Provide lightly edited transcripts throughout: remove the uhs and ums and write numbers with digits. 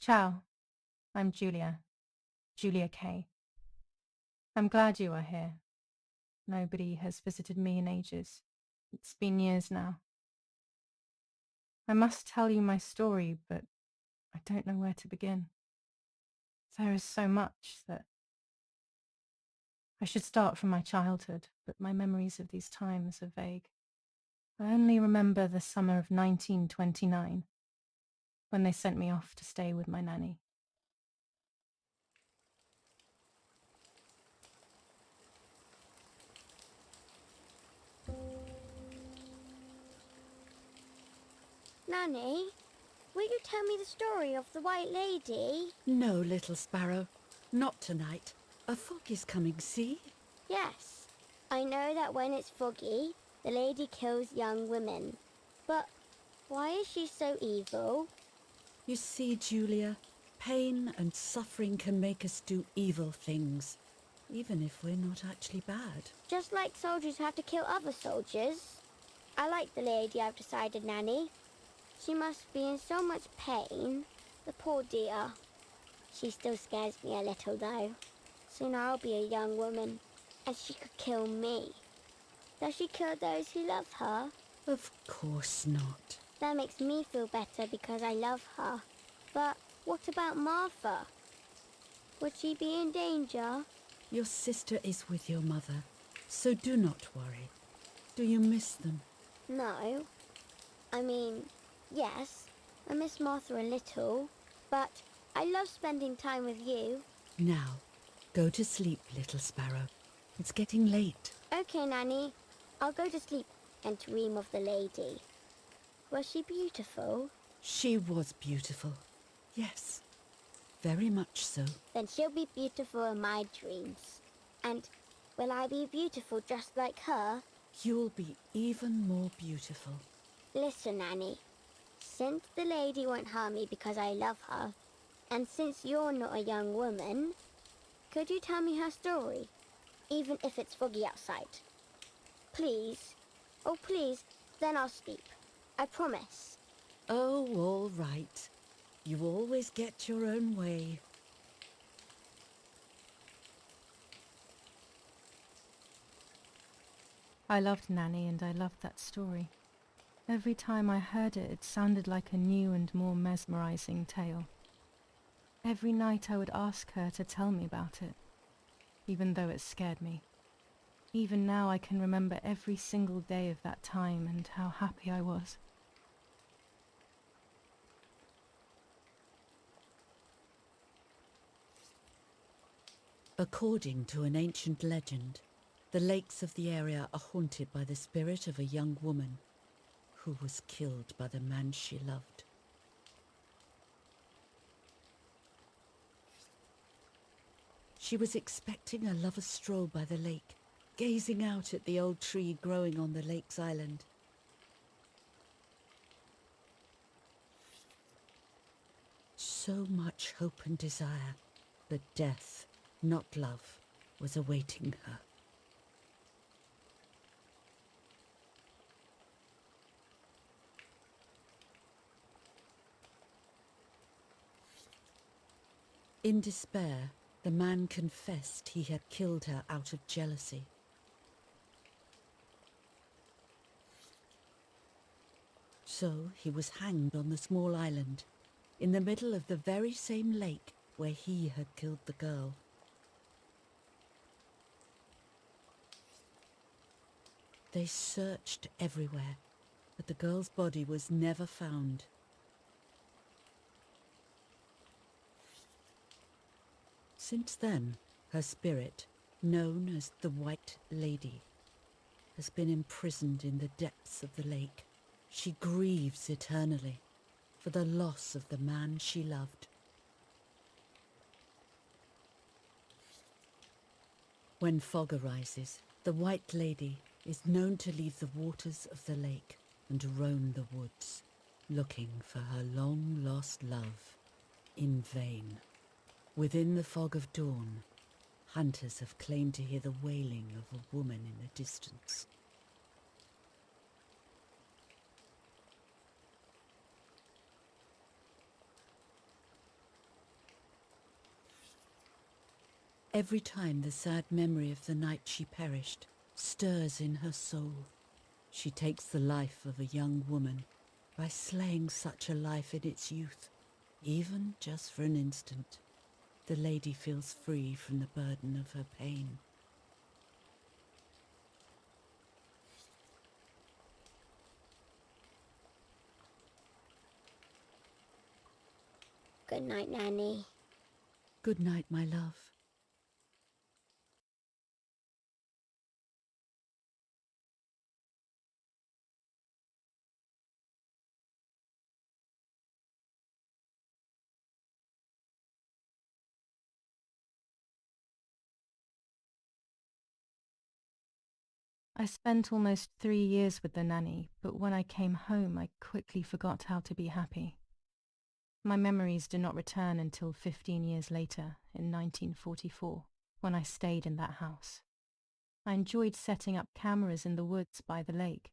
Ciao, I'm Julia. Julia Kay. I'm glad you are here. Nobody has visited me in ages. It's been years now. I must tell you my story, but I don't know where to begin. There is so much that I should start from my childhood, but my memories of these times are vague. I only remember the summer of 1929, when they sent me off to stay with my nanny. Nanny, will you tell me the story of the White Lady? No, little sparrow. Not tonight. A fog is coming, see? Yes, I know that when it's foggy, the lady kills young women. But why is she so evil? You see, Julia, pain and suffering can make us do evil things, even if we're not actually bad. Just like soldiers have to kill other soldiers. I like the lady, I've decided, Nanny. She must be in so much pain. The poor dear. She still scares me a little, though. Soon I'll be a young woman, and she could kill me. Does she kill those who love her? Of course not. That makes me feel better because I love her. But what about Martha? Would she be in danger? Your sister is with your mother, so do not worry. Do you miss them? No. I mean, yes, I miss Martha a little, but I love spending time with you. Now, go to sleep, little sparrow. It's getting late. Okay, Nanny, I'll go to sleep and dream of the lady. Was she beautiful? She was beautiful. Yes, very much so. Then she'll be beautiful in my dreams. And will I be beautiful just like her? You'll be even more beautiful. Listen, Nanny. Since the lady won't harm me because I love her, and since you're not a young woman, could you tell me her story, even if it's foggy outside? Please. Oh, please, then I'll sleep. I promise. Oh, all right. You always get your own way. I loved Nanny and I loved that story. Every time I heard it, it sounded like a new and more mesmerizing tale. Every night I would ask her to tell me about it, even though it scared me. Even now I can remember every single day of that time and how happy I was. According to an ancient legend, the lakes of the area are haunted by the spirit of a young woman who was killed by the man she loved. She was expecting a lover's stroll by the lake, gazing out at the old tree growing on the lake's island. So much hope and desire, but death, not love, was awaiting her. In despair, the man confessed he had killed her out of jealousy. So he was hanged on the small island, in the middle of the very same lake where he had killed the girl. They searched everywhere, but the girl's body was never found. Since then, her spirit, known as the White Lady, has been imprisoned in the depths of the lake. She grieves eternally for the loss of the man she loved. When fog arises, the White Lady is known to leave the waters of the lake and roam the woods, looking for her long-lost love in vain. Within the fog of dawn, hunters have claimed to hear the wailing of a woman in the distance. Every time the sad memory of the night she perished stirs in her soul, she takes the life of a young woman by slaying such a life in its youth, even just for an instant. The lady feels free from the burden of her pain. Good night, Nanny. Good night, my love. I spent almost 3 years with the nanny, but when I came home I quickly forgot how to be happy. My memories do not return until 15 years later, in 1944, when I stayed in that house. I enjoyed setting up cameras in the woods by the lake.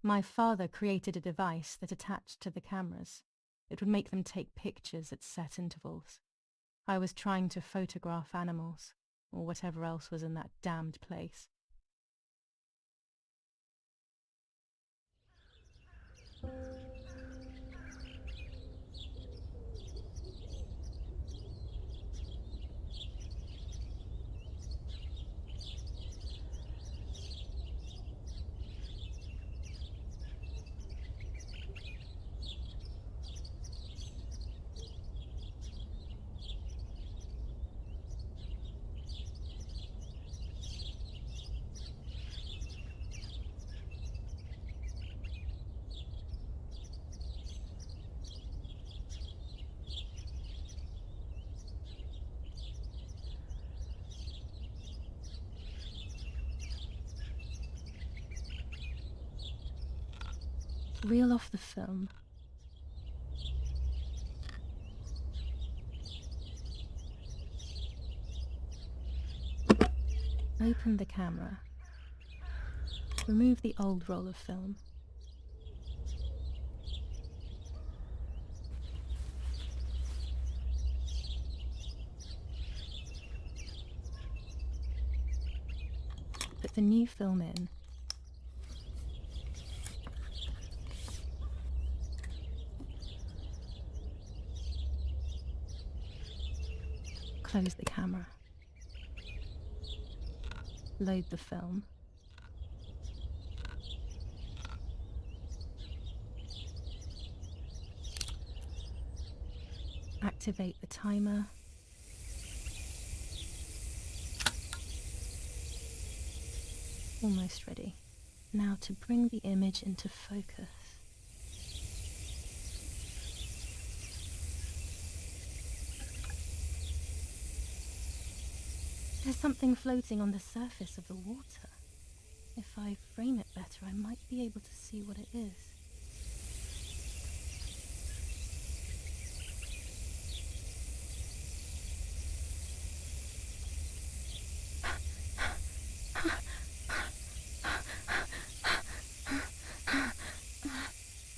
My father created a device that attached to the cameras. It would make them take pictures at set intervals. I was trying to photograph animals, or whatever else was in that damned place. Reel off the film. Open the camera. Remove the old roll of film. Put the new film in. Close the camera. Load the film. Activate the timer. Almost ready. Now to bring the image into focus. There's something floating on the surface of the water. If I frame it better, I might be able to see what it is.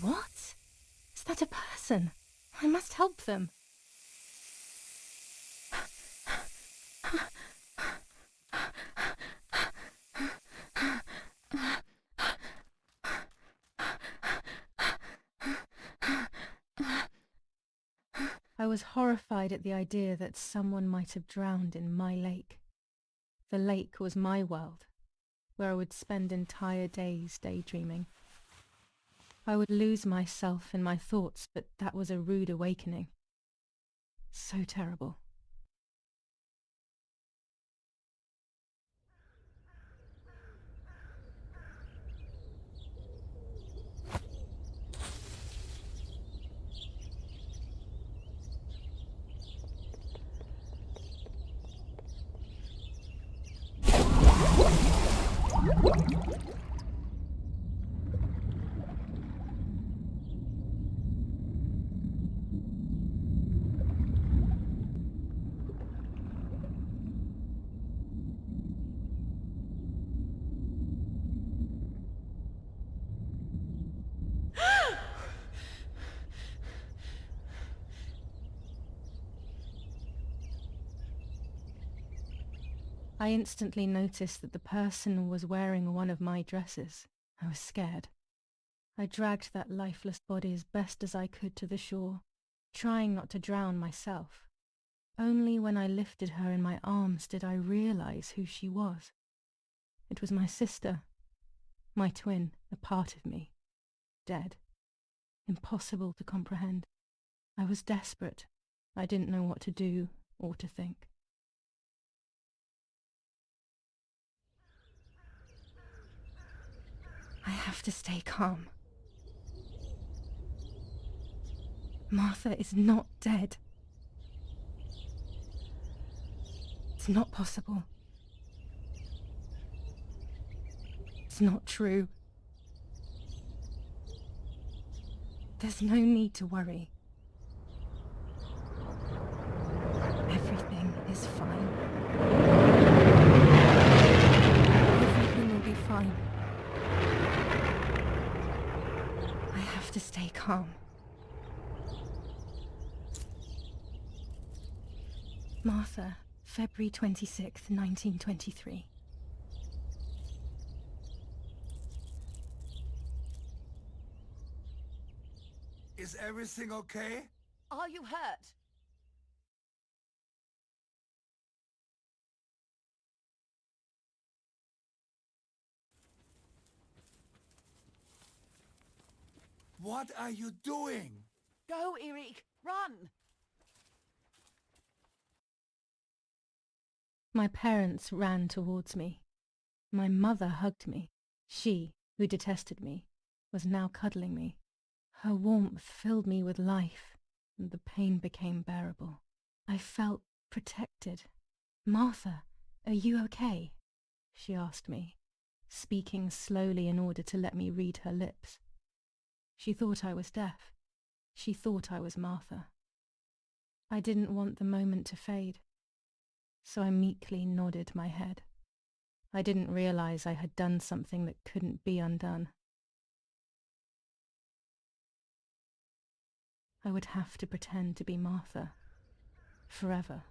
What? Is that a person? I must help them. I was horrified at the idea that someone might have drowned in my lake. The lake was my world, where I would spend entire days daydreaming. I would lose myself in my thoughts, but that was a rude awakening. So terrible. I instantly noticed that the person was wearing one of my dresses. I was scared. I dragged that lifeless body as best as I could to the shore, trying not to drown myself. Only when I lifted her in my arms did I realize who she was. It was my sister, my twin, a part of me, dead. Impossible to comprehend. I was desperate. I didn't know what to do or to think. I have to stay calm. Martha is not dead. It's not possible. It's not true. There's no need to worry. Everything is fine. Everything will be fine. I have to stay calm. Martha, February 26th, 1923. Is everything okay? Are you hurt? What are you doing? Go, Eric! Run! My parents ran towards me. My mother hugged me. She, who detested me, was now cuddling me. Her warmth filled me with life, and the pain became bearable. I felt protected. "Martha, are you okay?" she asked me, speaking slowly in order to let me read her lips. She thought I was deaf. She thought I was Martha. I didn't want the moment to fade, so I meekly nodded my head. I didn't realize I had done something that couldn't be undone. I would have to pretend to be Martha, forever.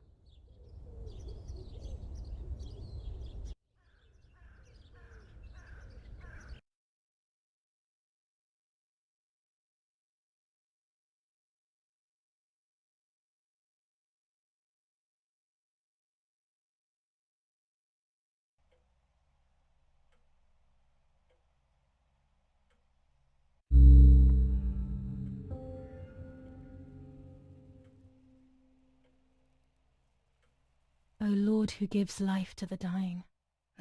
O Lord, who gives life to the dying,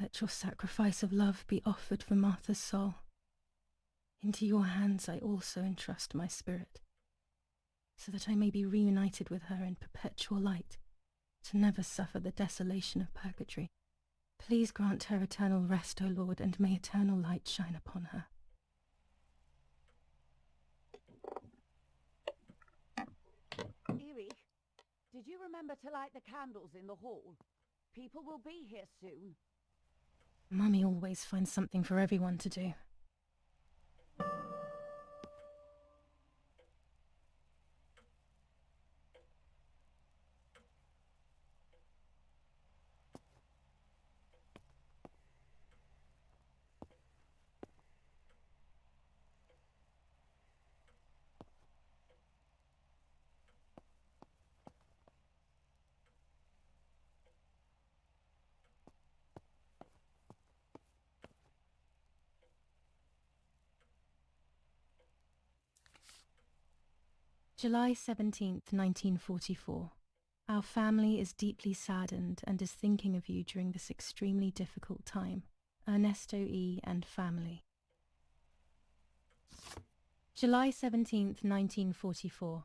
let your sacrifice of love be offered for Martha's soul. Into your hands I also entrust my spirit, so that I may be reunited with her in perpetual light, to never suffer the desolation of purgatory. Please grant her eternal rest, O Lord, and may eternal light shine upon her. Eric, did you remember to light the candles in the hall? People will be here soon. Mummy always finds something for everyone to do. July 17th, 1944. Our family is deeply saddened and is thinking of you during this extremely difficult time. Ernesto E. and family. July 17th, 1944.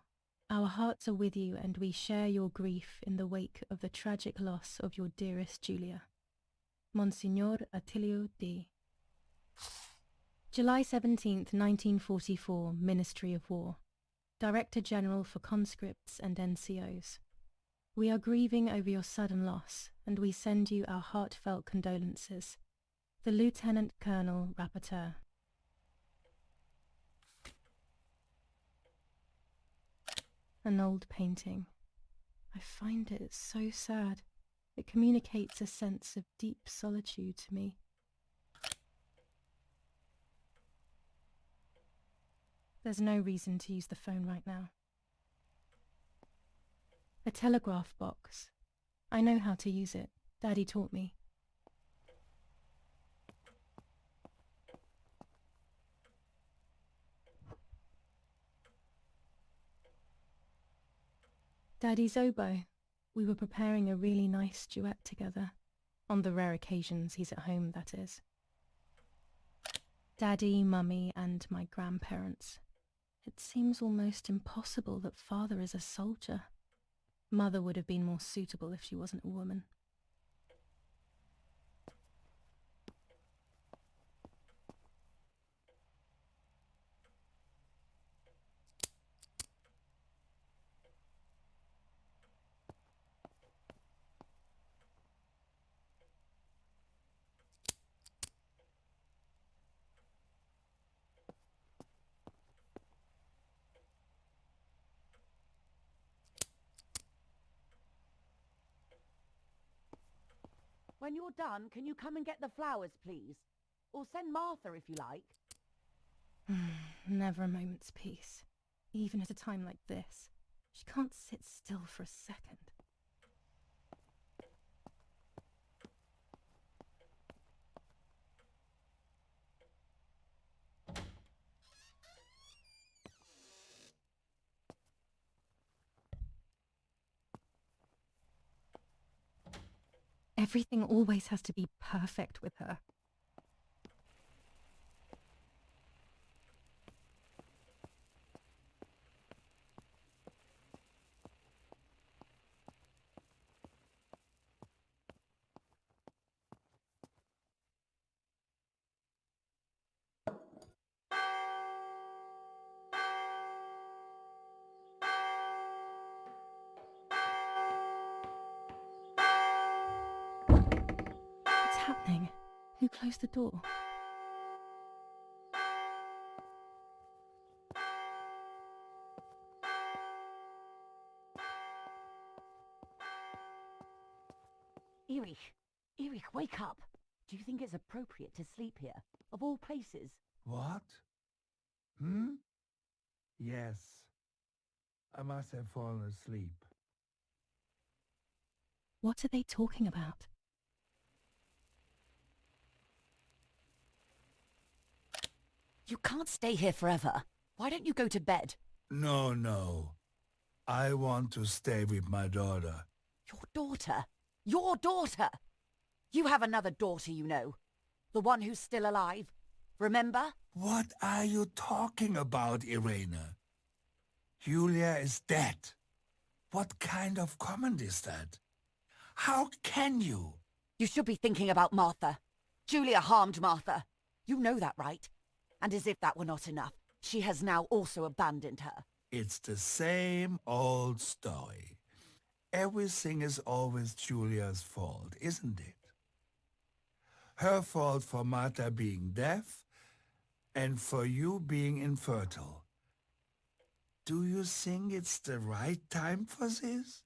Our hearts are with you and we share your grief in the wake of the tragic loss of your dearest Julia. Monsignor Attilio D. July 17th, 1944, Ministry of War. Director General for Conscripts and NCOs. We are grieving over your sudden loss, and we send you our heartfelt condolences. The Lieutenant Colonel Rapporteur. An old painting. I find it so sad. It communicates a sense of deep solitude to me. There's no reason to use the phone right now. A telegraph box. I know how to use it. Daddy taught me. Daddy's oboe. We were preparing a really nice duet together. On the rare occasions he's at home, that is. Daddy, Mummy, and my grandparents. It seems almost impossible that Father is a soldier. Mother would have been more suitable if she wasn't a woman. When you're done, can you come and get the flowers, please? Or send Martha if you like. Never a moment's peace. Even at a time like this. She can't sit still for a second. Everything always has to be perfect with her. What's happening? Who closed the door? Erich, wake up. Do you think it's appropriate to sleep here, of all places? What? Yes. I must have fallen asleep. What are they talking about? You can't stay here forever. Why don't you go to bed? No. I want to stay with my daughter. Your daughter? Your daughter? You have another daughter, you know. The one who's still alive. Remember? What are you talking about, Irene? Julia is dead. What kind of comment is that? How can you? You should be thinking about Martha. Julia harmed Martha. You know that, right? And as if that were not enough, she has now also abandoned her. It's the same old story. Everything is always Julia's fault, isn't it? Her fault for Martha being deaf and for you being infertile. Do you think it's the right time for this?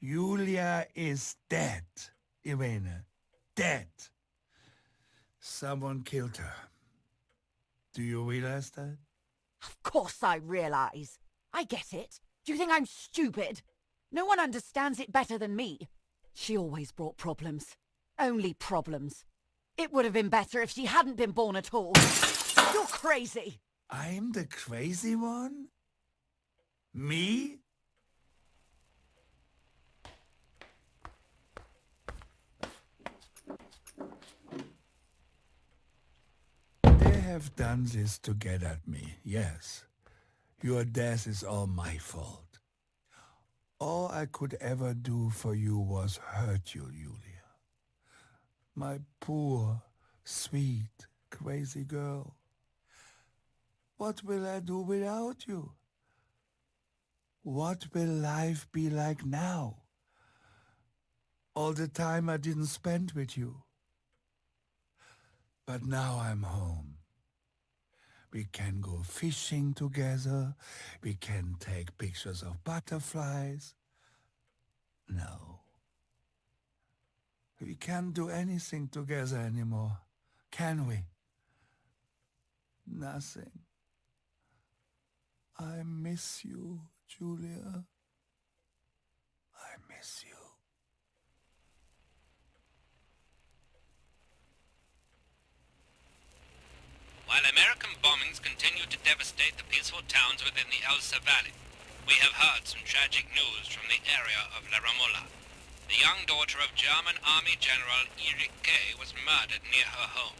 Julia is dead, Irene. Dead. Someone killed her. Do you realize that? Of course I realize. I get it. Do you think I'm stupid? No one understands it better than me. She always brought problems. Only problems. It would have been better if she hadn't been born at all. You're crazy. I'm the crazy one? Me? They have done this to get at me, yes. Your death is all my fault. All I could ever do for you was hurt you, Julia. My poor, sweet, crazy girl. What will I do without you? What will life be like now? All the time I didn't spend with you. But now I'm home. We can go fishing together. We can take pictures of butterflies. No. can't do anything together anymore, can we? Nothing. I miss you, Julia. I miss you. While American bombings continue to devastate the peaceful towns within the Elsa Valley, we have heard some tragic news from the area of La Ramola. The young daughter of German Army General Erich K. was murdered near her home.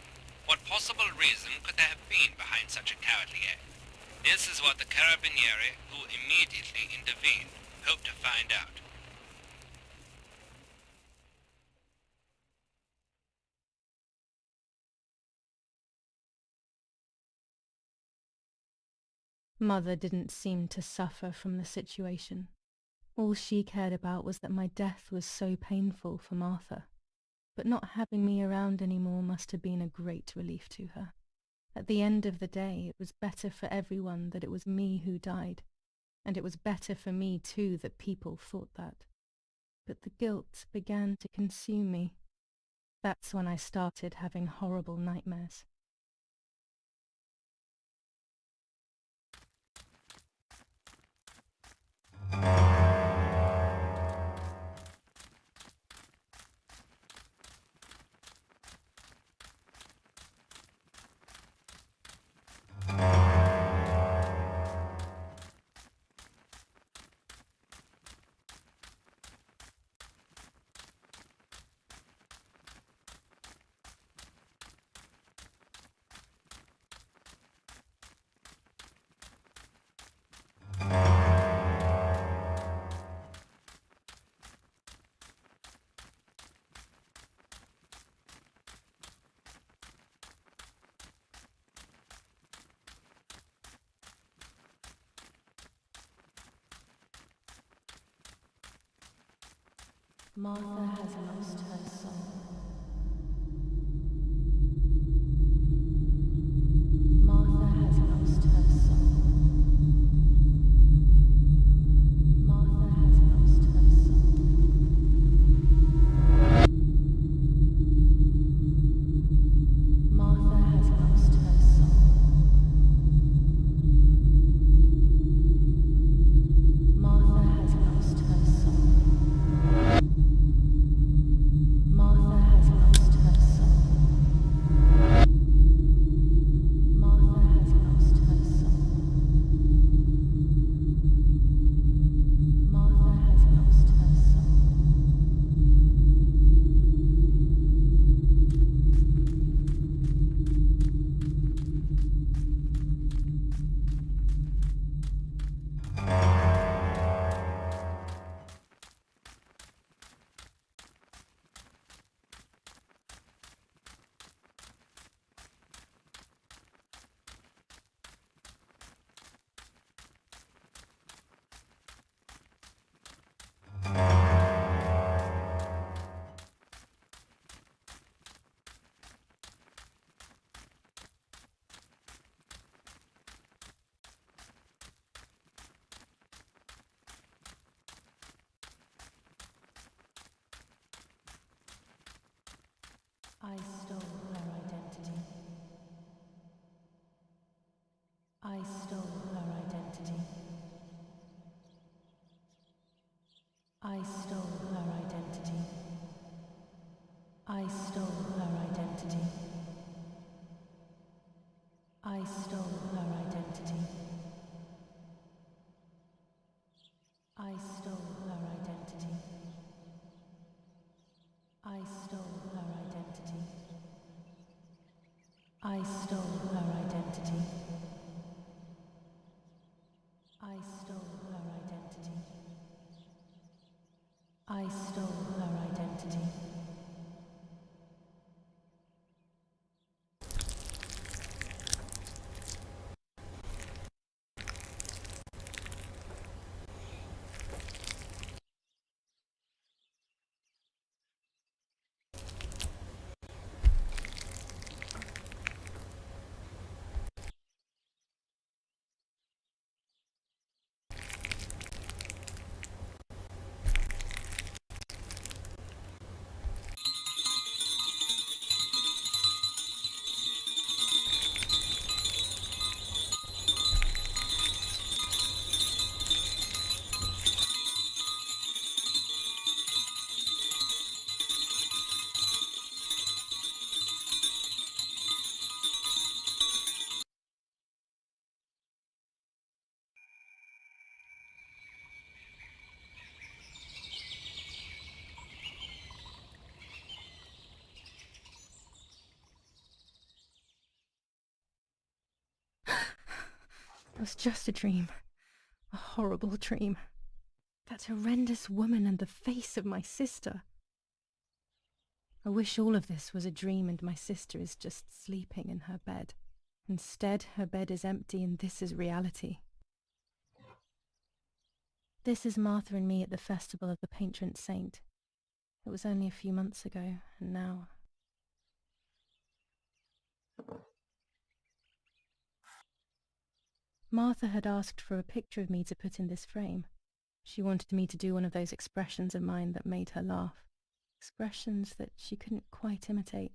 What possible reason could there have been behind such a cowardly act? This is what the Carabinieri, who immediately intervened, hope to find out. Mother didn't seem to suffer from the situation. All she cared about was that my death was so painful for Martha. But not having me around anymore must have been a great relief to her. At the end of the day, it was better for everyone that it was me who died, and it was better for me too that people thought that. But the guilt began to consume me. That's when I started having horrible nightmares. Martha has lost her soul. Martha has lost her soul. Martha has lost her soul. Martha has lost her soul. Martha has lost her soul. Martha has lost her soul. Martha has lost her soul. Martha has lost her soul. I stole her identity. I stole her identity. I stole her identity. I stole her identity. I stole her identity. I stole her identity. I stole her identity. I stole her identity. I stole her identity. I stole her identity. It was just a dream. A horrible dream. That horrendous woman and the face of my sister. I wish all of this was a dream and my sister is just sleeping in her bed. Instead, her bed is empty and this is reality. This is Martha and me at the festival of the patron saint. It was only a few months ago, and now... Martha had asked for a picture of me to put in this frame. She wanted me to do one of those expressions of mine that made her laugh. Expressions that she couldn't quite imitate.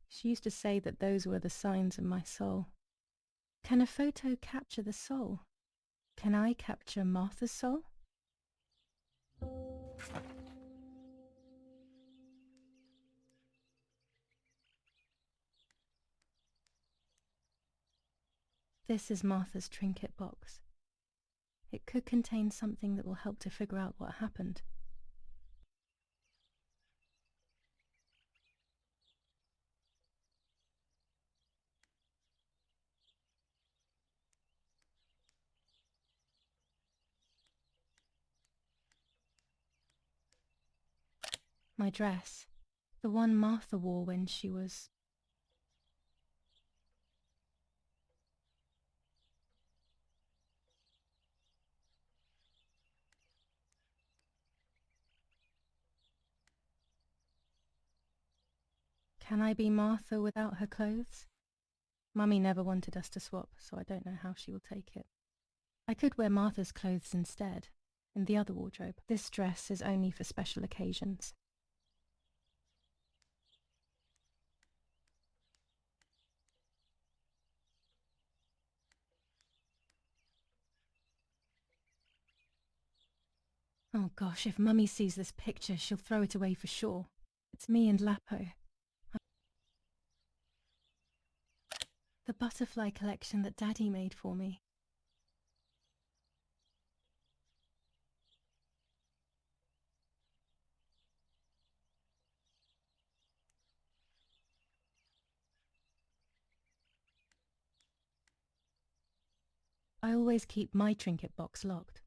She used to say that those were the signs of my soul. Can a photo capture the soul? Can I capture Martha's soul? This is Martha's trinket box. It could contain something that will help to figure out what happened. My dress, the one Martha wore when she was... Can I be Martha without her clothes? Mummy never wanted us to swap, so I don't know how she will take it. I could wear Martha's clothes instead, in the other wardrobe. This dress is only for special occasions. Oh gosh, if Mummy sees this picture, she'll throw it away for sure. It's me and Lapo. The butterfly collection that Daddy made for me. I always keep my trinket box locked.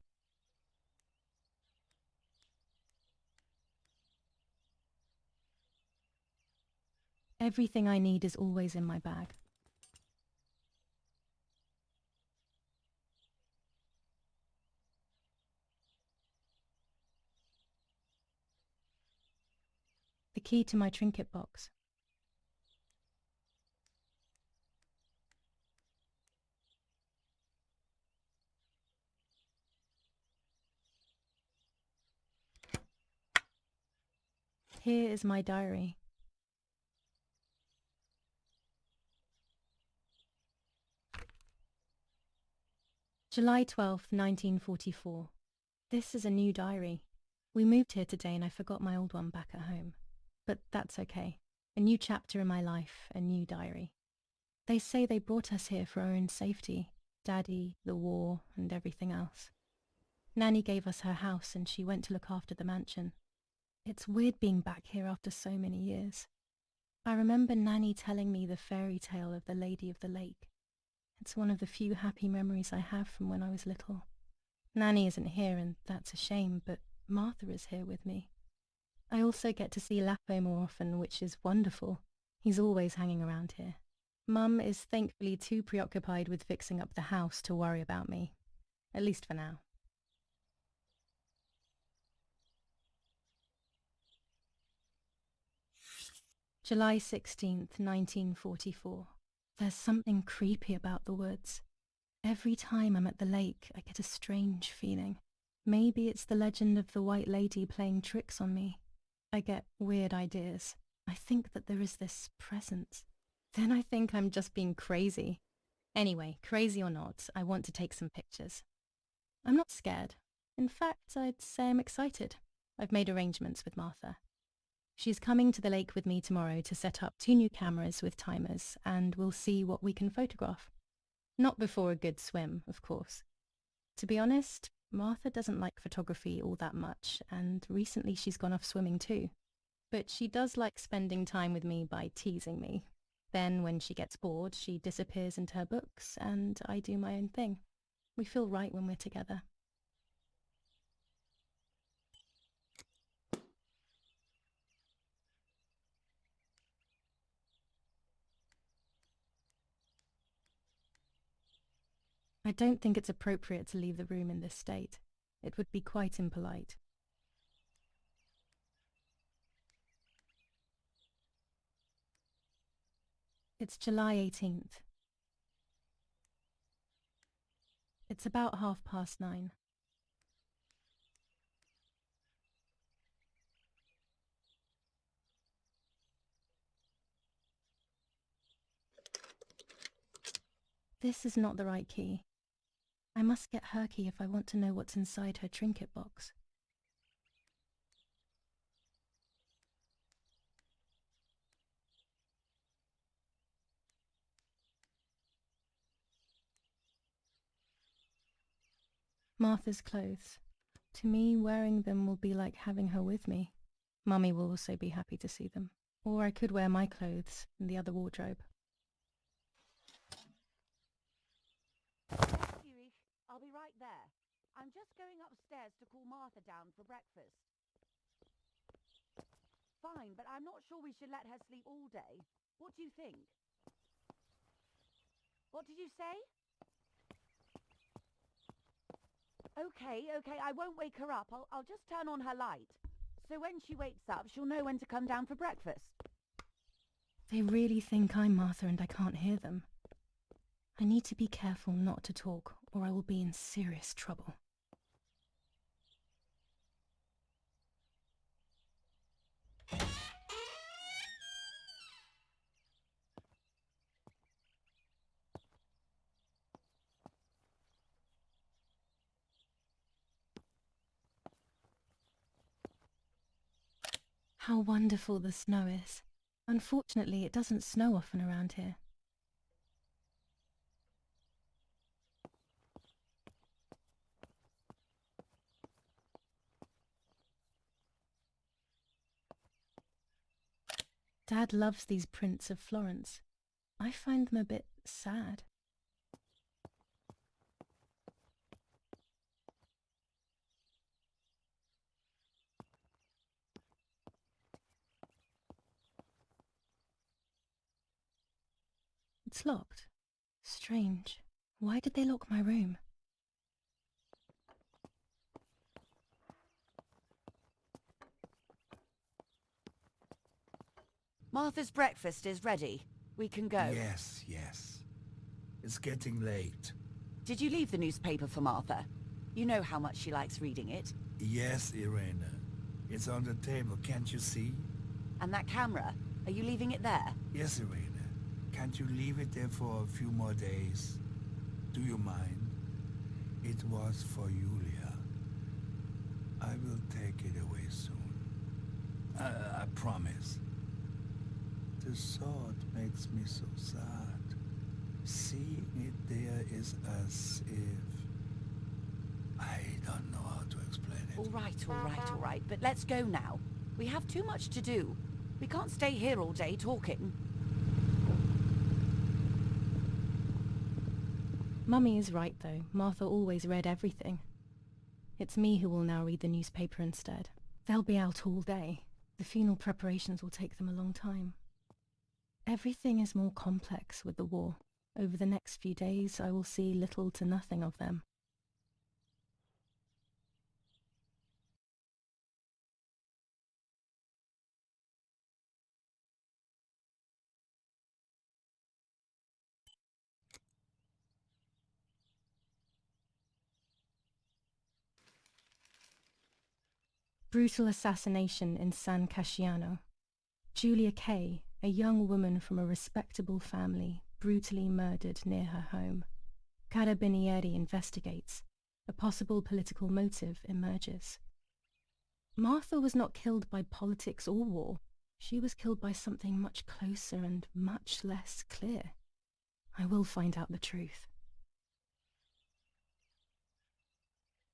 Everything I need is always in my bag. The key to my trinket box. Here is my diary. July 12th, 1944. This is a new diary. We moved here today and I forgot my old one back at home. But that's okay. A new chapter in my life, a new diary. They say they brought us here for our own safety. Daddy, the war, and everything else. Nanny gave us her house and she went to look after the mansion. It's weird being back here after so many years. I remember Nanny telling me the fairy tale of the Lady of the Lake. It's one of the few happy memories I have from when I was little. Nanny isn't here and that's a shame, but Martha is here with me. I also get to see Lapo more often, which is wonderful. He's always hanging around here. Mum is thankfully too preoccupied with fixing up the house to worry about me. At least for now. July 16th, 1944. There's something creepy about the woods. Every time I'm at the lake, I get a strange feeling. Maybe it's the legend of the White Lady playing tricks on me. I get weird ideas. I think that there is this presence. Then I think I'm just being crazy. Anyway, crazy or not, I want to take some pictures. I'm not scared. In fact, I'd say I'm excited. I've made arrangements with Martha. She's coming to the lake with me tomorrow to set up 2 new cameras with timers, and we'll see what we can photograph. Not before a good swim, of course. To be honest, Martha doesn't like photography all that much, and recently she's gone off swimming too. But she does like spending time with me by teasing me. Then when she gets bored, she disappears into her books, and I do my own thing. We feel right when we're together. I don't think it's appropriate to leave the room in this state. It would be quite impolite. It's July 18th. It's about 9:30. This is not the right key. I must get her key if I want to know what's inside her trinket box. Martha's clothes. To me, wearing them will be like having her with me. Mummy will also be happy to see them. Or I could wear my clothes in the other wardrobe. Irish, I'll be right there. I'm just going upstairs to call Martha down for breakfast. Fine, but I'm not sure we should let her sleep all day. What do you think? What did you say? Okay, I won't wake her up. I'll just turn on her light. So when she wakes up, she'll know when to come down for breakfast. They really think I'm Martha and I can't hear them. I need to be careful not to talk, or I will be in serious trouble. How wonderful the snow is. Unfortunately, it doesn't snow often around here. Dad loves these prints of Florence. I find them a bit sad. It's locked. Strange. Why did they lock my room? Martha's breakfast is ready. We can go. Yes. It's getting late. Did you leave the newspaper for Martha? You know how much she likes reading it. Yes, Irene. It's on the table, can't you see? And that camera, are you leaving it there? Yes, Irene. Can't you leave it there for a few more days? Do you mind? It was for Julia. I will take it away soon. I promise. The thought makes me so sad. Seeing it there is as if... I don't know how to explain it. All right, but let's go now. We have too much to do. We can't stay here all day talking. Mummy is right though. Martha always read everything. It's me who will now read the newspaper instead. They'll be out all day. The funeral preparations will take them a long time. Everything is more complex with the war. Over the next few days, I will see little to nothing of them. Brutal assassination in San Casciano. Julia Kay, a young woman from a respectable family, brutally murdered near her home. Carabinieri investigates. A possible political motive emerges. Martha was not killed by politics or war. She was killed by something much closer and much less clear. I will find out the truth.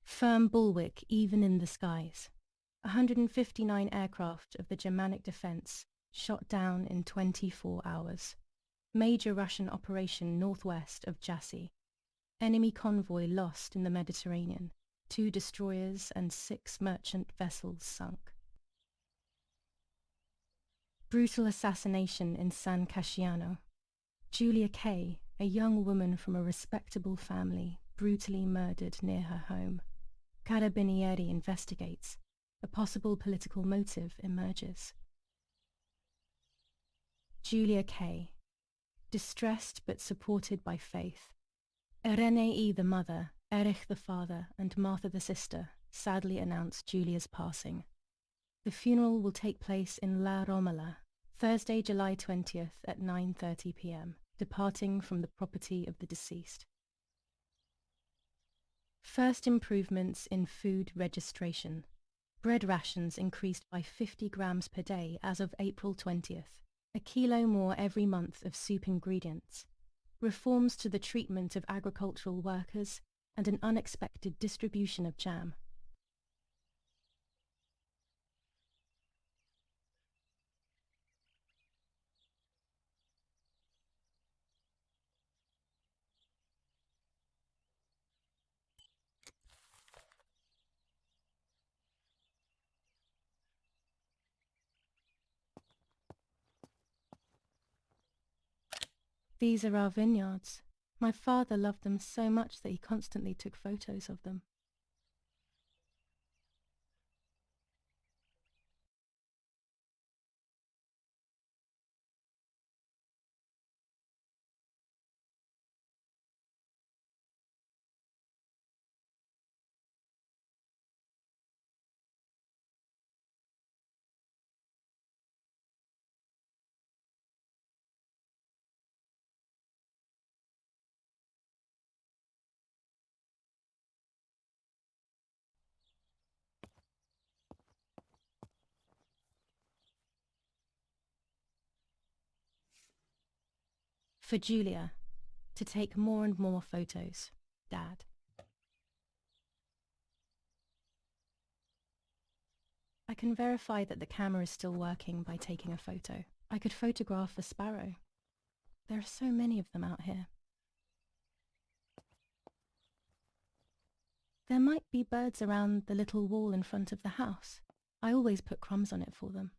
Firm bulwark even in the skies. 159 aircraft of the Germanic defense shot down in 24 hours. Major Russian operation northwest of Jassy. Enemy convoy lost in the Mediterranean. 2 destroyers and 6 merchant vessels sunk. Brutal assassination in San Casciano. Julia Kay, a young woman from a respectable family, brutally murdered near her home. Carabinieri investigates. A possible political motive emerges. Julia Kay. Distressed but supported by faith. Irenei the mother, Erich the father, and Martha the sister sadly announced Julia's passing. The funeral will take place in La Romola, Thursday, July 20th at 9:30 p.m., departing from the property of the deceased. First improvements in food registration. Bread rations increased by 50 grams per day as of April 20th, a kilo more every month of soup ingredients. Reforms to the treatment of agricultural workers, and an unexpected distribution of jam. These are our vineyards. My father loved them so much that he constantly took photos of them. For Julia, to take more and more photos, Dad. I can verify that the camera is still working by taking a photo. I could photograph a sparrow. There are so many of them out here. There might be birds around the little wall in front of the house. I always put crumbs on it for them.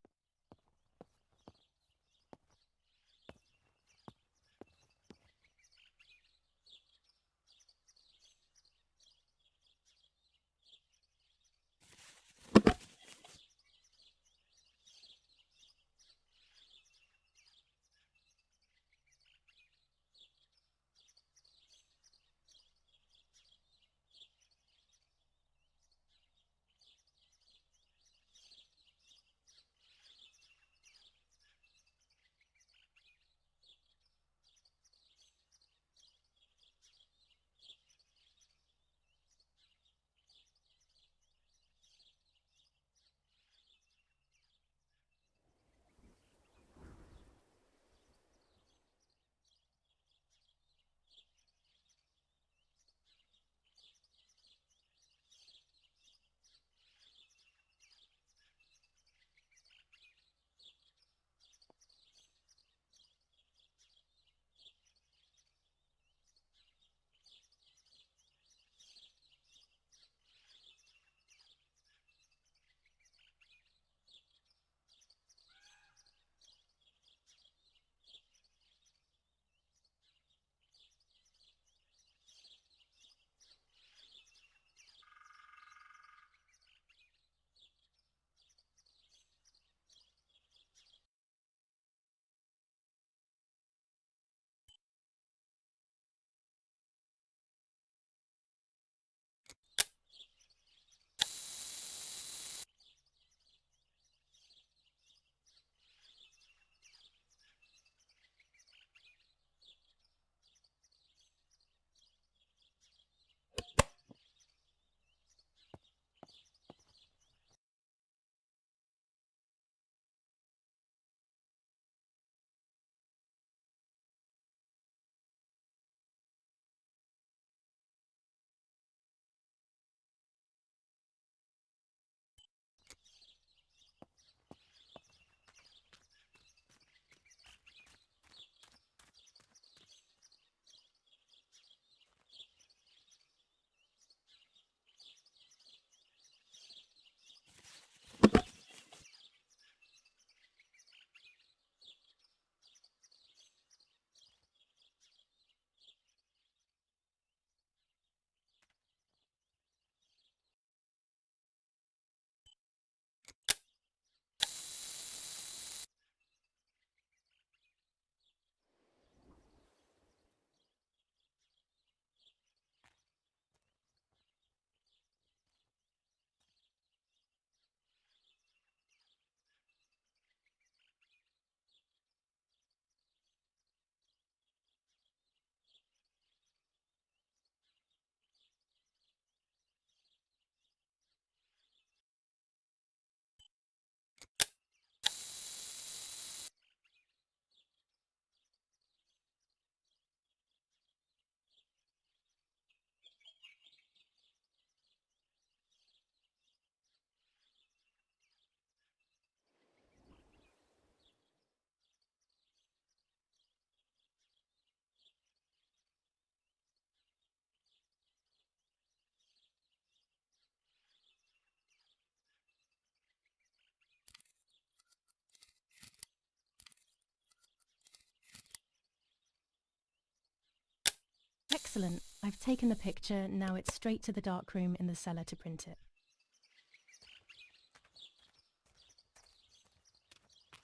Excellent. I've taken the picture, now it's straight to the darkroom in the cellar to print it.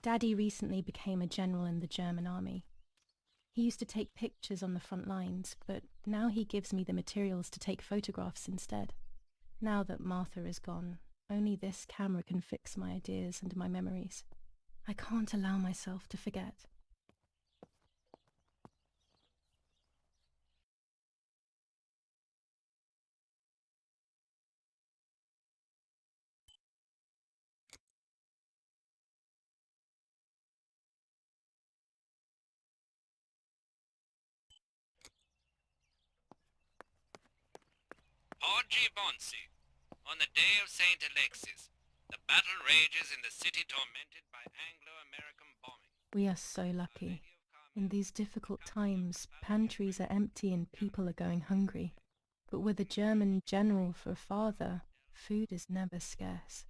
Daddy recently became a general in the German army. He used to take pictures on the front lines, but now he gives me the materials to take photographs instead. Now that Martha is gone, only this camera can fix my ideas and my memories. I can't allow myself to forget. Oggi Bonsi, on the day of St. Alexis, the battle rages in the city tormented by Anglo-American bombing. We are so lucky. In these difficult times, pantries are empty and people are going hungry. But with a German general for a father, food is never scarce.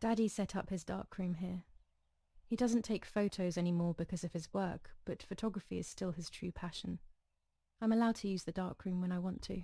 Daddy set up his darkroom here. He doesn't take photos anymore because of his work, but photography is still his true passion. I'm allowed to use the darkroom when I want to.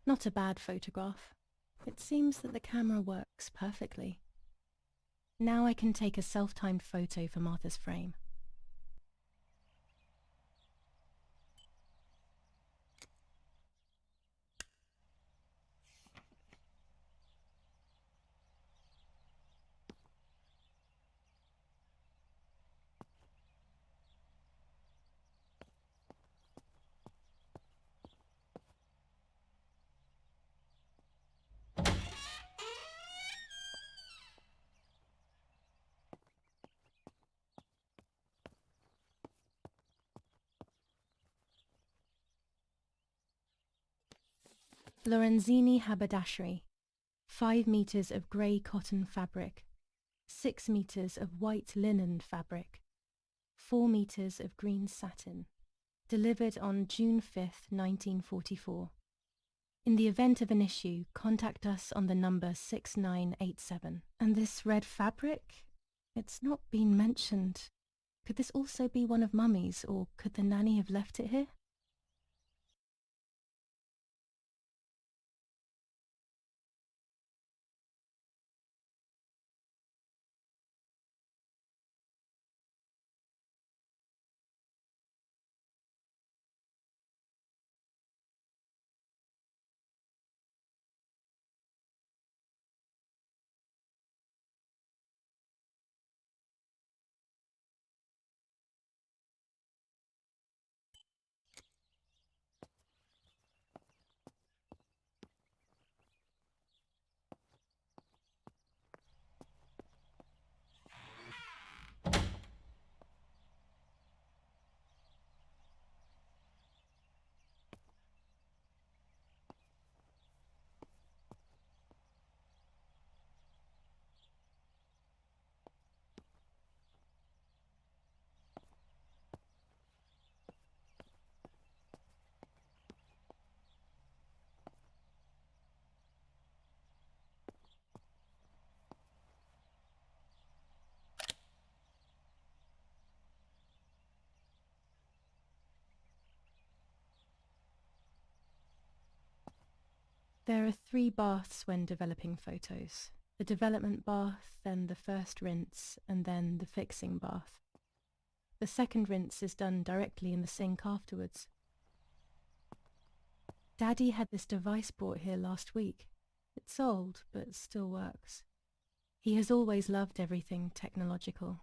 Not a bad photograph. It seems that the camera works perfectly. Now I can take a self-timed photo for Martha's frame. Lorenzini haberdashery, 5 meters of grey cotton fabric, 6 meters of white linen fabric, 4 meters of green satin, delivered on June 5th, 1944. In the event of an issue, contact us on the number 6987. And this red fabric? It's not been mentioned. Could this also be one of Mummy's, or could the nanny have left it here? There are 3 baths when developing photos. The development bath, then the first rinse, and then the fixing bath. The second rinse is done directly in the sink afterwards. Daddy had this device brought here last week. It's old, but still works. He has always loved everything technological.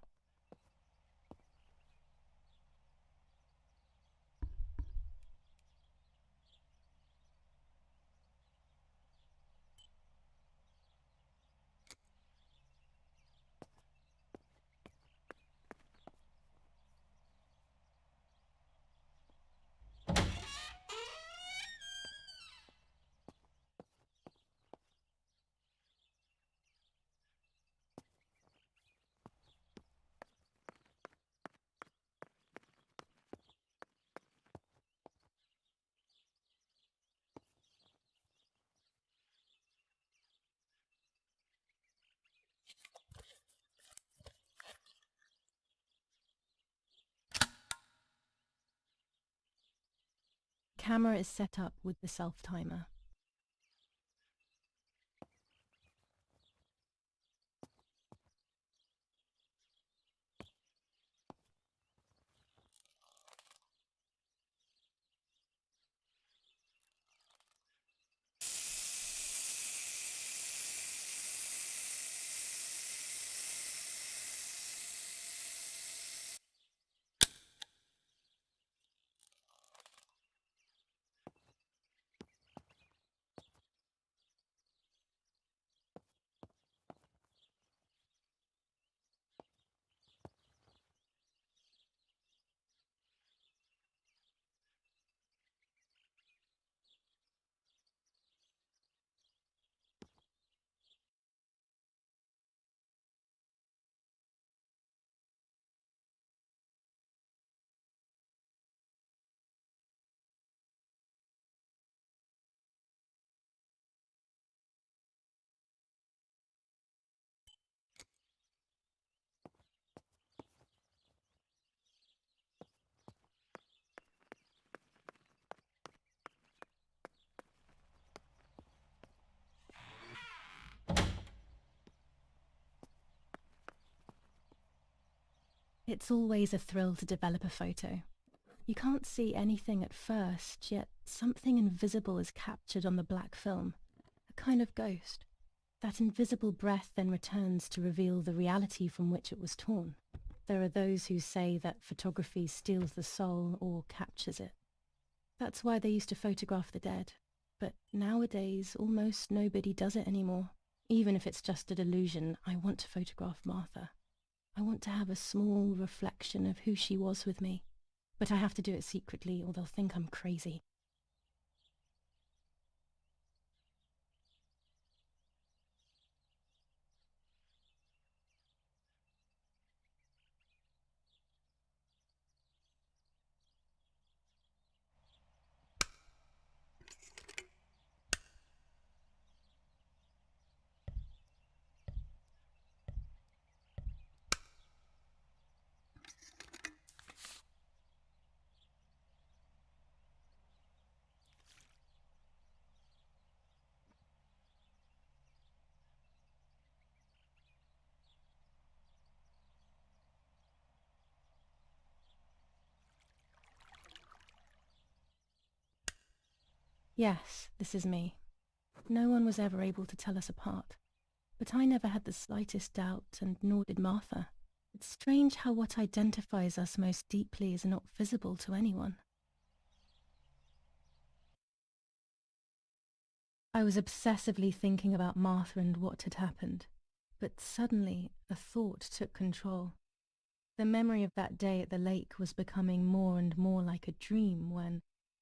Camera is set up with the self-timer. It's always a thrill to develop a photo. You can't see anything at first, yet something invisible is captured on the black film, a kind of ghost. That invisible breath then returns to reveal the reality from which it was torn. There are those who say that photography steals the soul or captures it. That's why they used to photograph the dead. But nowadays, almost nobody does it anymore. Even if it's just a delusion, I want to photograph Martha. I want to have a small reflection of who she was with me. But I have to do it secretly or they'll think I'm crazy. Yes, this is me. No one was ever able to tell us apart. But I never had the slightest doubt, and nor did Martha. It's strange how what identifies us most deeply is not visible to anyone. I was obsessively thinking about Martha and what had happened, but suddenly a thought took control. The memory of that day at the lake was becoming more and more like a dream when,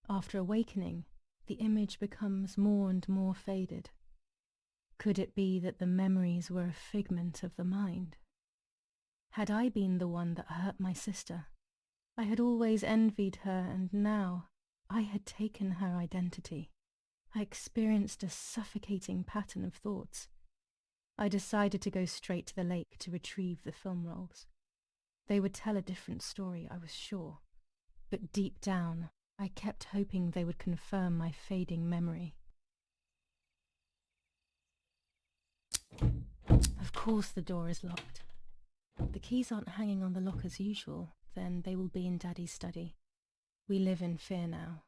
after awakening, the image becomes more and more faded. Could it be that the memories were a figment of the mind? Had I been the one that hurt my sister? I had always envied her, and now I had taken her identity. I experienced a suffocating pattern of thoughts. I decided to go straight to the lake to retrieve the film rolls. They would tell a different story, I was sure, but deep down, I kept hoping they would confirm my fading memory. Of course the door is locked. The keys aren't hanging on the lock as usual, then they will be in Daddy's study. We live in fear now.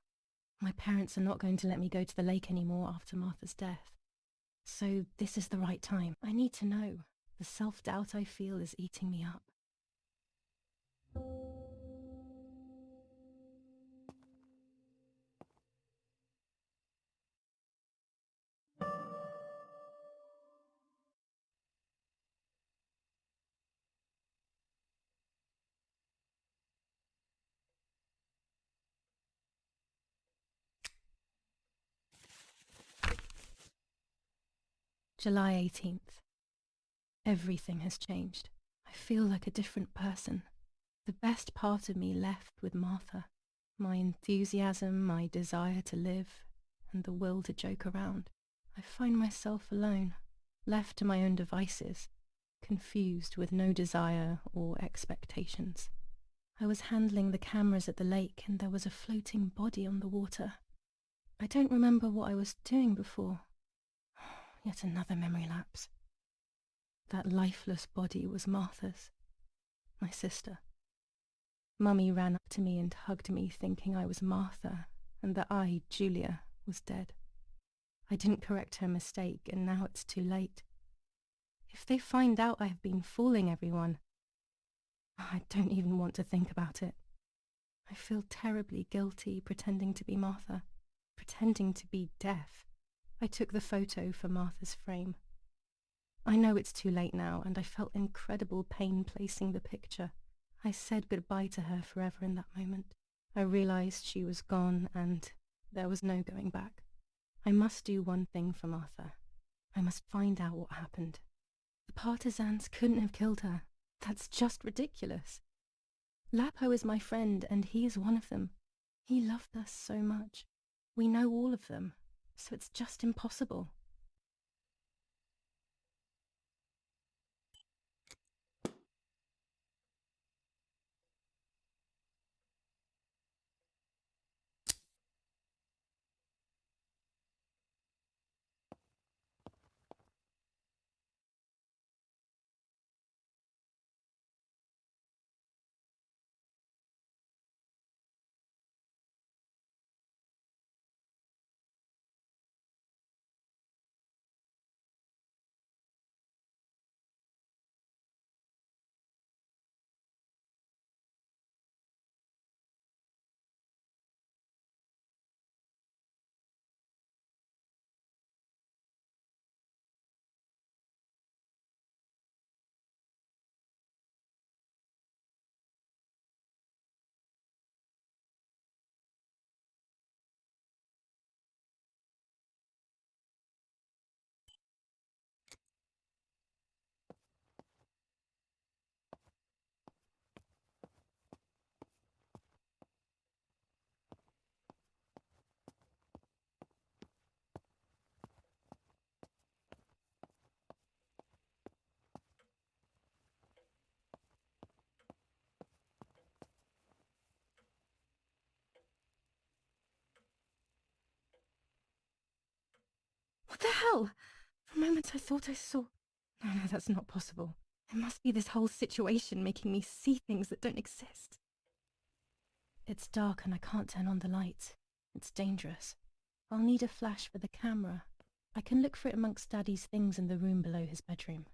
My parents are not going to let me go to the lake anymore after Martha's death. So this is the right time. I need to know. The self-doubt I feel is eating me up. July 18th. Everything has changed. I feel like a different person. The best part of me left with Martha. My enthusiasm, my desire to live, and the will to joke around. I find myself alone, left to my own devices, confused with no desire or expectations. I was handling the cameras at the lake and there was a floating body on the water. I don't remember what I was doing before. Yet another memory lapse. That lifeless body was Martha's, my sister. Mummy ran up to me and hugged me, thinking I was Martha and that I, Julia, was dead. I didn't correct her mistake, and now it's too late. If they find out I have been fooling everyone, I don't even want to think about it. I feel terribly guilty pretending to be Martha, pretending to be deaf. I took the photo for Martha's frame. I know it's too late now, and I felt incredible pain placing the picture. I said goodbye to her forever in that moment. I realized she was gone and there was no going back. I must do one thing for Martha. I must find out what happened. The partisans couldn't have killed her. That's just ridiculous. Lapo is my friend and he is one of them. He loved us so much. We know all of them, so it's just impossible. What the hell? For a moment I thought I saw... No, that's not possible. It must be this whole situation making me see things that don't exist. It's dark and I can't turn on the light. It's dangerous. I'll need a flash for the camera. I can look for it amongst Daddy's things in the room below his bedroom.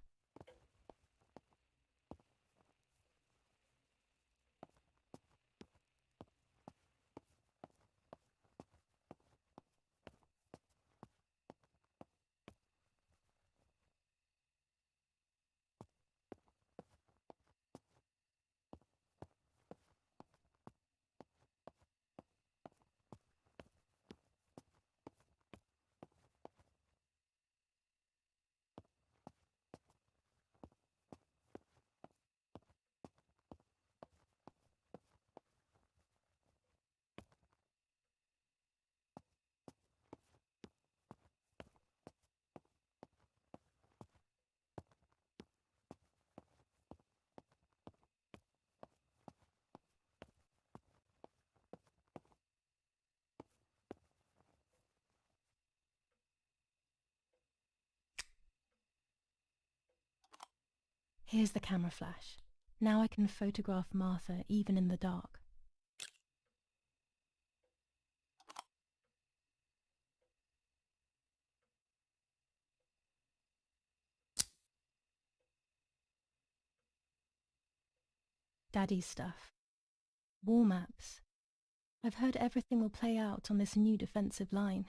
Here's the camera flash. Now I can photograph Martha even in the dark. Daddy's stuff. War maps. I've heard everything will play out on this new defensive line.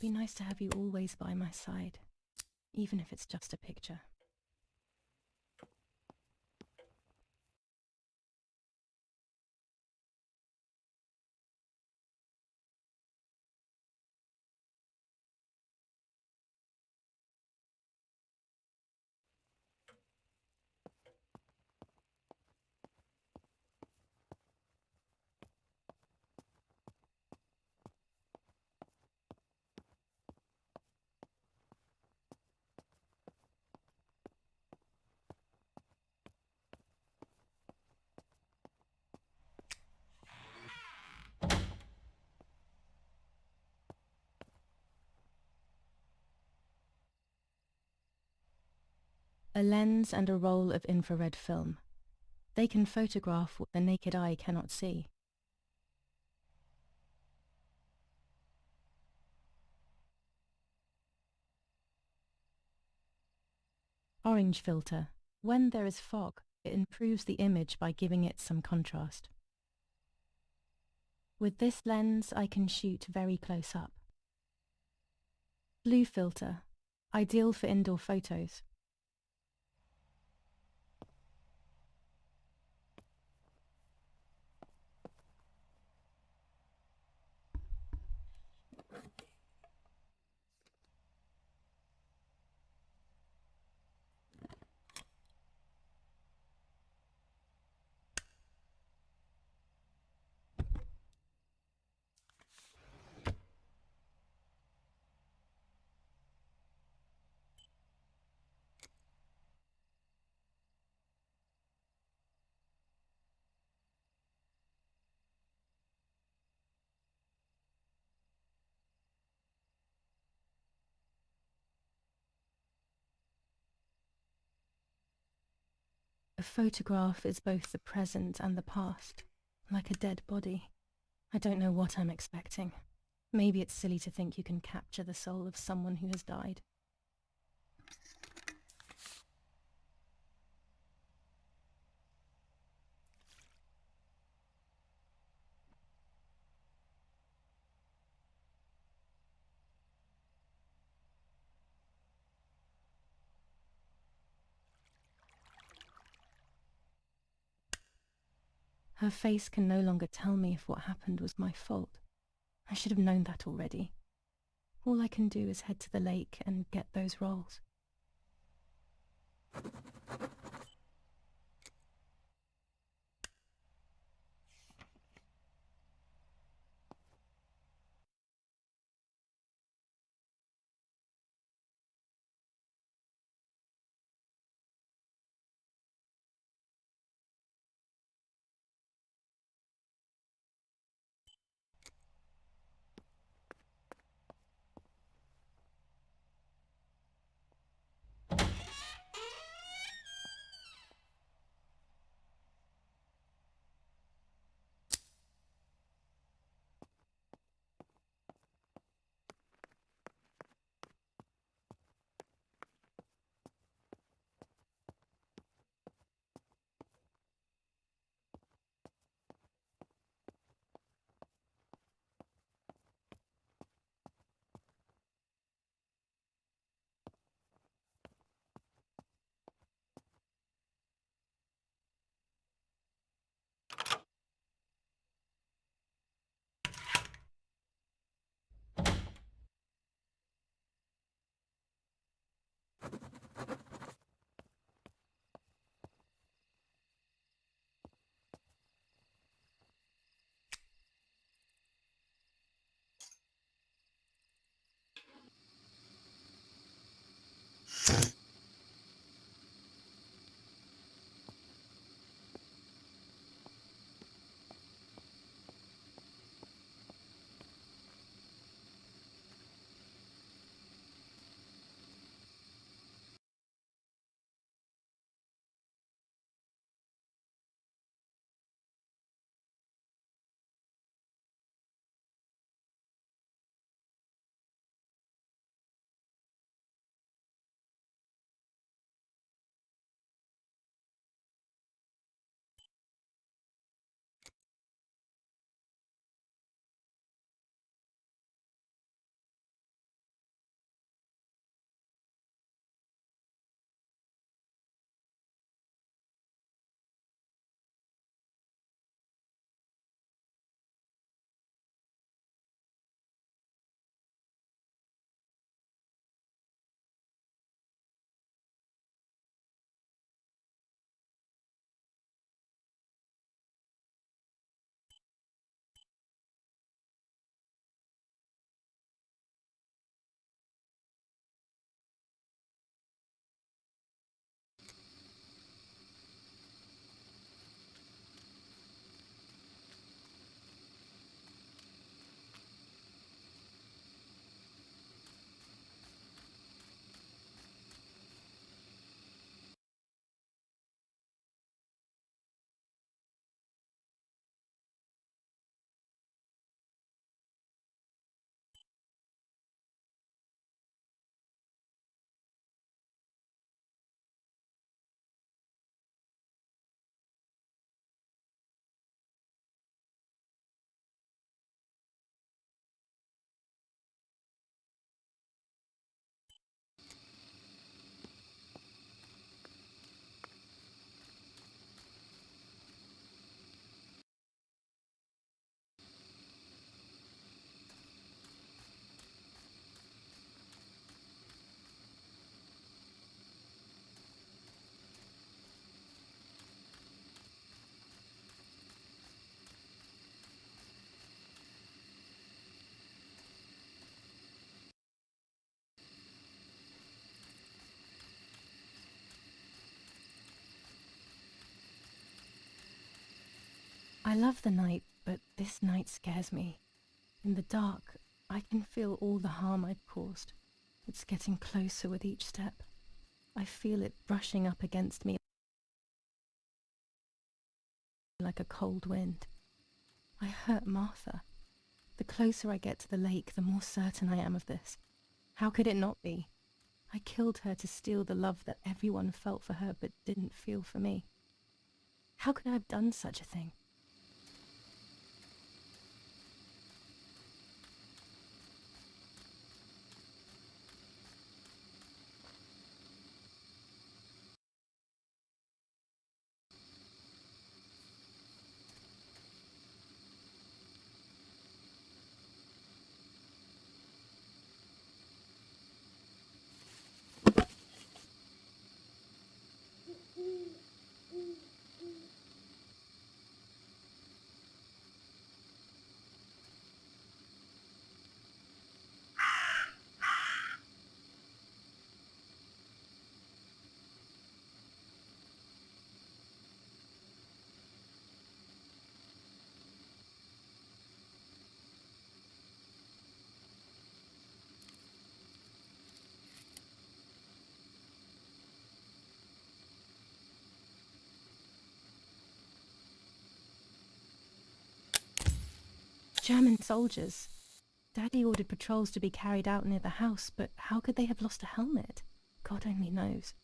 be nice to have you always by my side, even if it's just a picture. A lens and a roll of infrared film. They can photograph what the naked eye cannot see. Orange filter. When there is fog, it improves the image by giving it some contrast. With this lens, I can shoot very close up. Blue filter. Ideal for indoor photos. A photograph is both the present and the past, like a dead body. I don't know what I'm expecting. Maybe it's silly to think you can capture the soul of someone who has died. Her face can no longer tell me if what happened was my fault. I should have known that already. All I can do is head to the lake and get those rolls. I love the night, but this night scares me. In the dark, I can feel all the harm I've caused. It's getting closer with each step. I feel it brushing up against me like a cold wind. I hurt Martha. The closer I get to the lake, the more certain I am of this. How could it not be? I killed her to steal the love that everyone felt for her but didn't feel for me. How could I have done such a thing? German soldiers. Daddy ordered patrols to be carried out near the house, but how could they have lost a helmet? God only knows.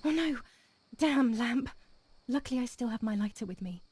Oh no! Damn lamp! Luckily I still have my lighter with me.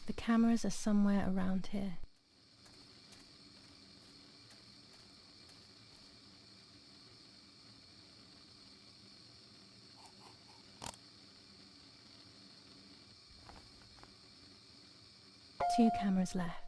The cameras are somewhere around here. Two cameras left.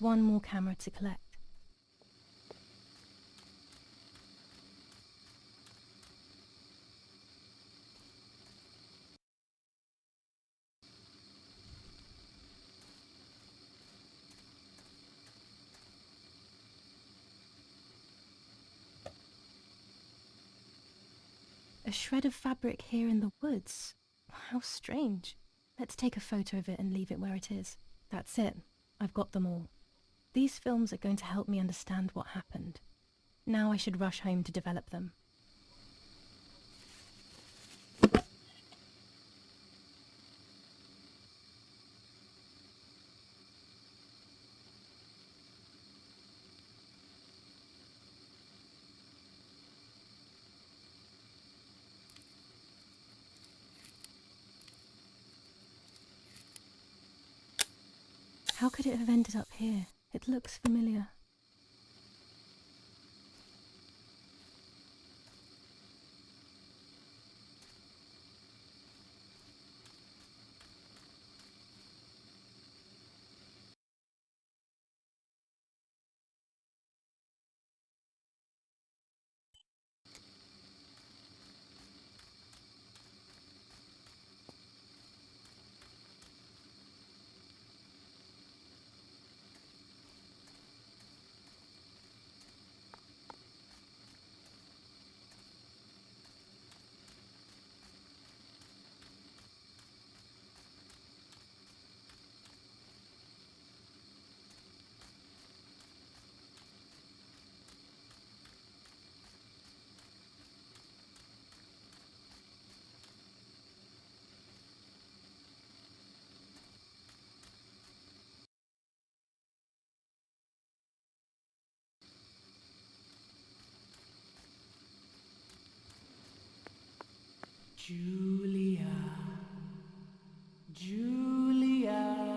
One more camera to collect. A shred of fabric here in the woods. How strange. Let's take a photo of it and leave it where it is. That's it. I've got them all. These films are going to help me understand what happened. Now I should rush home to develop them. How could it have ended up here? It looks familiar. Julia. Julia.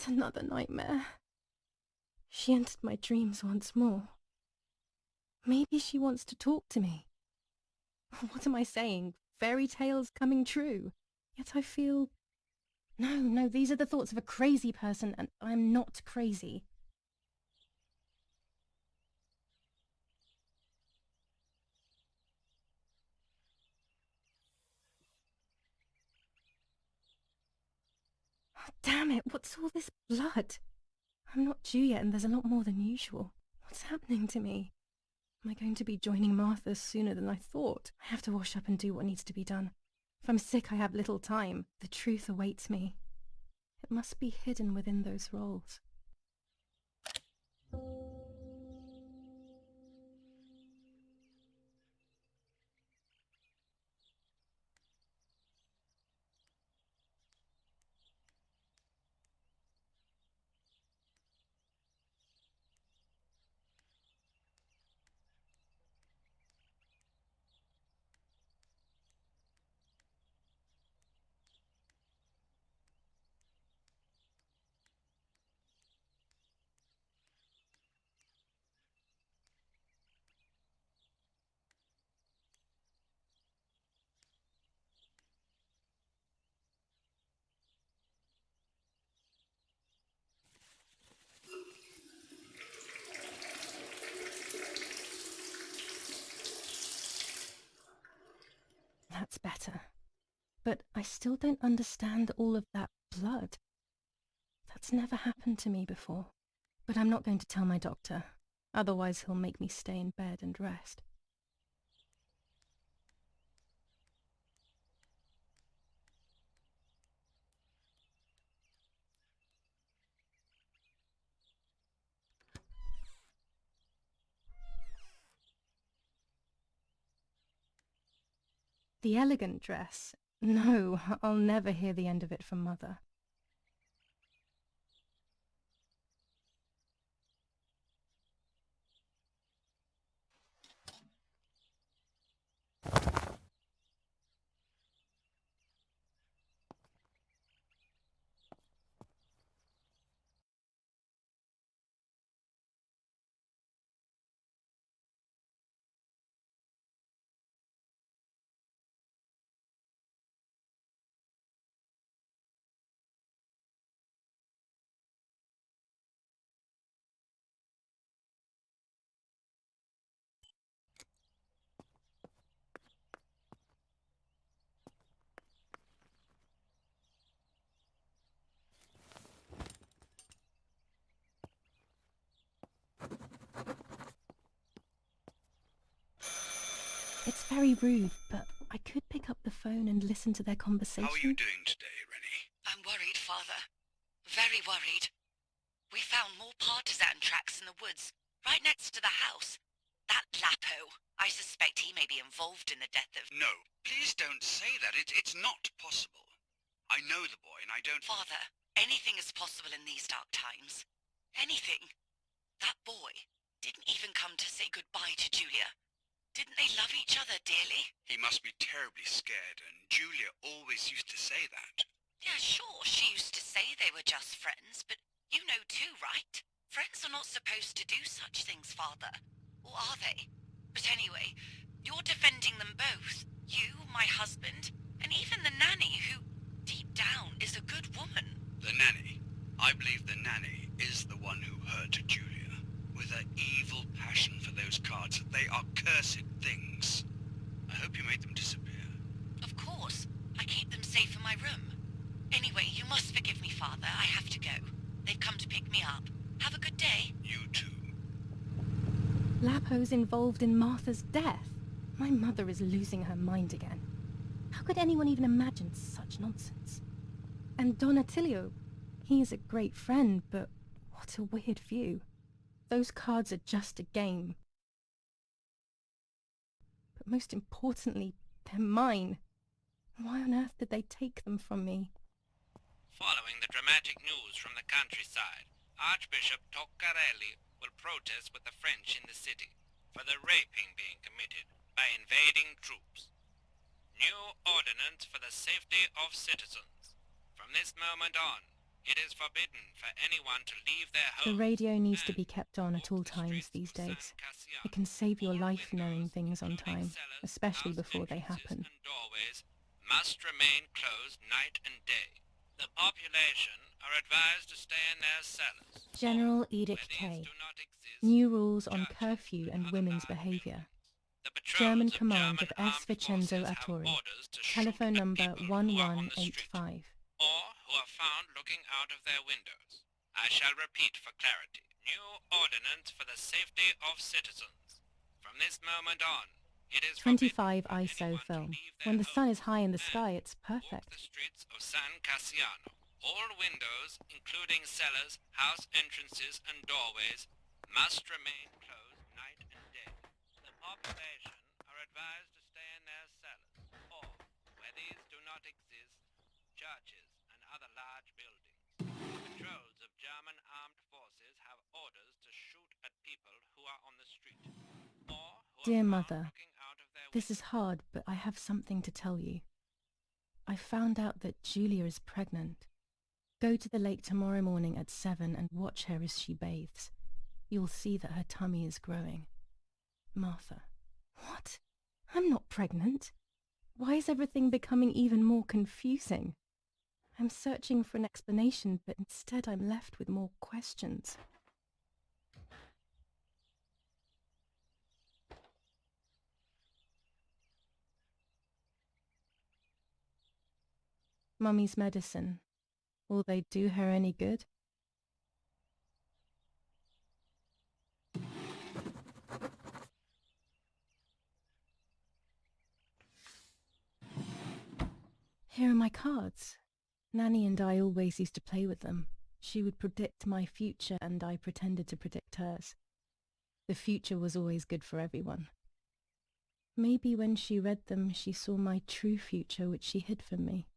Yet another nightmare. She entered my dreams once more. Maybe she wants to talk to me. What am I saying? Fairy tales coming true. Yet I feel... No, these are the thoughts of a crazy person, and I'm not crazy. Oh, damn it, what's all this blood? I'm not due yet, and there's a lot more than usual. What's happening to me? Am I going to be joining Martha sooner than I thought? I have to wash up and do what needs to be done. If I'm sick, I have little time. The truth awaits me. It must be hidden within those rolls. That's better. But I still don't understand all of that blood. That's never happened to me before. But I'm not going to tell my doctor. Otherwise he'll make me stay in bed and rest. The elegant dress? No, I'll never hear the end of it from Mother. It's very rude, but I could pick up the phone and listen to their conversation. How are you doing today, Rennie? I'm worried, Father. Very worried. We found more partisan tracks in the woods, right next to the house. That Lapo, I suspect he may be involved in the death of... No, please don't say that. It's not possible. I know the boy and I don't... Father, anything is possible in these dark times. Anything. That boy didn't even come to say goodbye to Julia. Didn't they love each other dearly? He must be terribly scared, and Julia always used to say that. Yeah, sure, she used to say they were just friends, but you know too, right? Friends are not supposed to do such things, Father. Or are they? But anyway, you're defending them both. You, my husband, and even the nanny who, deep down, is a good woman. The nanny. I believe the nanny is the one who hurt Julia. With her evil passion for those cards, they are cursed things. I hope you made them disappear. Of course. I keep them safe in my room. Anyway, you must forgive me, Father. I have to go. They've come to pick me up. Have a good day. You too. Lapo's involved in Martha's death. My mother is losing her mind again. How could anyone even imagine such nonsense? And Don Attilio, he is a great friend, but what a weird view. Those cards are just a game. But most importantly, they're mine. Why on earth did they take them from me? Following the dramatic news from the countryside, Archbishop Toccarelli will protest with the French in the city for the raping being committed by invading troops. New ordinance for the safety of citizens. From this moment on, It is forbidden for anyone to leave their The home radio needs to and be kept on at walk all the times streets these of San days. Cassiano. It can save your All life knowing windows, things on including time, cellars, especially house before they entrances, happen. and doorways, must remain closed night and day. The population are advised to stay in their cellars. General or, where Edict these K. do not exist, New rules on churches curfew and and other women's large behaviour. buildings. The German patrols of command German of S. armed Vincenzo forces have Attori. orders to shoot Telephone at number people who are on the street 1185. or who are found looking out of their windows. I shall repeat for clarity. New ordinance for the safety of citizens. From this moment on, it is 25 forbidden for ISO anyone to film. leave their When the sun is homes high in the and sky, it's walk perfect. the streets of San Cassiano. All windows, including cellars, house entrances, and doorways, must remain closed night and day. The population are advised to stay in their cellars, or, where these do not exist, churches and other large buildings. Patrols of German armed forces have orders to shoot at people who are on the street, or who Dear are found Mother, looking out of their this is windows. hard, but I have something to tell you. I found out that Julia is pregnant. Go to the lake tomorrow morning at 7 and watch her as she bathes. You'll see that her tummy is growing. Martha. What? I'm not pregnant. Why is everything becoming even more confusing? I'm searching for an explanation, but instead I'm left with more questions. Mummy's medicine. Will they do her any good? Here are my cards. Nanny and I always used to play with them. She would predict my future and I pretended to predict hers. The future was always good for everyone. Maybe when she read them, she saw my true future which she hid from me.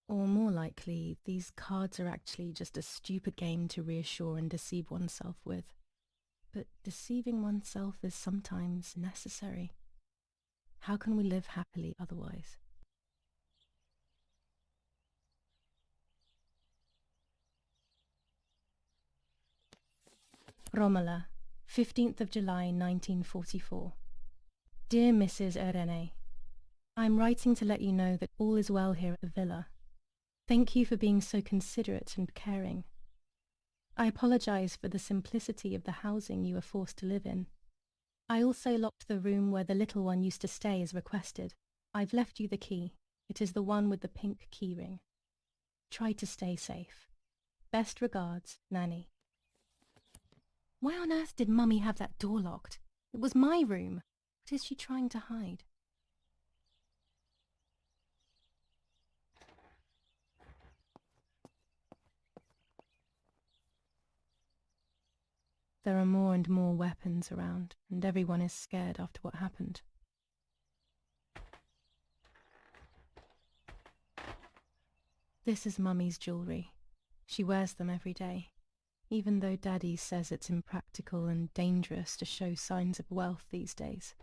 Or more likely, these cards are actually just a stupid game to reassure and deceive oneself with. But deceiving oneself is sometimes necessary. How can we live happily otherwise? Romola, 15th of July 1944. Dear Mrs. Irene, I'm writing to let you know that all is well here at the villa. Thank you for being so considerate and caring. I apologize for the simplicity of the housing you were forced to live in. I also locked the room where the little one used to stay as requested. I've left you the key. It is the one with the pink keyring. Try to stay safe. Best regards, Nanny. Why on earth did Mummy have that door locked? It was my room. What is she trying to hide? There are more and more weapons around, and everyone is scared after what happened. This is Mummy's jewellery. She wears them every day, even though Daddy says it's impractical and dangerous to show signs of wealth these days.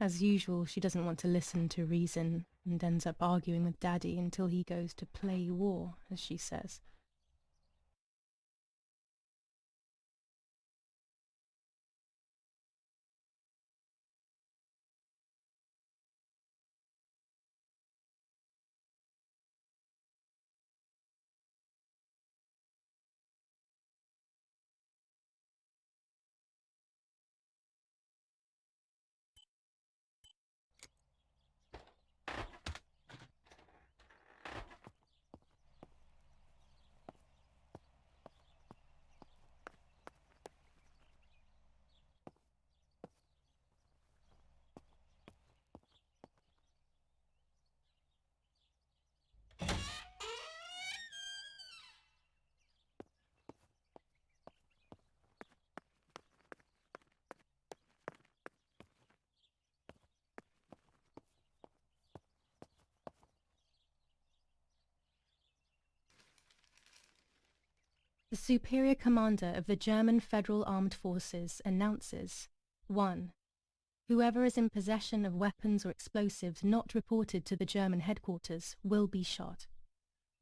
As usual, she doesn't want to listen to reason and ends up arguing with Daddy until he goes to play war, as she says. The Superior Commander of the German Federal Armed Forces announces 1. Whoever is in possession of weapons or explosives not reported to the German headquarters will be shot.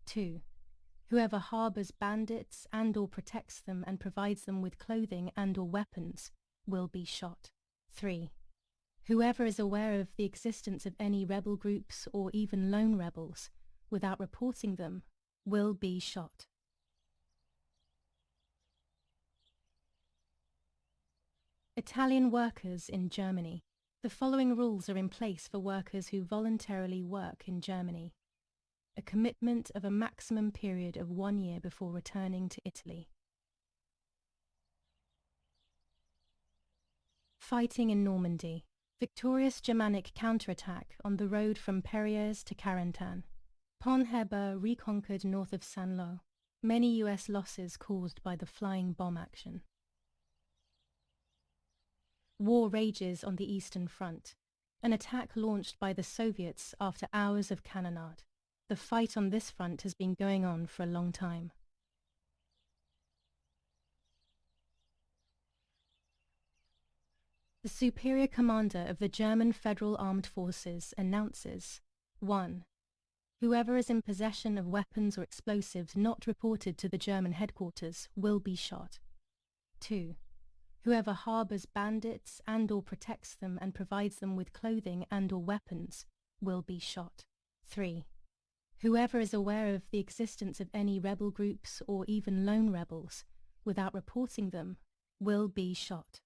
2. Whoever harbors bandits and or protects them and provides them with clothing and or weapons will be shot. 3. Whoever is aware of the existence of any rebel groups or even lone rebels without reporting them will be shot. Italian workers in Germany. The following rules are in place for workers who voluntarily work in Germany. A commitment of a maximum period of 1 year before returning to Italy. Fighting in Normandy. Victorious Germanic counterattack on the road from Perrières to Carentan. Pont Heber reconquered north of Saint-Lô. Many US losses caused by the flying bomb action. War rages on the Eastern Front. An attack launched by the Soviets after hours of cannonade. The fight on this front has been going on for a long time. The superior commander of the German Federal Armed Forces announces 1. Whoever is in possession of weapons or explosives not reported to the German headquarters will be shot. 2. Whoever harbors bandits and or protects them and provides them with clothing and or weapons will be shot. 3. Whoever is aware of the existence of any rebel groups or even lone rebels without reporting them will be shot.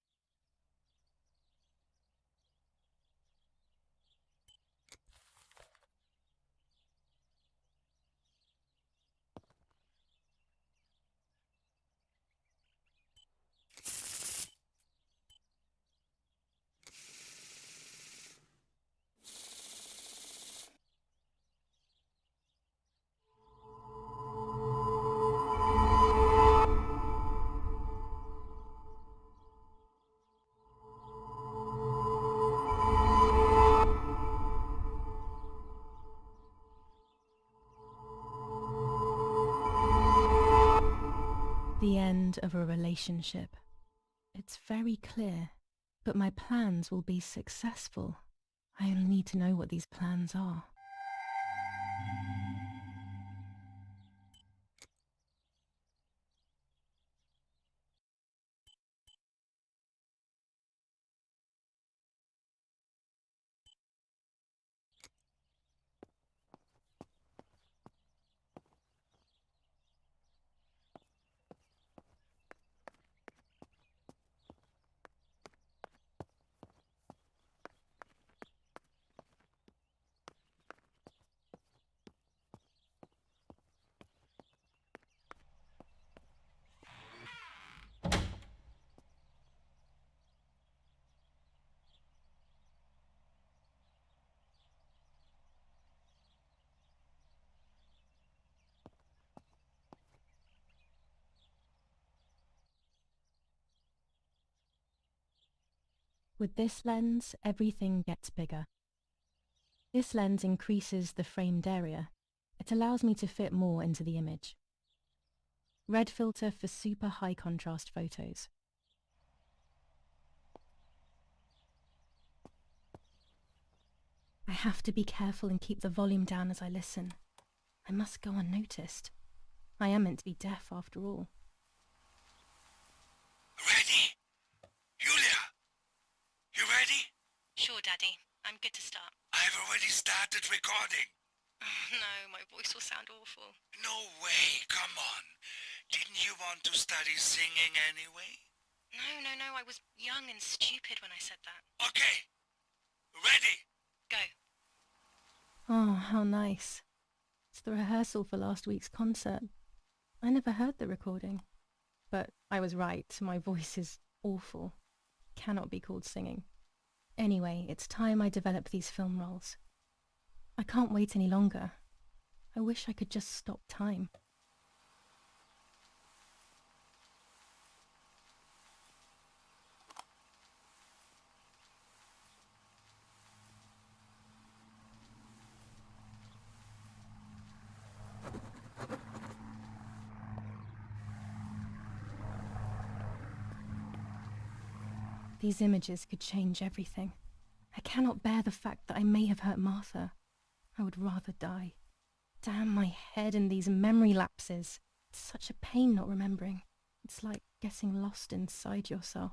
The end of a relationship. It's very clear, but my plans will be successful. I only need to know what these plans are. With this lens, everything gets bigger. This lens increases the framed area. It allows me to fit more into the image. Red filter for super high contrast photos. I have to be careful and keep the volume down as I listen. I must go unnoticed. I am meant to be deaf after all. Ready? Julia? You ready? Sure, Daddy. I'm good to start. I've already started recording. No, my voice will sound awful. No way, come on. Didn't you want to study singing anyway? No, I was young and stupid when I said that. Okay. Ready? Go. Oh, how nice. It's the rehearsal for last week's concert. I never heard the recording. But I was right, my voice is awful. Cannot be called singing. Anyway, it's time I develop these film roles. I can't wait any longer. I wish I could just stop time. These images could change everything. I cannot bear the fact that I may have hurt Martha. I would rather die. Damn my head and these memory lapses. It's such a pain not remembering. It's like getting lost inside yourself.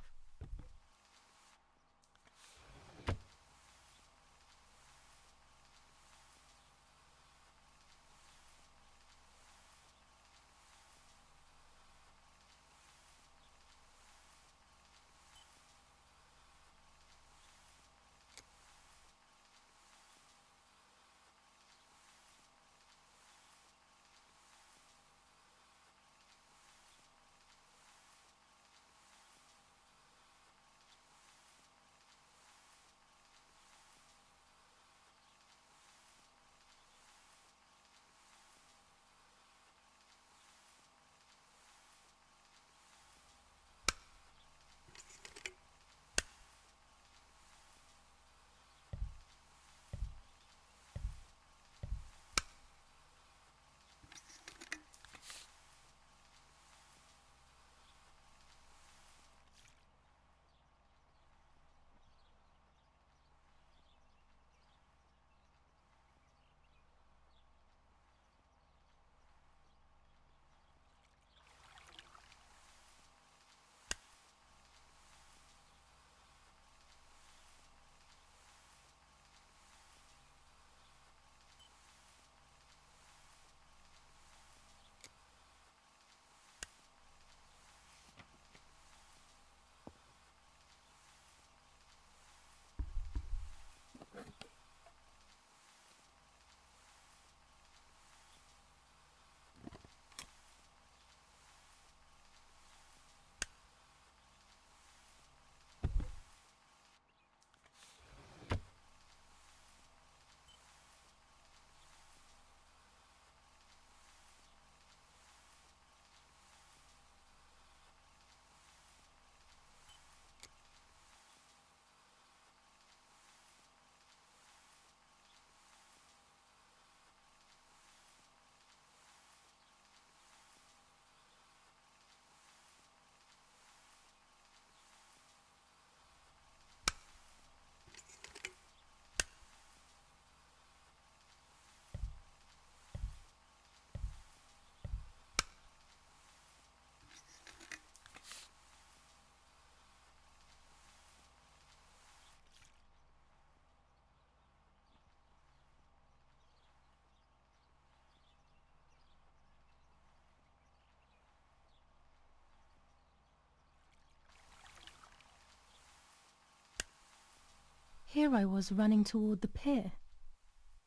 Here I was running toward the pier,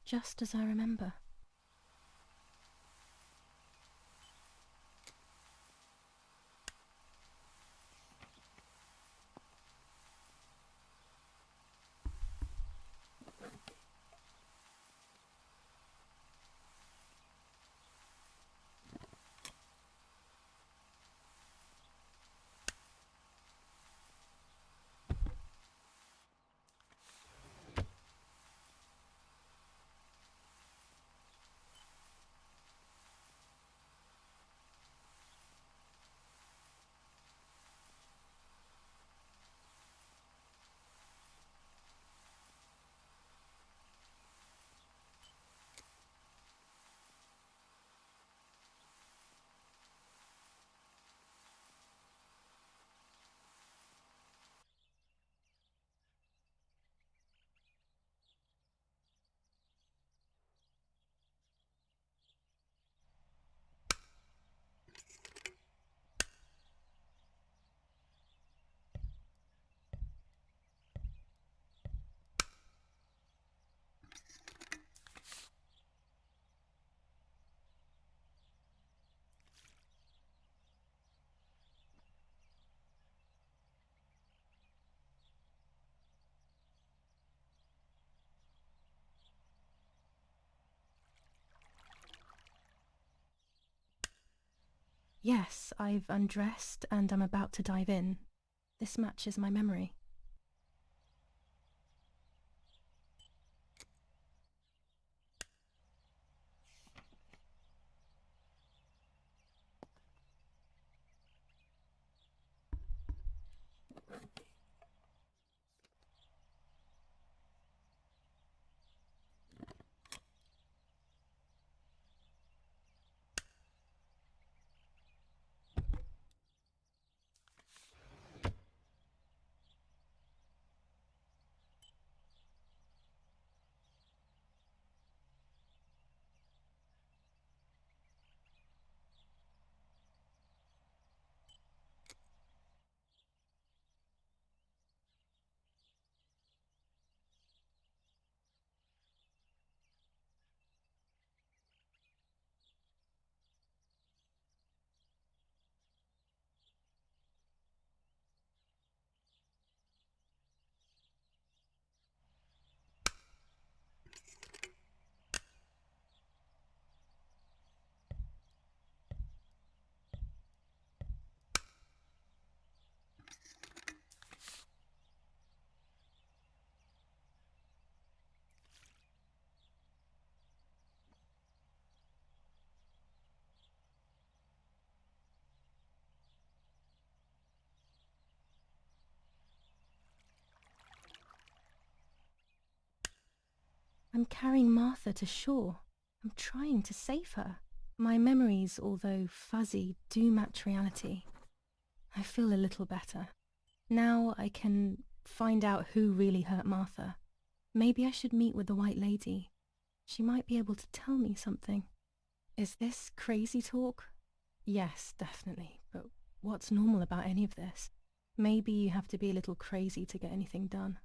just as I remember. Yes, I've undressed and I'm about to dive in. This matches my memory. I'm carrying Martha to shore. I'm trying to save her. My memories, although fuzzy, do match reality. I feel a little better. Now I can find out who really hurt Martha. Maybe I should meet with the White Lady. She might be able to tell me something. Is this crazy talk? Yes, definitely, but what's normal about any of this? Maybe you have to be a little crazy to get anything done.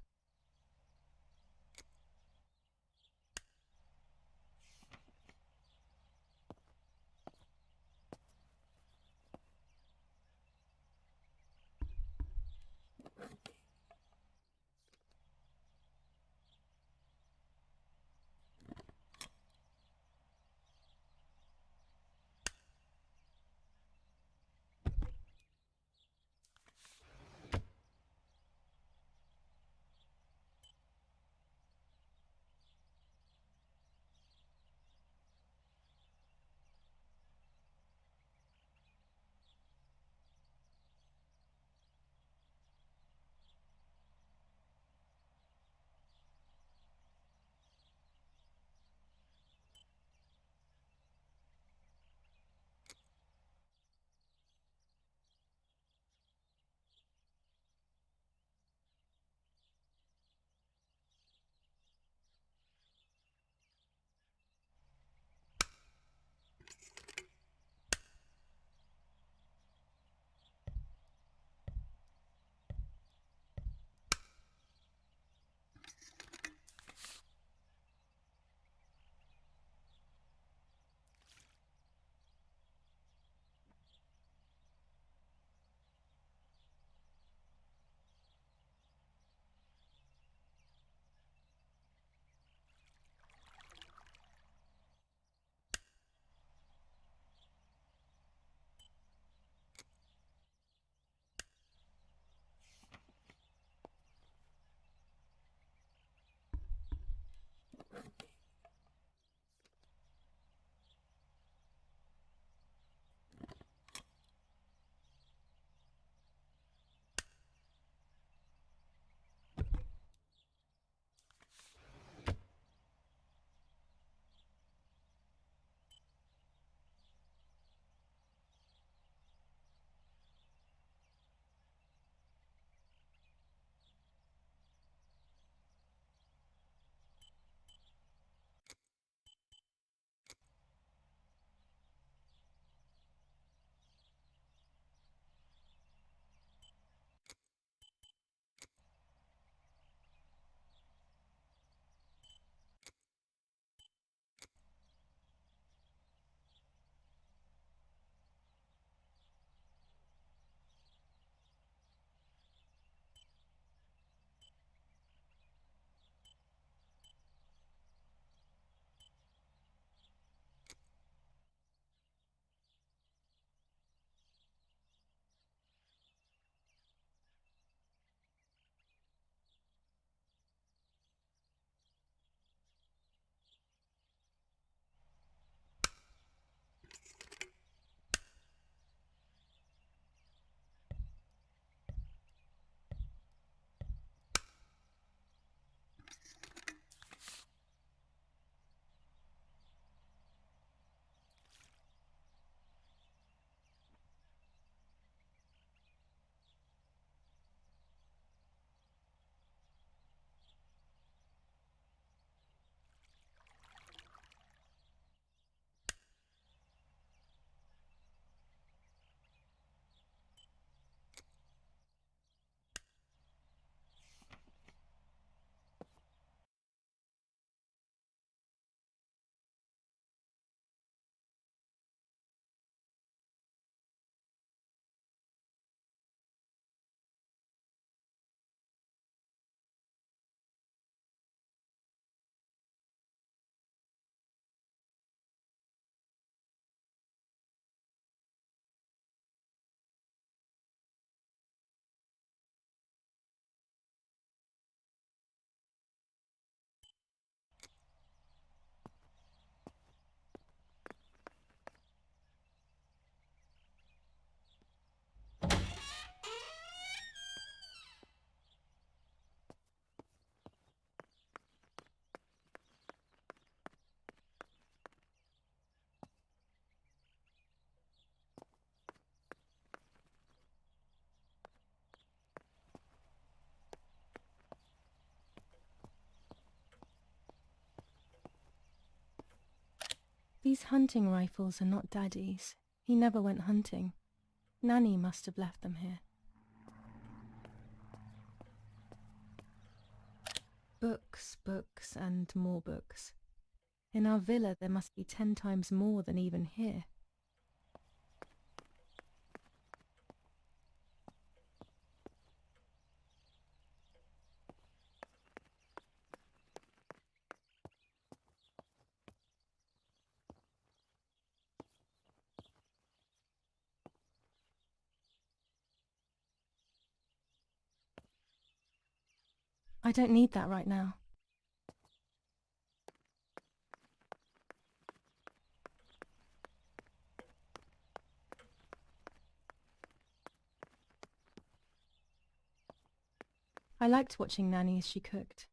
These hunting rifles are not Daddy's. He never went hunting. Nanny must have left them here. Books, books, and more books. In our villa there must be 10 times more than even here. I don't need that right now. I liked watching Nanny as she cooked.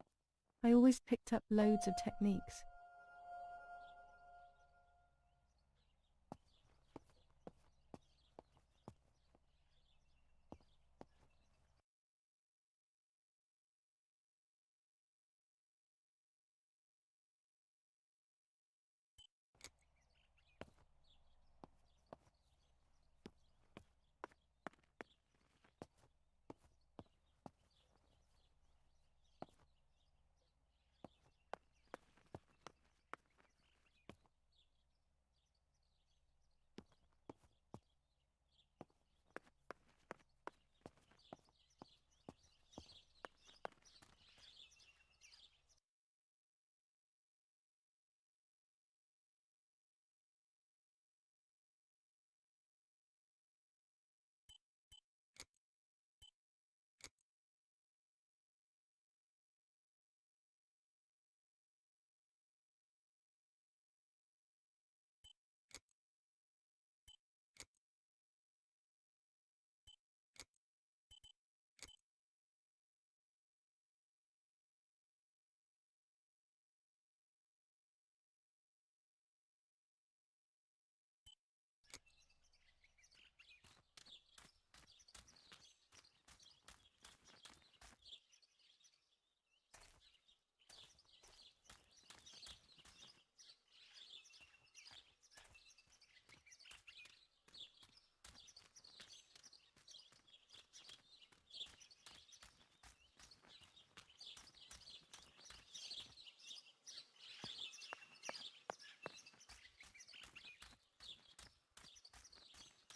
I always picked up loads of techniques.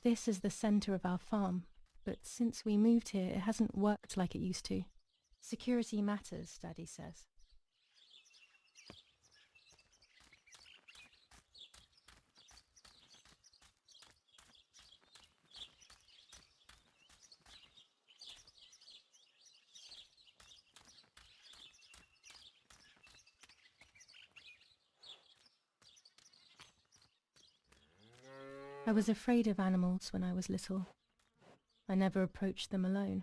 This is the centre of our farm, but since we moved here it hasn't worked like it used to. Security matters, Daddy says. I was afraid of animals when I was little. I never approached them alone.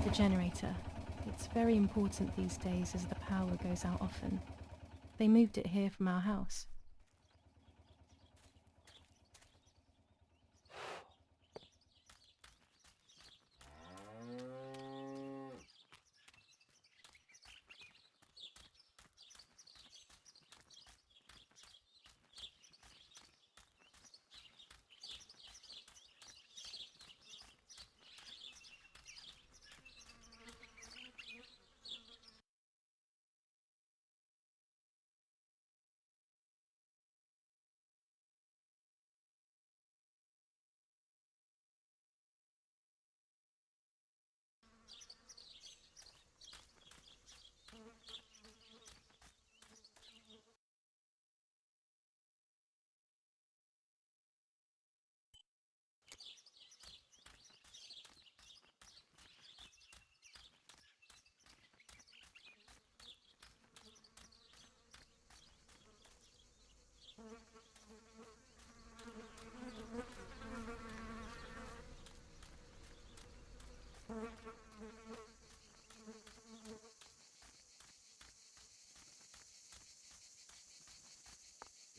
The generator. It's very important these days as the power goes out often. They moved it here from our house.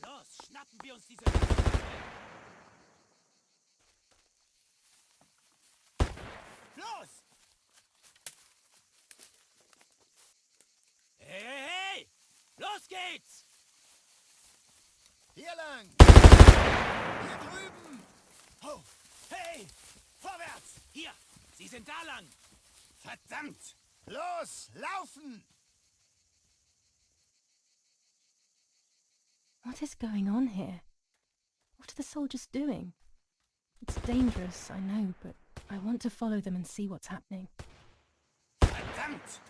Los, schnappen wir uns diese... geht's! Hier lang! Hier drüben! Oh, hey! Vorwärts! Hier! Sie sind da lang! Verdammt! Los, laufen! What is going on here? What are the soldiers doing? It's dangerous, I know, but I want to follow them and see what's happening. Verdammt!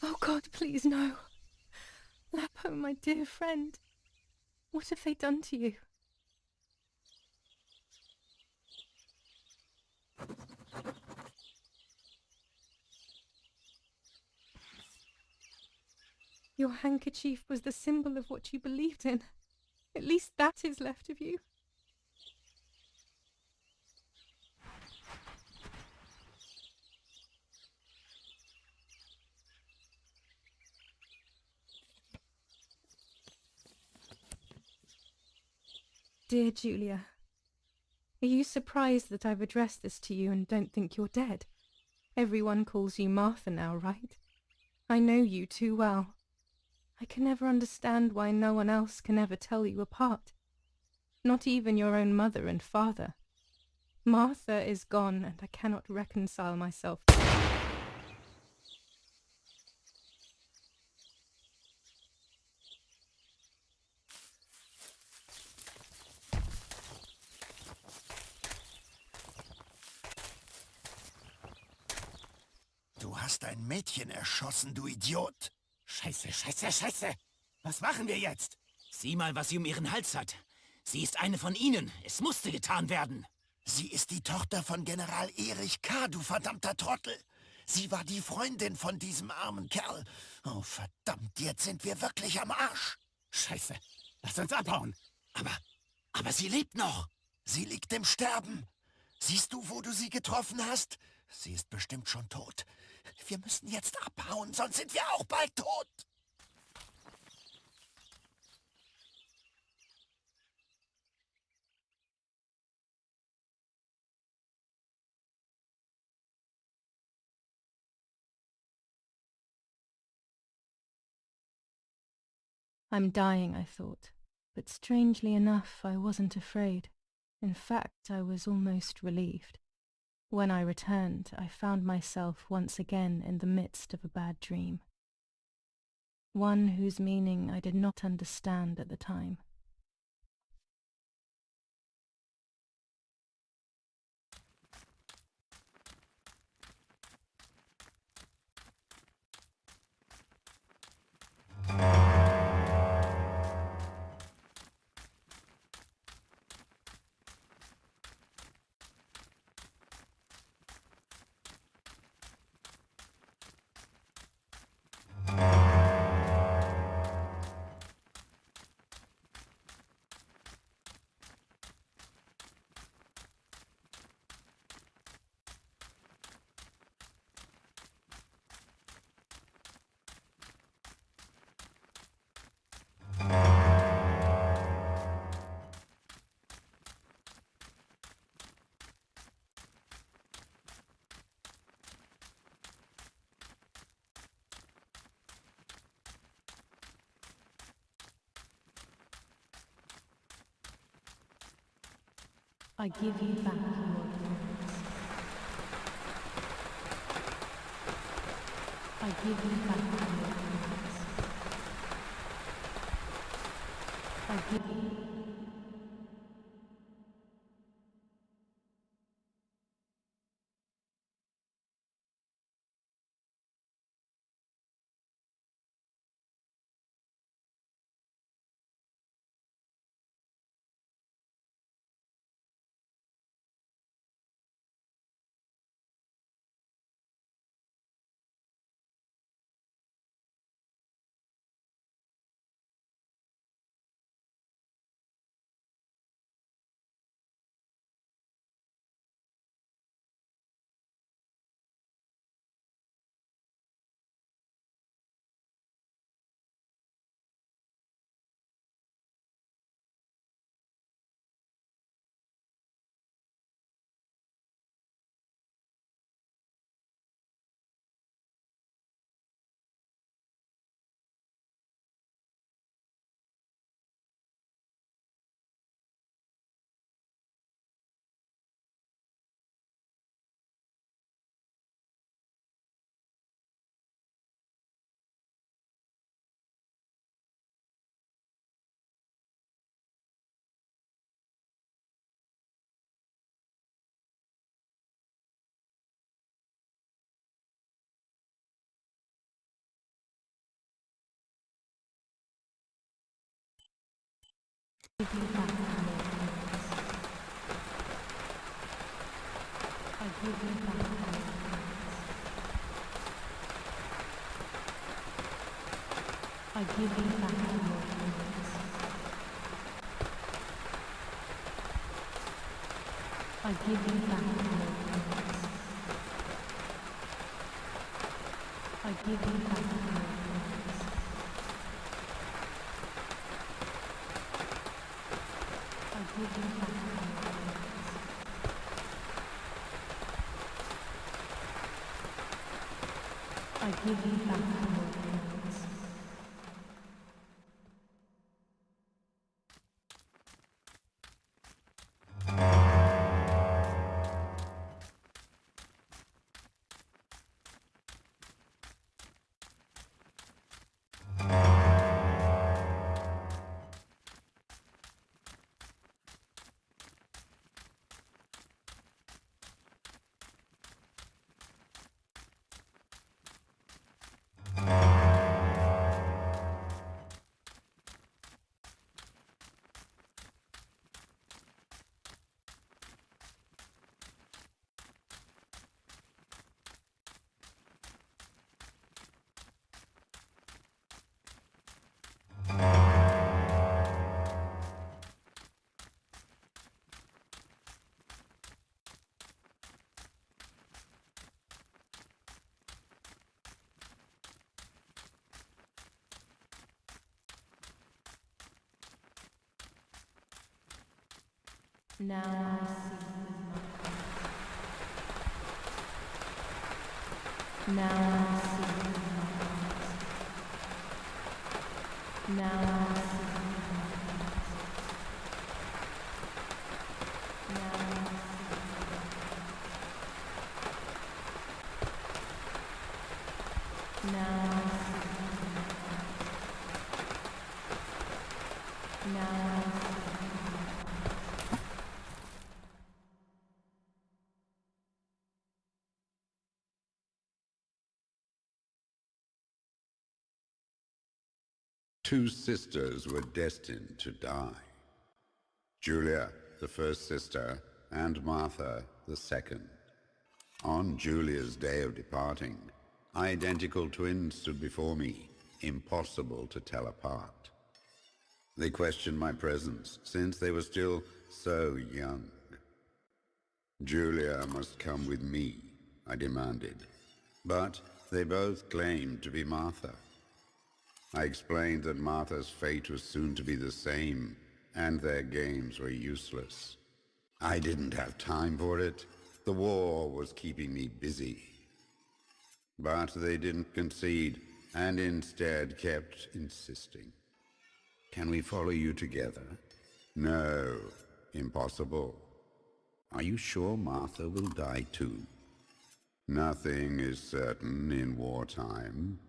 Oh God, please no. Lapo, my dear friend. What have they done to you? Your handkerchief was the symbol of what you believed in. At least that is left of you. Dear Julia, are you surprised that I've addressed this to you and don't think you're dead? Everyone calls you Martha now, right? I know you too well. I can never understand why no one else can ever tell you apart. Not even your own mother and father. Martha is gone and I cannot reconcile myself. Du hast ein Mädchen erschossen, du Idiot! Scheiße, scheiße, scheiße! Was machen wir jetzt? Sieh mal, was sie um ihren Hals hat. Sie ist eine von ihnen. Es musste getan werden. Sie ist die Tochter von General Erich K., du verdammter Trottel! Sie war die Freundin von diesem armen Kerl. Oh, verdammt, jetzt sind wir wirklich am Arsch. Scheiße, lass uns abhauen. Aber sie lebt noch. Sie liegt im Sterben. Siehst du, wo du sie getroffen hast? Sie ist bestimmt schon tot. Wir müssen jetzt abhauen, sonst sind wir auch bald tot. I'm dying, I thought, but strangely enough I wasn't afraid. In fact, I was almost relieved. When I returned, I found myself once again in the midst of a bad dream. One whose meaning I did not understand at the time. I give you back your ignorance. I give you back your ignorance. I give you. Give you back your ignorance. I give you back your ignorance. I give you back your ignorance. I give you back your ignorance. I give you back your ignorance. I give you back your ignorance. I give you back your ignorance. Now I see with my eyes. Now I see with my eyes. Now I see with my eyes. Now I see with my eyes. Now I see with my eyes. Now I see. Two sisters were destined to die. Julia, the first sister, and Martha, the second. On Julia's day of departing, identical twins stood before me, impossible to tell apart. They questioned my presence, since they were still so young. Julia must come with me, I demanded, but they both claimed to be Martha. I explained that Martha's fate was soon to be the same, and their games were useless. I didn't have time for it. The war was keeping me busy. But they didn't concede, and instead kept insisting. Can we follow you together? No, impossible. Are you sure Martha will die too? Nothing is certain in wartime.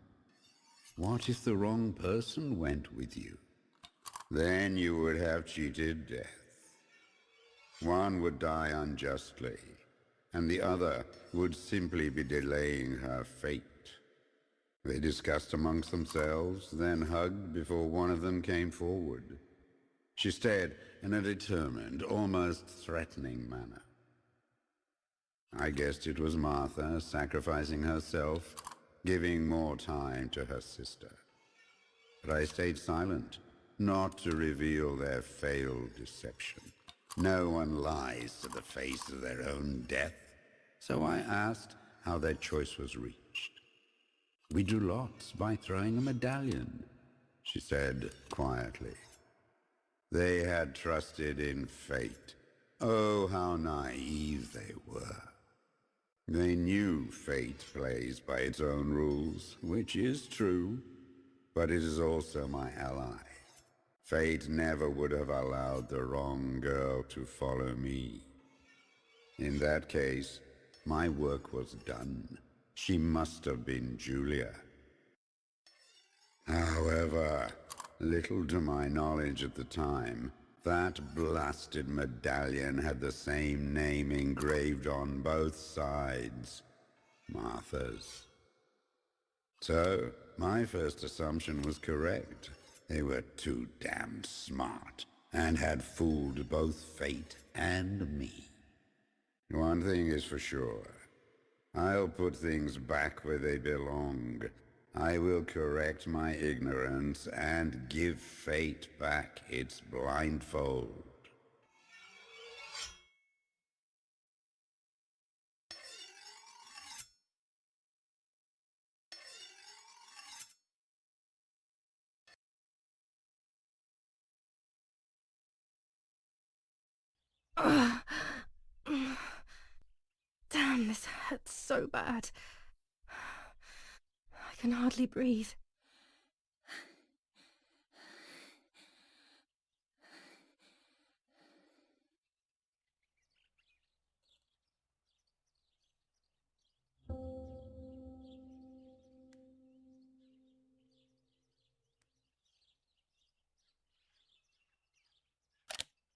What if the wrong person went with you? Then you would have cheated death. One would die unjustly, and the other would simply be delaying her fate. They discussed amongst themselves, then hugged before one of them came forward. She stared in a determined, almost threatening manner. I guessed it was Martha sacrificing herself, giving more time to her sister. But I stayed silent, not to reveal their failed deception. No one lies to the face of their own death, so I asked how their choice was reached. We drew lots by throwing a medallion, she said quietly. They had trusted in fate. Oh, how naive they were. They knew fate plays by its own rules, which is true, but it is also my ally. Fate never would have allowed the wrong girl to follow me. In that case, my work was done. She must have been Julia. However, little to my knowledge at the time, that blasted medallion had the same name engraved on both sides. Martha's. So, my first assumption was correct. They were too damn smart, and had fooled both fate and me. One thing is for sure. I'll put things back where they belong. I will correct my ignorance and give fate back its blindfold. Ugh. Damn, this hurts so bad. I can hardly breathe.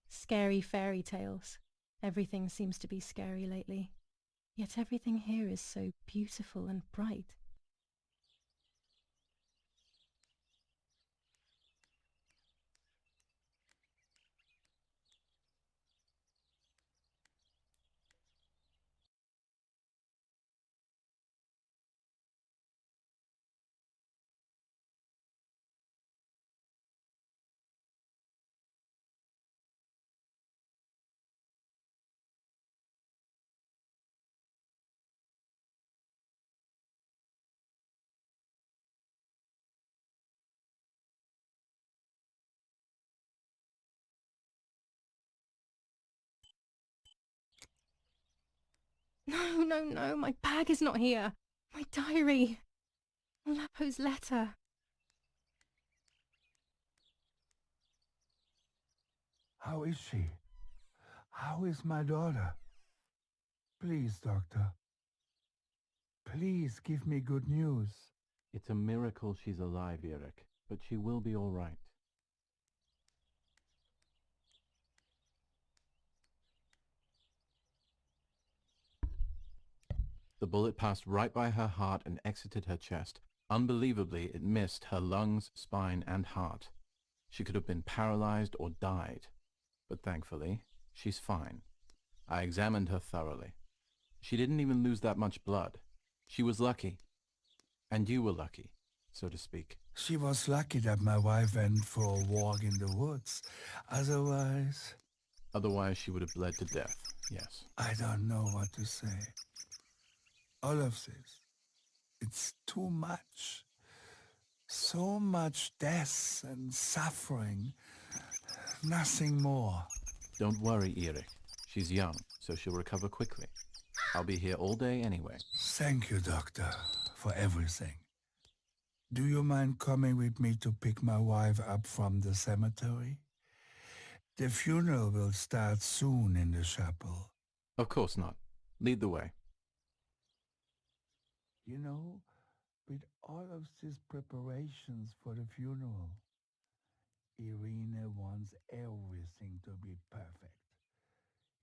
Scary fairy tales. Everything seems to be scary lately. Yet everything here is so beautiful and bright. No, no, no, my bag is not here. My diary. Lapo's letter. How is she? How is my daughter? Please, doctor. Please give me good news. It's a miracle she's alive, Eric, but she will be all right. The bullet passed right by her heart and exited her chest. Unbelievably, it missed her lungs, spine, and heart. She could have been paralyzed or died. But thankfully, she's fine. I examined her thoroughly. She didn't even lose that much blood. She was lucky. And you were lucky, so to speak. She was lucky that my wife went for a walk in the woods. Otherwise... Otherwise, she would have bled to death, yes. I don't know what to say. All of this. It's too much. So much death and suffering. Nothing more. Don't worry, Eric. She's young, so she'll recover quickly. I'll be here all day anyway. Thank you, doctor, for everything. Do you mind coming with me to pick my wife up from the cemetery? The funeral will start soon in the chapel. Of course not. Lead the way. You know, with all of these preparations for the funeral, Irina wants everything to be perfect.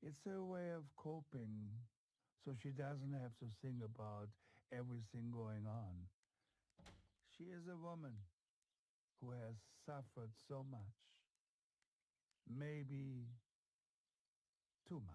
It's her way of coping, so she doesn't have to think about everything going on. She is a woman who has suffered so much, maybe too much.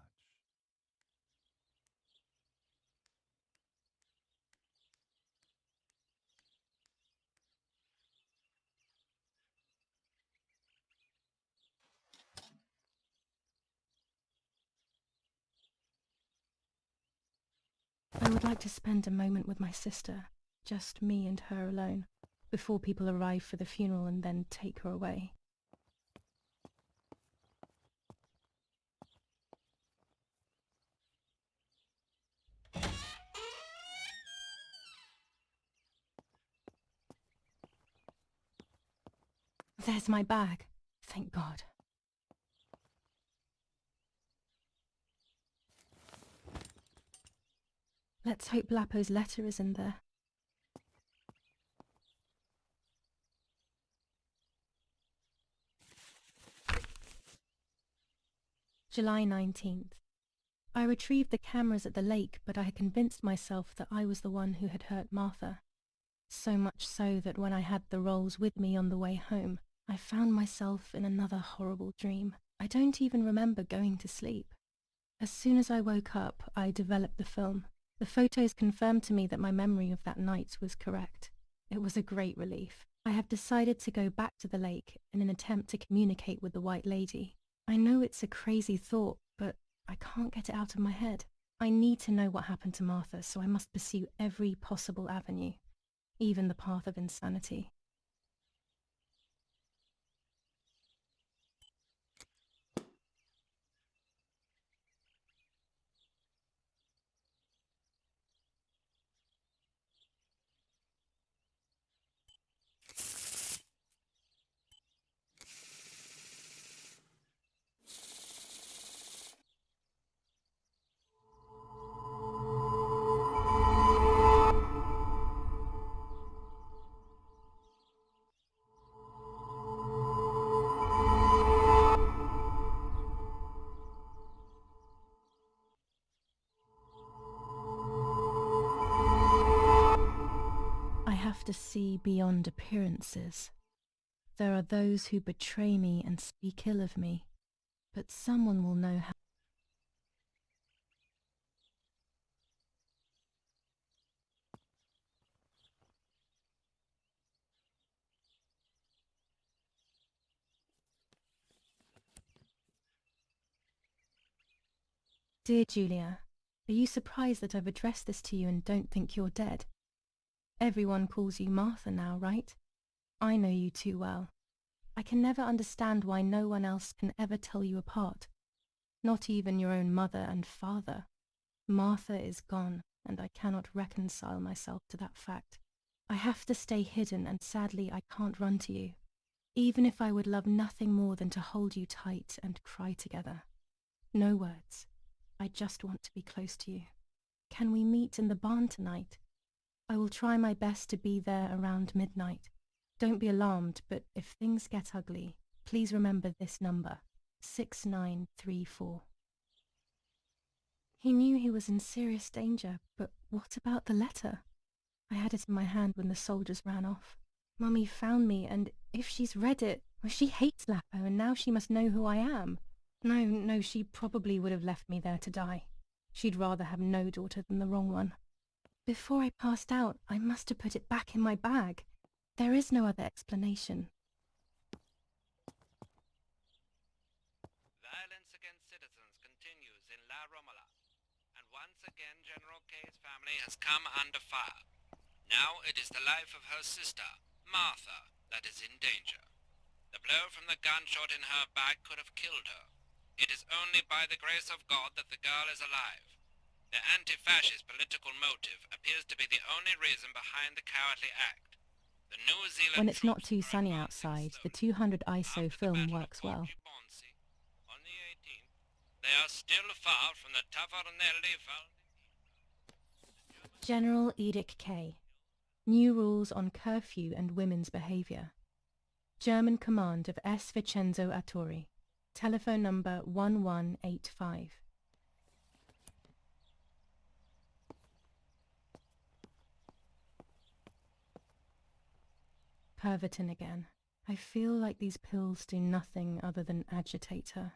I would like to spend a moment with my sister, just me and her alone, before people arrive for the funeral and then take her away. There's my bag. Thank God. Let's hope Lapo's letter is in there. July 19th. I retrieved the cameras at the lake, but I had convinced myself that I was the one who had hurt Martha. So much so that when I had the rolls with me on the way home, I found myself in another horrible dream. I don't even remember going to sleep. As soon as I woke up, I developed the film. The photos confirmed to me that my memory of that night was correct. It was a great relief. I have decided to go back to the lake in an attempt to communicate with the White Lady. I know it's a crazy thought, but I can't get it out of my head. I need to know what happened to Martha, so I must pursue every possible avenue, even the path of insanity. I have to see beyond appearances. There are those who betray me and speak ill of me, but someone will know how. Dear Julia, are you surprised that I've addressed this to you and don't think you're dead? Everyone calls you Martha now, right? I know you too well. I can never understand why no one else can ever tell you apart. Not even your own mother and father. Martha is gone, and I cannot reconcile myself to that fact. I have to stay hidden, and sadly I can't run to you. Even if I would love nothing more than to hold you tight and cry together. No words. I just want to be close to you. Can we meet in the barn tonight? I will try my best to be there around midnight. Don't be alarmed, but if things get ugly, please remember this number, 6934. He knew he was in serious danger, but what about the letter? I had it in my hand when the soldiers ran off. Mummy found me, and if she's read it, well, she hates Lapo, and now she must know who I am. No, she probably would have left me there to die. She'd rather have no daughter than the wrong one. Before I passed out, I must have put it back in my bag. There is no other explanation. Violence against citizens continues in La Romola, and once again General K's family has come under fire. Now it is the life of her sister, Martha, that is in danger. The blow from the gunshot in her back could have killed her. It is only by the grace of God that the girl is alive. The anti-fascist political motive appears to be the only reason behind the cowardly act. The New Zealand When it's not troops too are sunny advancing outside, the slowly. 200 ISO After the film Battle of works well. Porgy Bonsey, on the 18th, They are still far from the Tavernelli Val. General Edict K. New rules on curfew and women's behaviour. German command of S. Vincenzo Arturi. Telephone number 1185. Pervertin again. I feel like these pills do nothing other than agitate her.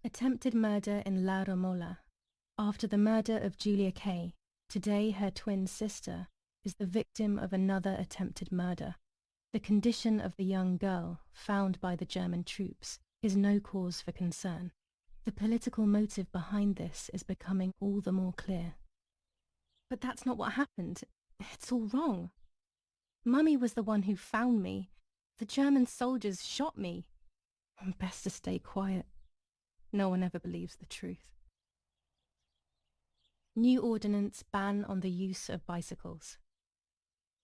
Attempted murder in La Romola. After the murder of Julia K., today her twin sister is the victim of another attempted murder. The condition of the young girl, found by the German troops, is no cause for concern. The political motive behind this is becoming all the more clear. But that's not what happened. It's all wrong. Mummy was the one who found me. The German soldiers shot me. Best to stay quiet. No one ever believes the truth. New ordinance ban on the use of bicycles.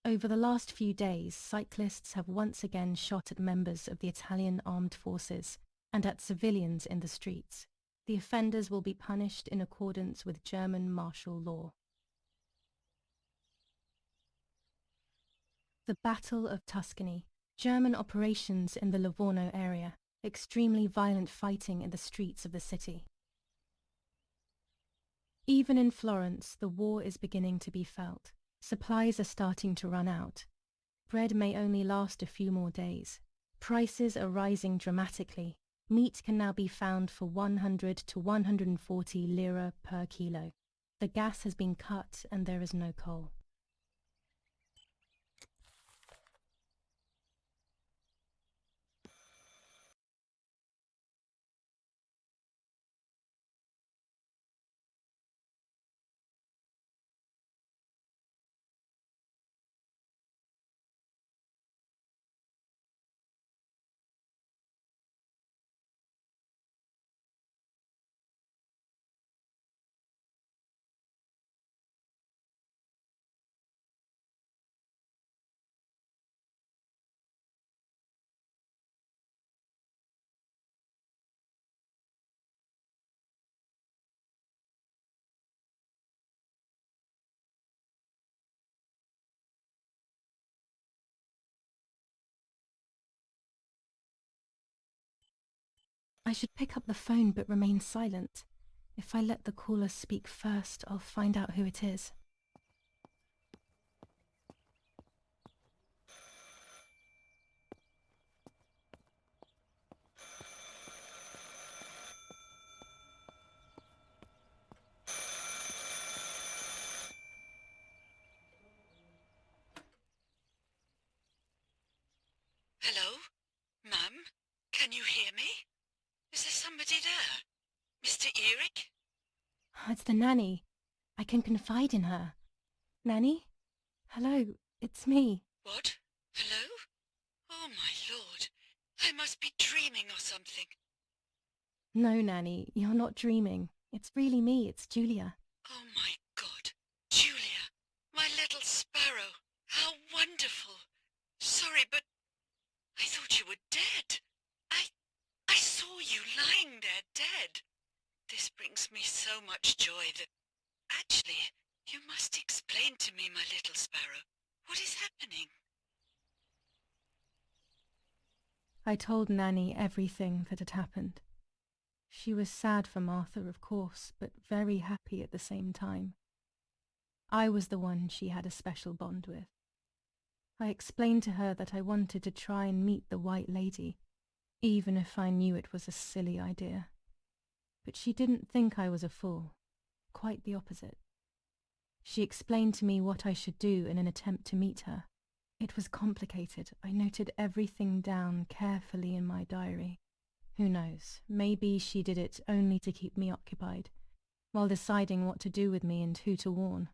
Over the last few days, cyclists have once again shot at members of the Italian armed forces and at civilians in the streets. The offenders will be punished in accordance with German martial law. The Battle of Tuscany. German operations in the Livorno area. Extremely violent fighting in the streets of the city. Even in Florence, the war is beginning to be felt. Supplies are starting to run out. Bread may only last a few more days. Prices are rising dramatically. Meat can now be found for 100 to 140 lira per kilo. The gas has been cut and there is no coal. I should pick up the phone but remain silent. If I let the caller speak first, I'll find out who it is. Hello? Mum? Can you hear me? Is there somebody there? Mr. Eric? It's the nanny. I can confide in her. Nanny? Hello, it's me. What? Hello? Oh my lord. I must be dreaming or something. No, Nanny, you're not dreaming. It's really me, it's Julia. Oh my God. Julia, my little sparrow. How wonderful. Sorry, but I thought you were dead. I saw you lying there dead. This brings me so much joy that... Actually, you must explain to me, my little sparrow. What is happening? I told Nanny everything that had happened. She was sad for Martha, of course, but very happy at the same time. I was the one she had a special bond with. I explained to her that I wanted to try and meet the White Lady, even if I knew it was a silly idea. But she didn't think I was a fool. Quite the opposite. She explained to me what I should do in an attempt to meet her. It was complicated. I noted everything down carefully in my diary. Who knows, maybe she did it only to keep me occupied, while deciding what to do with me and who to warn.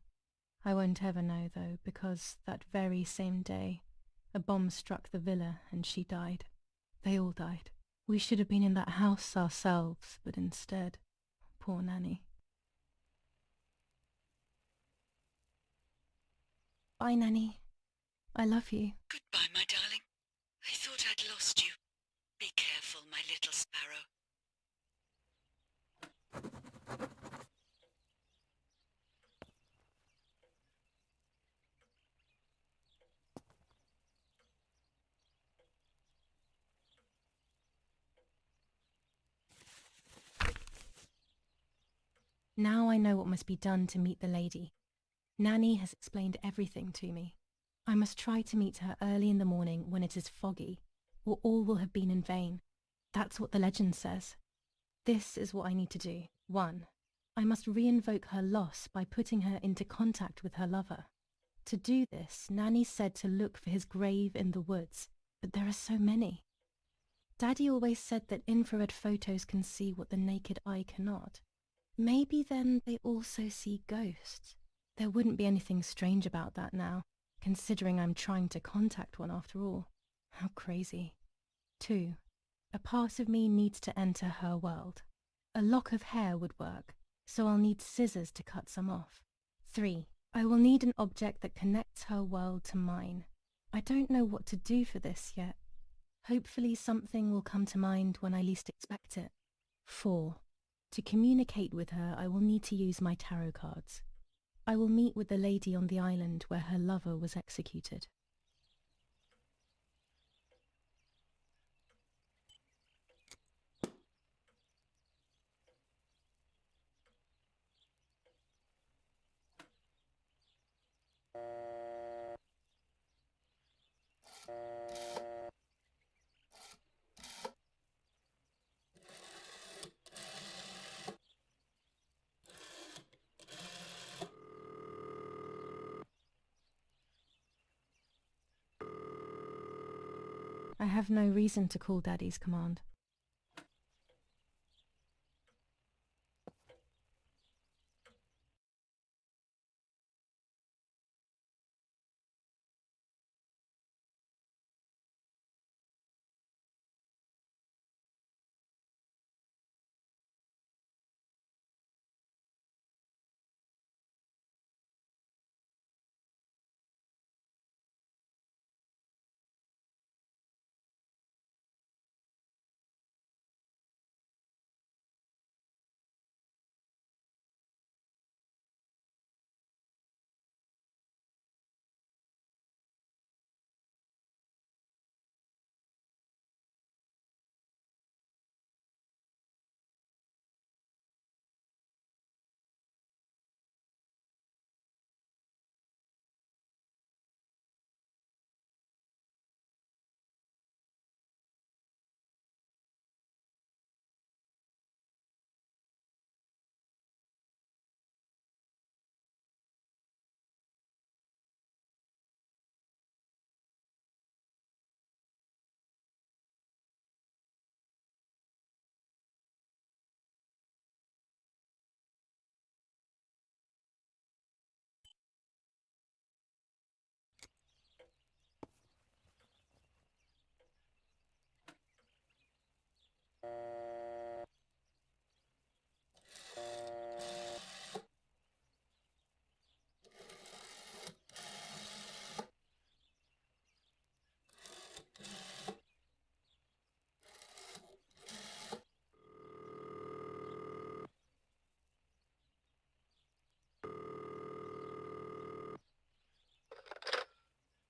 I won't ever know, though, because that very same day, a bomb struck the villa and she died. They all died. We should have been in that house ourselves, but instead, poor Nanny. Bye, Nanny. I love you. Goodbye, my darling. I thought I'd lost you. Be careful, my little sparrow. Now I know what must be done to meet the lady. Nanny has explained everything to me. I must try to meet her early in the morning when it is foggy, or all will have been in vain. That's what the legend says. This is what I need to do. 1. I must re-invoke her loss by putting her into contact with her lover. To do this, Nanny said to look for his grave in the woods, but there are so many. Daddy always said that infrared photos can see what the naked eye cannot. Maybe then they also see ghosts. There wouldn't be anything strange about that now, considering I'm trying to contact one after all. How crazy. 2. A part of me needs to enter her world. A lock of hair would work, so I'll need scissors to cut some off. 3. I will need an object that connects her world to mine. I don't know what to do for this yet. Hopefully something will come to mind when I least expect it. 4. To communicate with her, I will need to use my tarot cards. I will meet with the lady on the island where her lover was executed. I have no reason to call Daddy's command.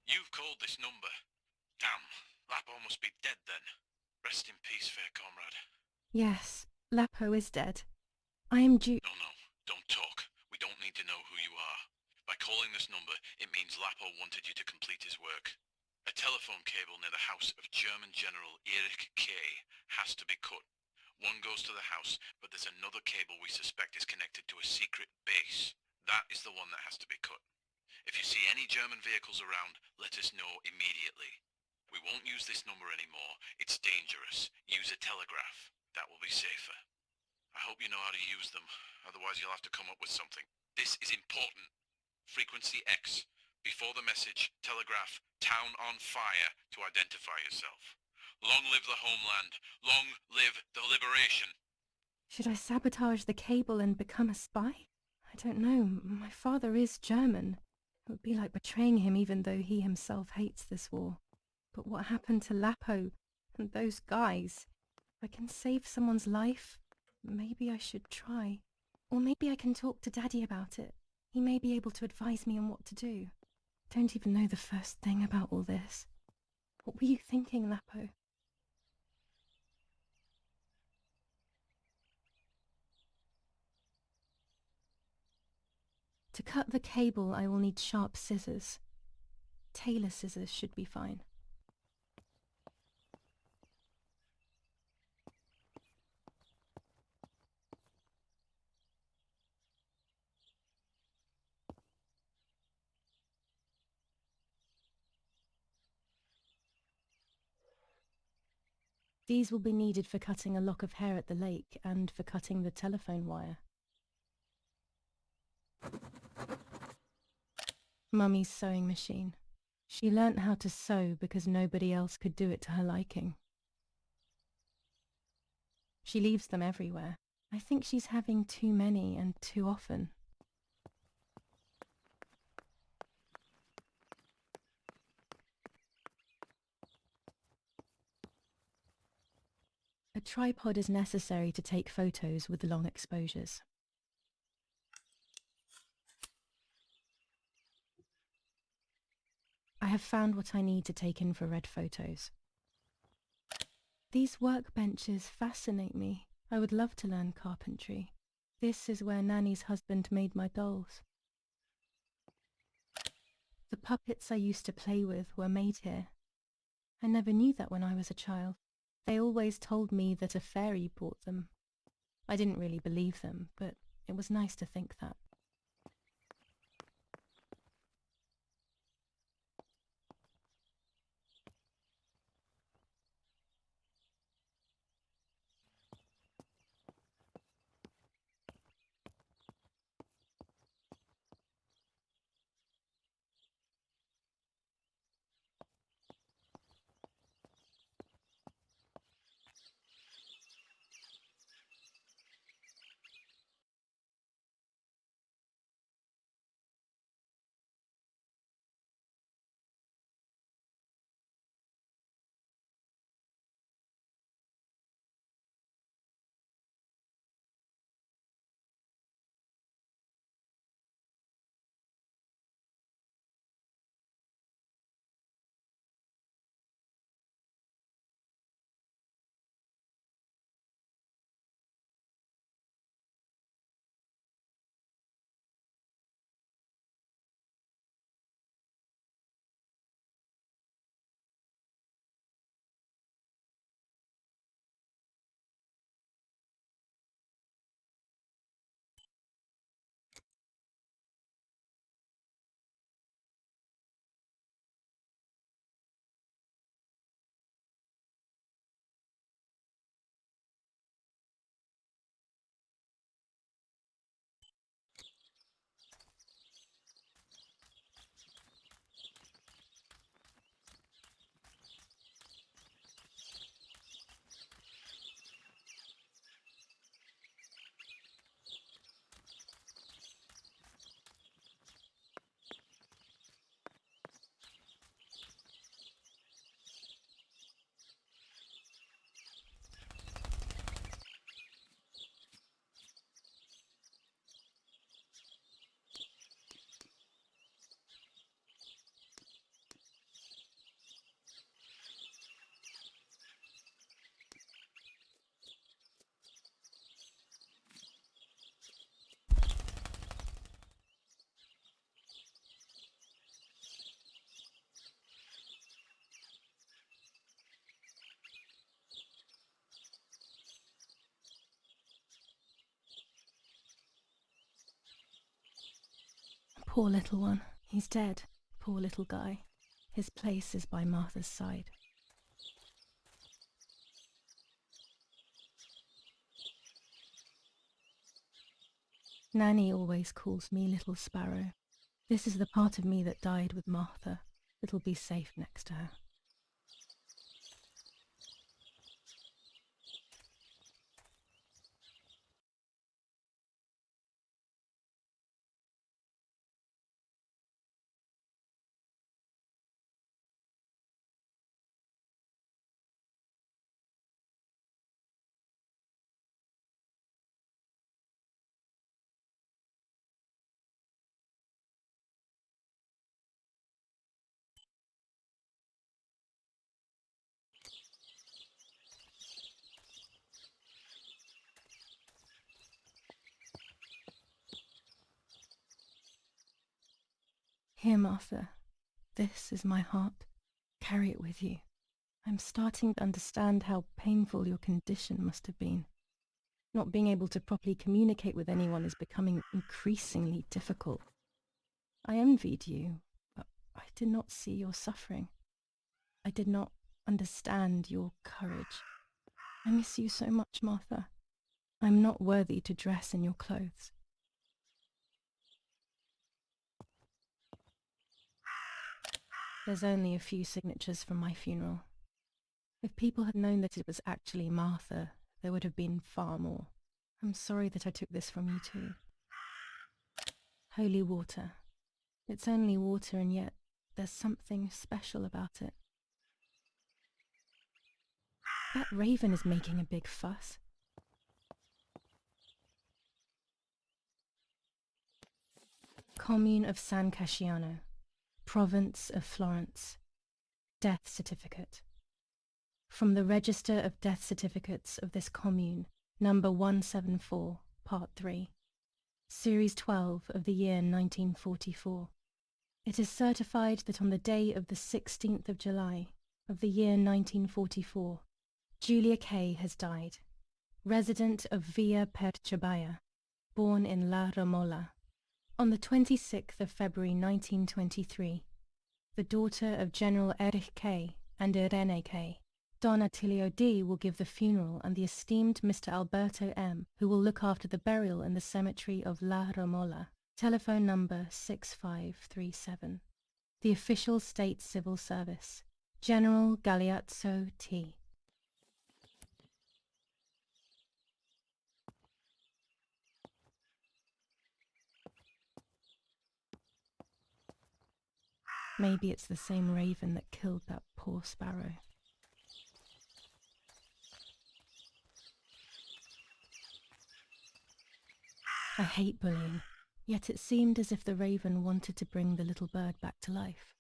You've called this number. Damn, Lapo must be dead then. Rest in peace, fair comrade. Yes, Lapo is dead. I am due... No, don't talk. We don't need to know who you are. By calling this number, it means Lapo wanted you to complete his work. telephone cable near the house of German General Erich Kay has to be cut. One goes to the house, but there's another cable we suspect is connected to a secret base. That is the one that has to be cut. If you see any German vehicles around, let us know immediately. We won't use this number anymore. It's dangerous. Use a telegraph. That will be safer. I hope you know how to use them. Otherwise you'll have to come up with something. This is important. Frequency X. Before the message, telegraph town on fire to identify yourself. Long live the homeland. Long live the liberation. Should I sabotage the cable and become a spy? I don't know. My father is German. It would be like betraying him even though he himself hates this war. But what happened to Lapo and those guys? If I can save someone's life, maybe I should try. Or maybe I can talk to Daddy about it. He may be able to advise me on what to do. Don't even know the first thing about all this. What were you thinking, Lapo? To cut the cable, I will need sharp scissors. Tailor scissors should be fine. These will be needed for cutting a lock of hair at the lake and for cutting the telephone wire. Mummy's sewing machine. She learnt how to sew because nobody else could do it to her liking. She leaves them everywhere. I think she's having too many and too often. A tripod is necessary to take photos with long exposures. I have found what I need to take infrared photos. These workbenches fascinate me. I would love to learn carpentry. This is where Nanny's husband made my dolls. The puppets I used to play with were made here. I never knew that when I was a child. They always told me that a fairy brought them. I didn't really believe them, but it was nice to think that. Poor little one. He's dead. Poor little guy. His place is by Martha's side. Nanny always calls me Little Sparrow. This is the part of me that died with Martha. It'll be safe next to her. Here, Martha. This is my heart. Carry it with you. I'm starting to understand how painful your condition must have been. Not being able to properly communicate with anyone is becoming increasingly difficult. I envied you, but I did not see your suffering. I did not understand your courage. I miss you so much, Martha. I'm not worthy to dress in your clothes. There's only a few signatures from my funeral. If people had known that it was actually Martha, there would have been far more. I'm sorry that I took this from you too. Holy water. It's only water, and yet there's something special about it. That raven is making a big fuss. Commune of San Casciano, Province of Florence. Death certificate. From the Register of Death Certificates of this commune, number 174, part 3, series 12 of the year 1944. It is certified that on the day of the 16th of July of the year 1944, Julia Kay has died, resident of Villa Perchabaya, born in La Romola. On the 26th of February 1923, the daughter of General Erich Kay and Irene Kay, Don Attilio D. will give the funeral, and the esteemed Mr. Alberto M., who will look after the burial in the cemetery of La Romola. Telephone number 6537. The official state civil service. General Galeazzo T. Maybe it's the same raven that killed that poor sparrow. I hate bullying, yet it seemed as if the raven wanted to bring the little bird back to life.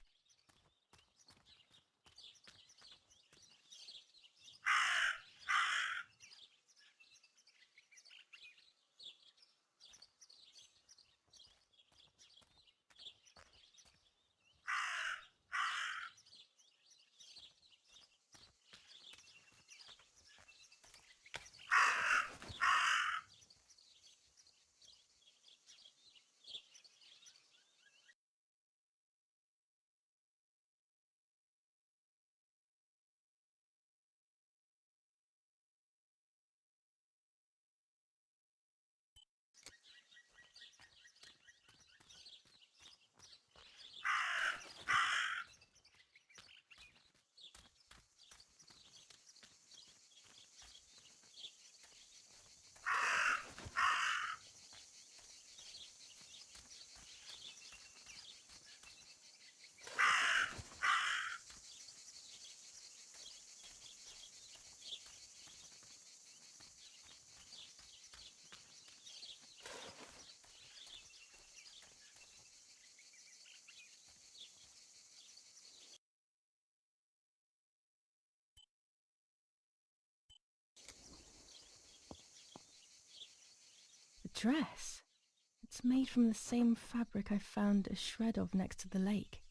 The dress. It's made from the same fabric I found a shred of next to the lake.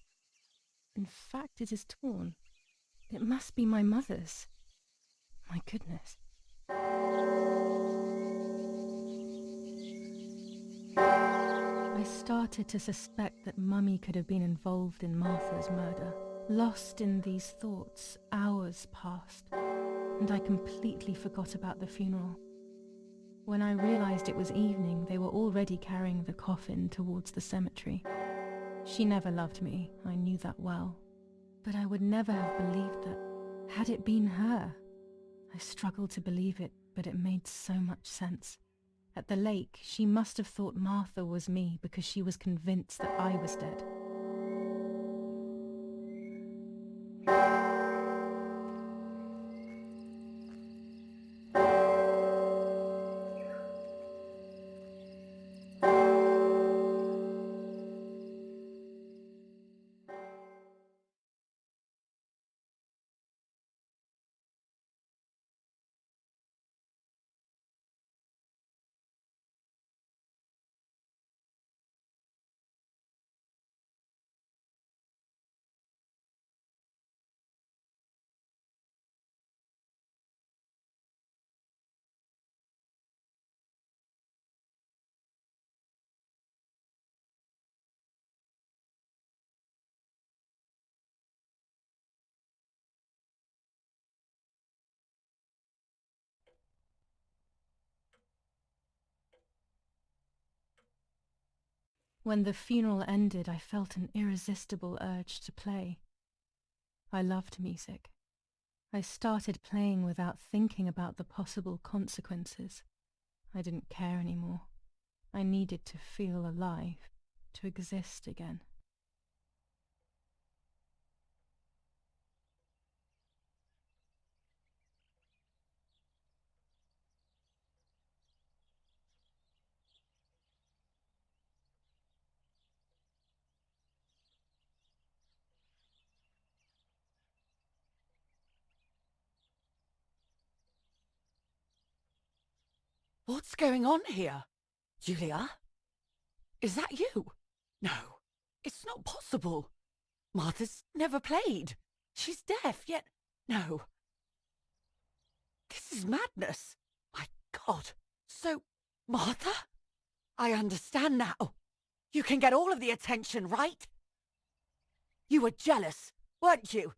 In fact, it is torn. It must be my mother's. My goodness. I started to suspect that Mummy could have been involved in Martha's murder. Lost in these thoughts, hours passed, and I completely forgot about the funeral. When I realized it was evening, they were already carrying the coffin towards the cemetery. She never loved me, I knew that well. But I would never have believed that. Had it been her? I struggled to believe it, but it made so much sense. At the lake, she must have thought Martha was me because she was convinced that I was dead. When the funeral ended, I felt an irresistible urge to play. I loved music. I started playing without thinking about the possible consequences. I didn't care anymore. I needed to feel alive, to exist again. What's going on here? Julia? Is that you? No, it's not possible. Martha's never played. She's deaf, yet... No. This is madness. My God. So, Martha? I understand now. You can get all of the attention, right? You were jealous, weren't you?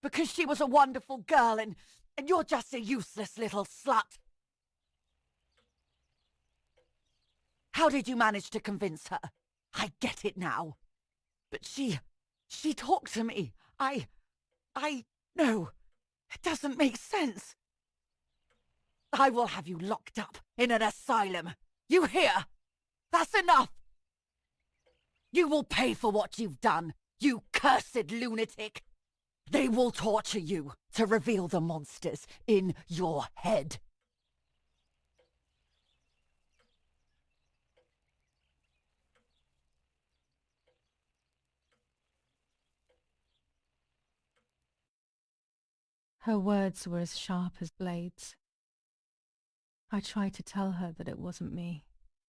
Because she was a wonderful girl and you're just a useless little slut. How did you manage to convince her? I get it now. But she talked to me. No, it doesn't make sense. I will have you locked up in an asylum. You hear? That's enough. You will pay for what you've done, you cursed lunatic. They will torture you to reveal the monsters in your head. Her words were as sharp as blades. I tried to tell her that it wasn't me.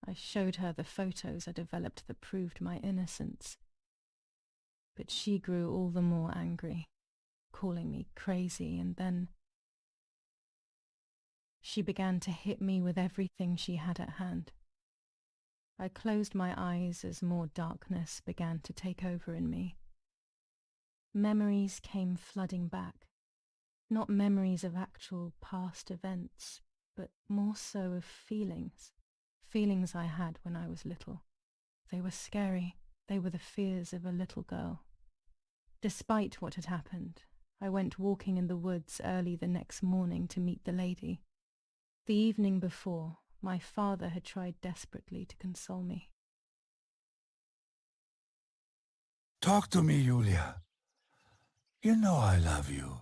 I showed her the photos I developed that proved my innocence. But she grew all the more angry, calling me crazy, and then she began to hit me with everything she had at hand. I closed my eyes as more darkness began to take over in me. Memories came flooding back. Not memories of actual past events, but more so of feelings. Feelings I had when I was little. They were scary. They were the fears of a little girl. Despite what had happened, I went walking in the woods early the next morning to meet the lady. The evening before, my father had tried desperately to console me. Talk to me, Julia. You know I love you.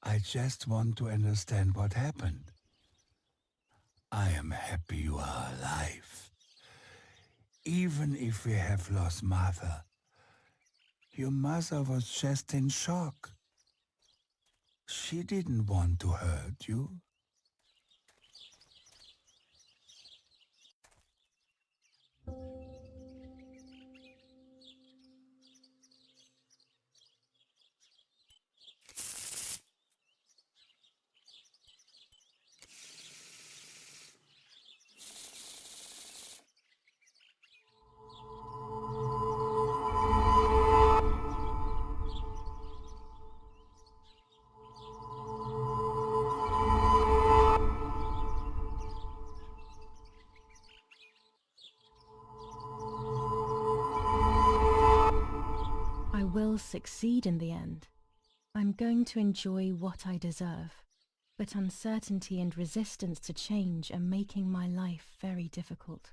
I just want to understand what happened. I am happy you are alive. Even if we have lost Martha, your mother was just in shock. She didn't want to hurt you. succeed in the end. I'm going to enjoy what I deserve, but uncertainty and resistance to change are making my life very difficult.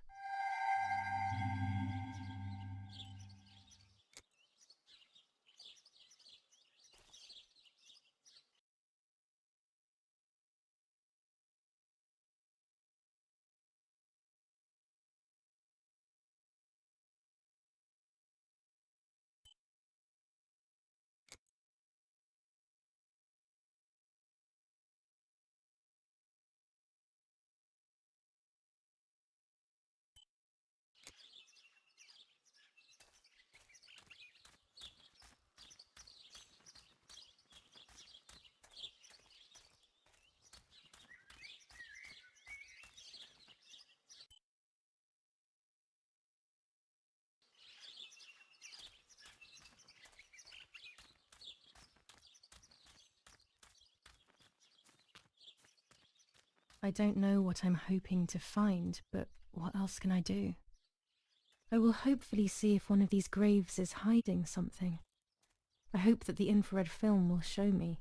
I don't know what I'm hoping to find, but what else can I do? I will hopefully see if one of these graves is hiding something. I hope that the infrared film will show me.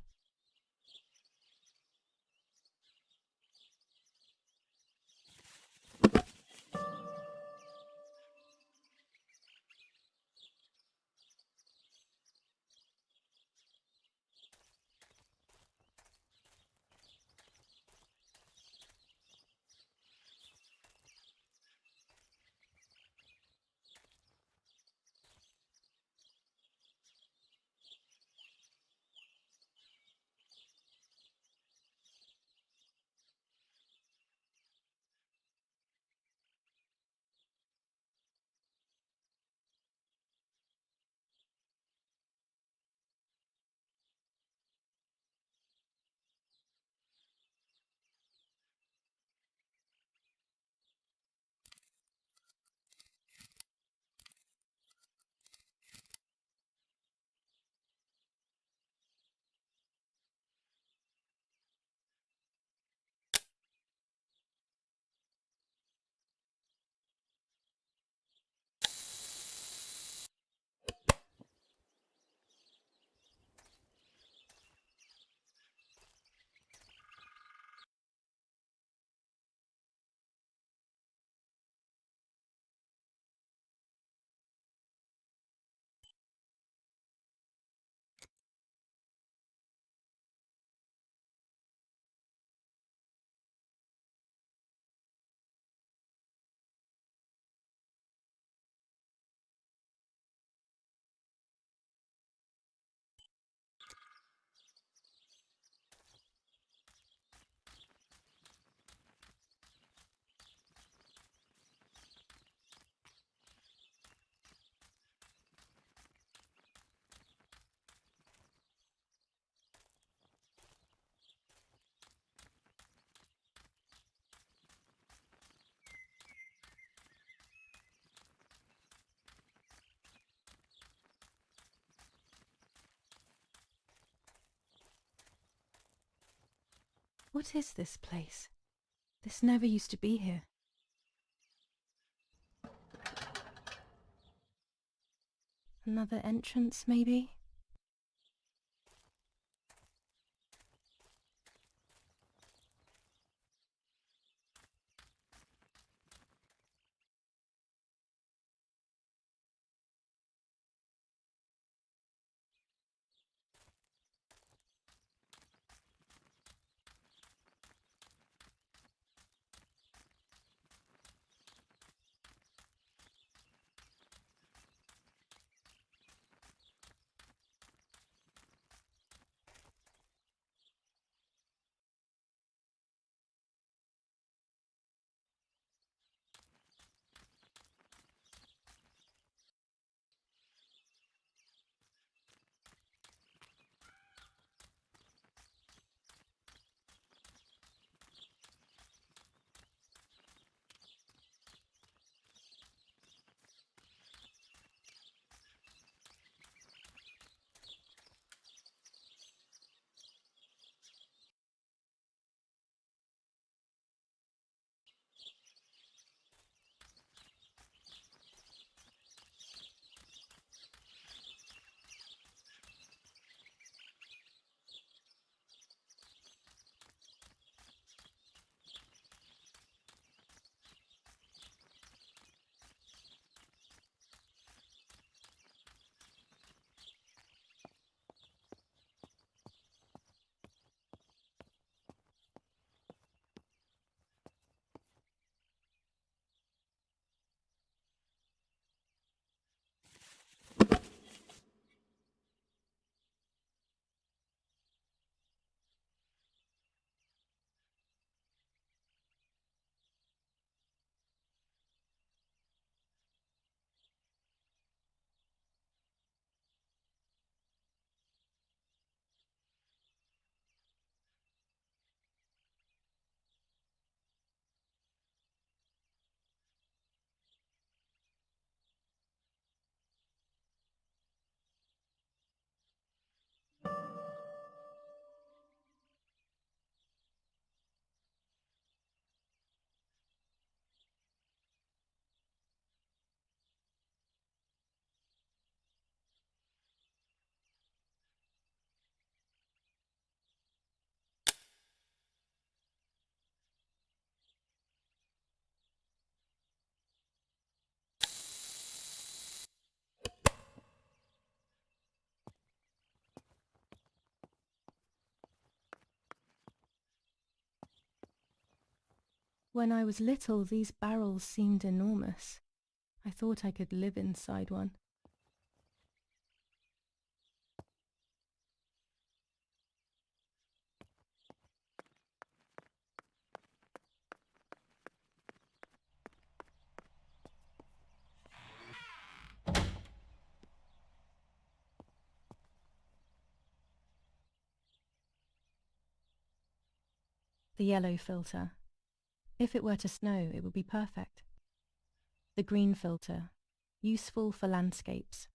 What is this place? This never used to be here. Another entrance, maybe? When I was little, these barrels seemed enormous. I thought I could live inside one. The yellow filter. If it were to snow, it would be perfect. The green filter. Useful for landscapes.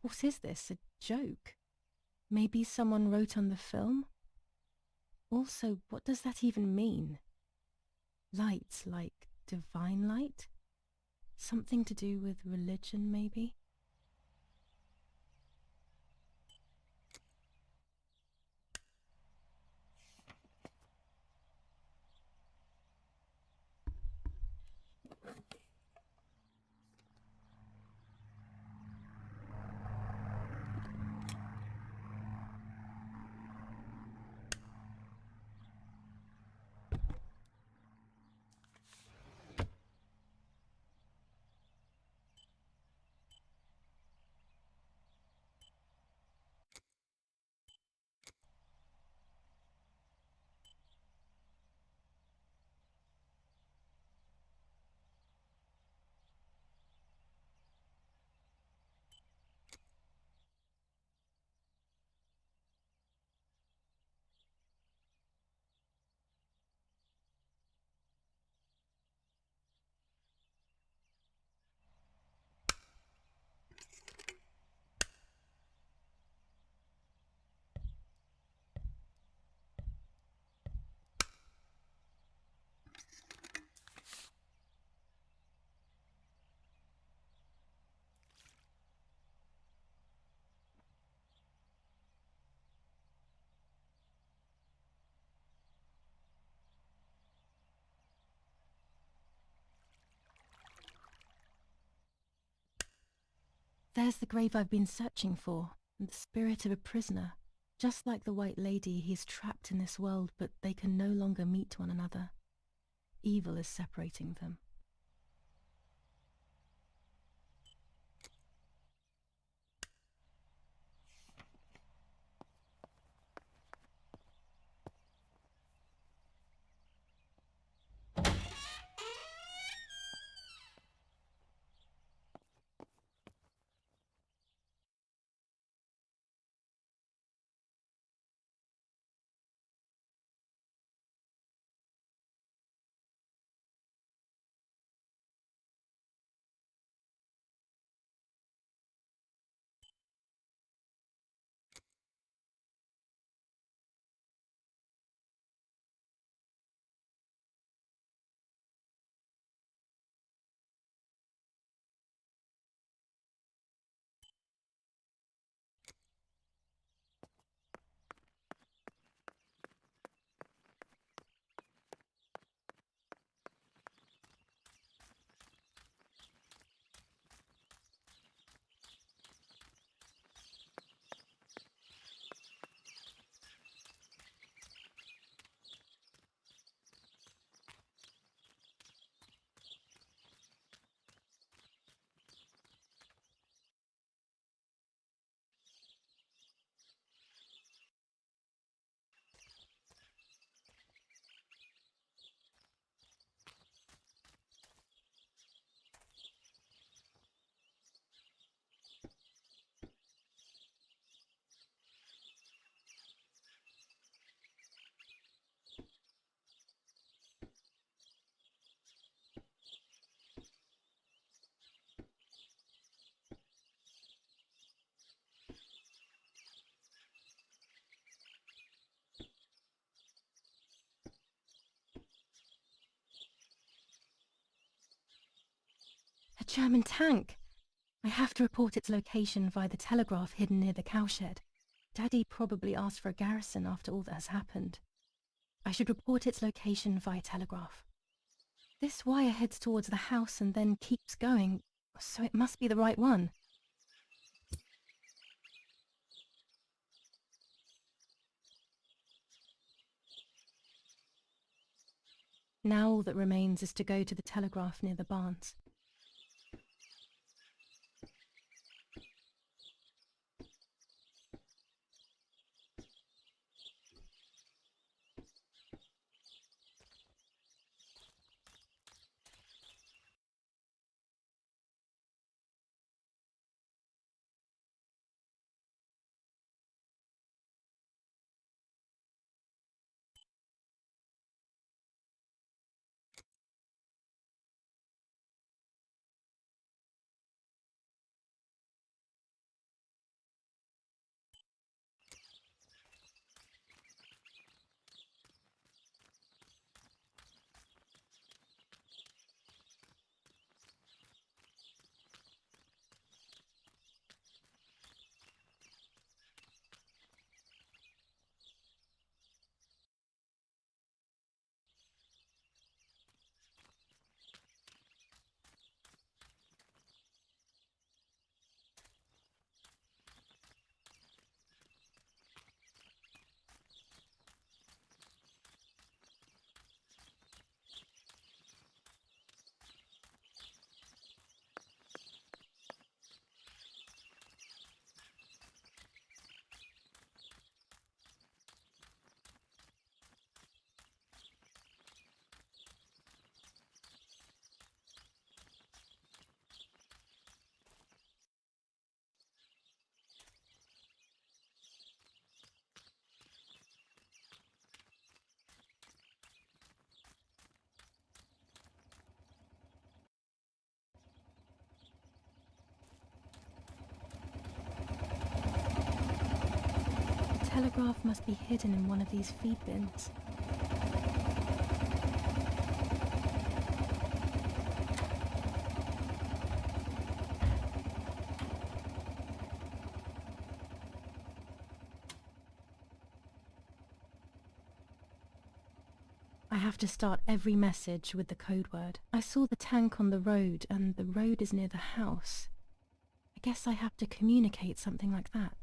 What is this? A joke? Maybe someone wrote on the film? Also, what does that even mean? Light, like divine light? Something to do with religion, maybe? There's the grave I've been searching for, and the spirit of a prisoner. Just like the White Lady, he's trapped in this world, but they can no longer meet one another. Evil is separating them. German tank! I have to report its location via the telegraph hidden near the cowshed. Daddy probably asked for a garrison after all that has happened. I should report its location via telegraph. This wire heads towards the house and then keeps going, so it must be the right one. Now all that remains is to go to the telegraph near the barns. The telegraph must be hidden in one of these feed bins. I have to start every message with the code word. I saw the tank on the road, and the road is near the house. I guess I have to communicate something like that.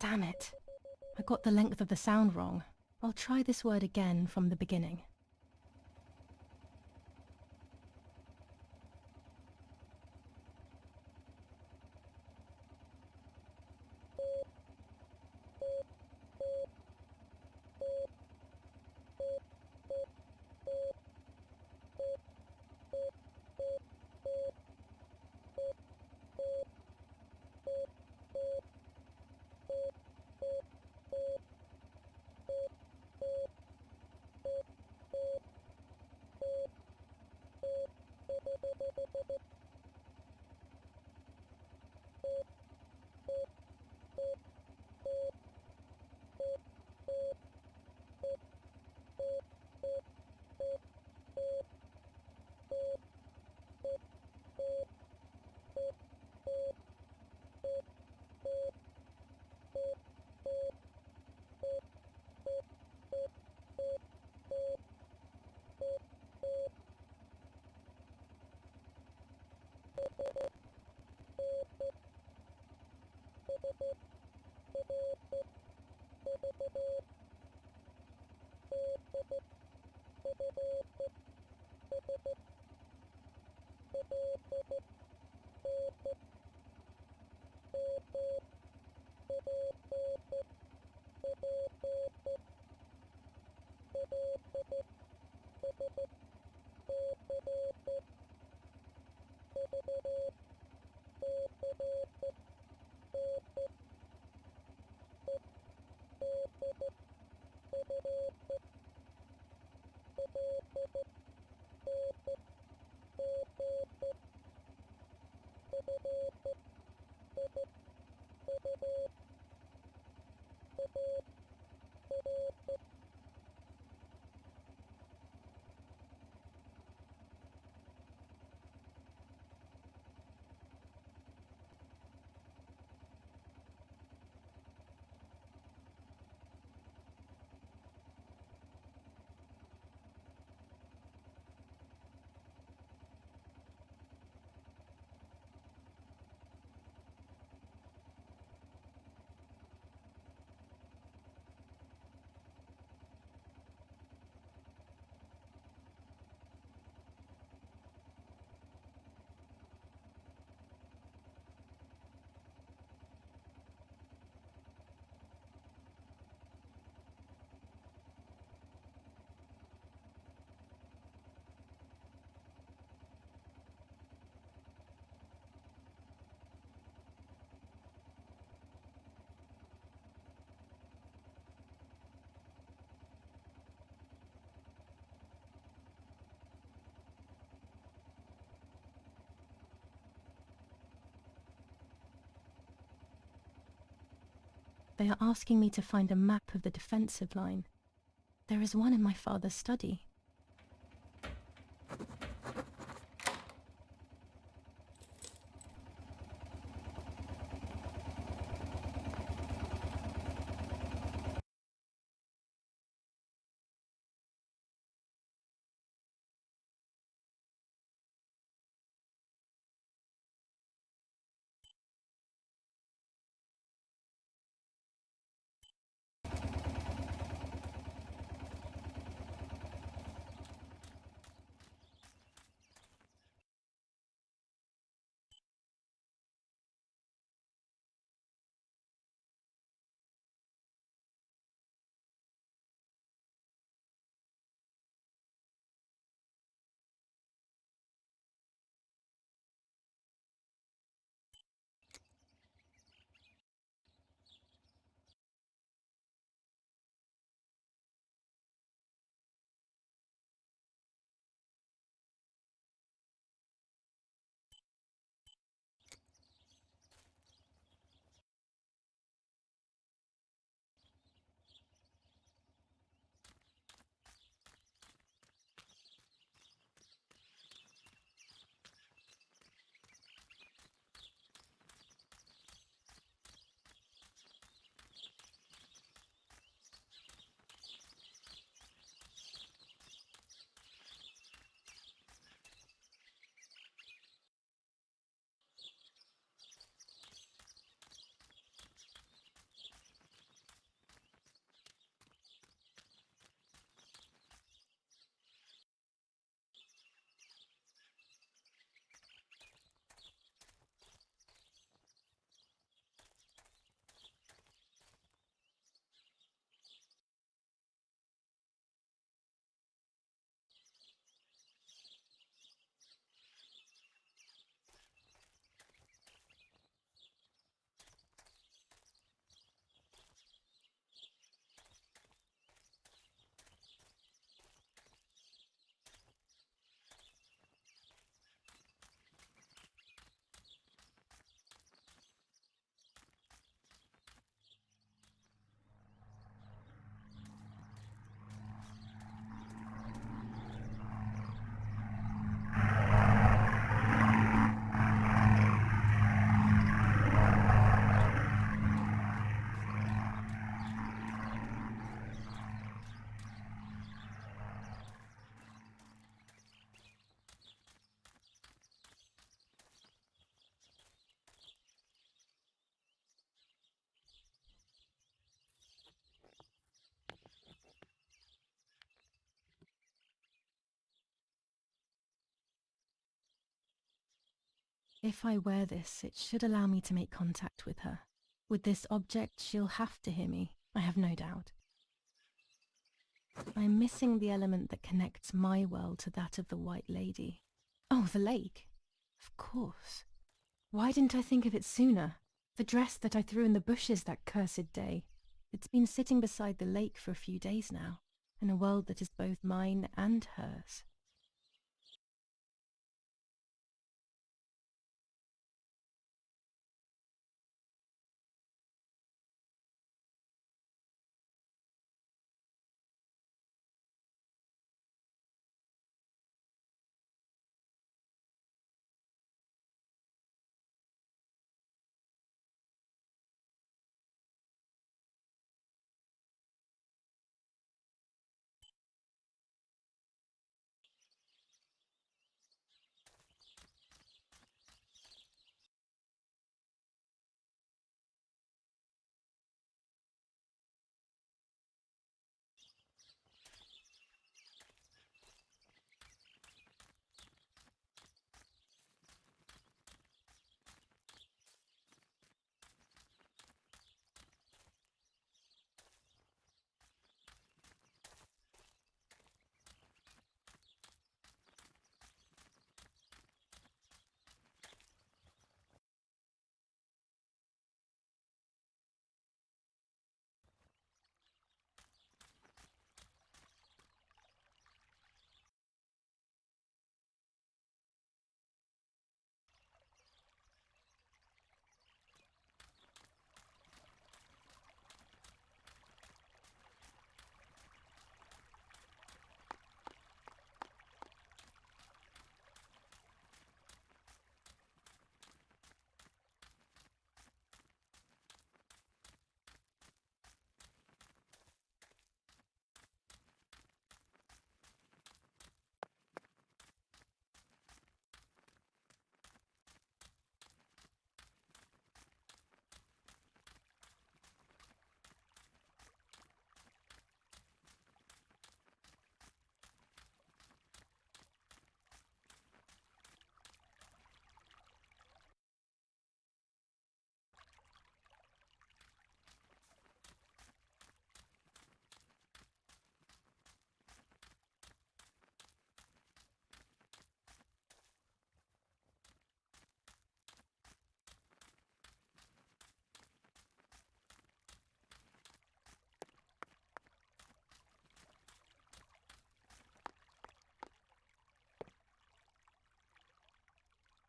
Damn it. I got the length of the sound wrong. I'll try this word again from the beginning. They are asking me to find a map of the defensive line. There is one in my father's study. If I wear this, it should allow me to make contact with her. With this object, she'll have to hear me, I have no doubt. I'm missing the element that connects my world to that of the White Lady. Oh, the lake. Of course. Why didn't I think of it sooner? The dress that I threw in the bushes that cursed day. It's been sitting beside the lake for a few days now, in a world that is both mine and hers.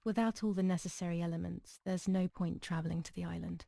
Without all the necessary elements, there's no point travelling to the island.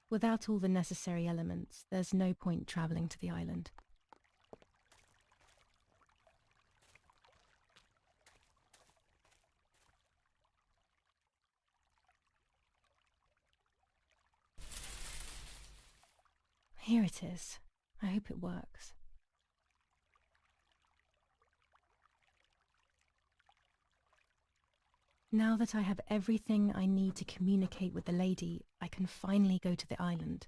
Without all the necessary elements, there's no point travelling to the island. Here it is. I hope it works. Now that I have everything I need to communicate with the lady, I can finally go to the island.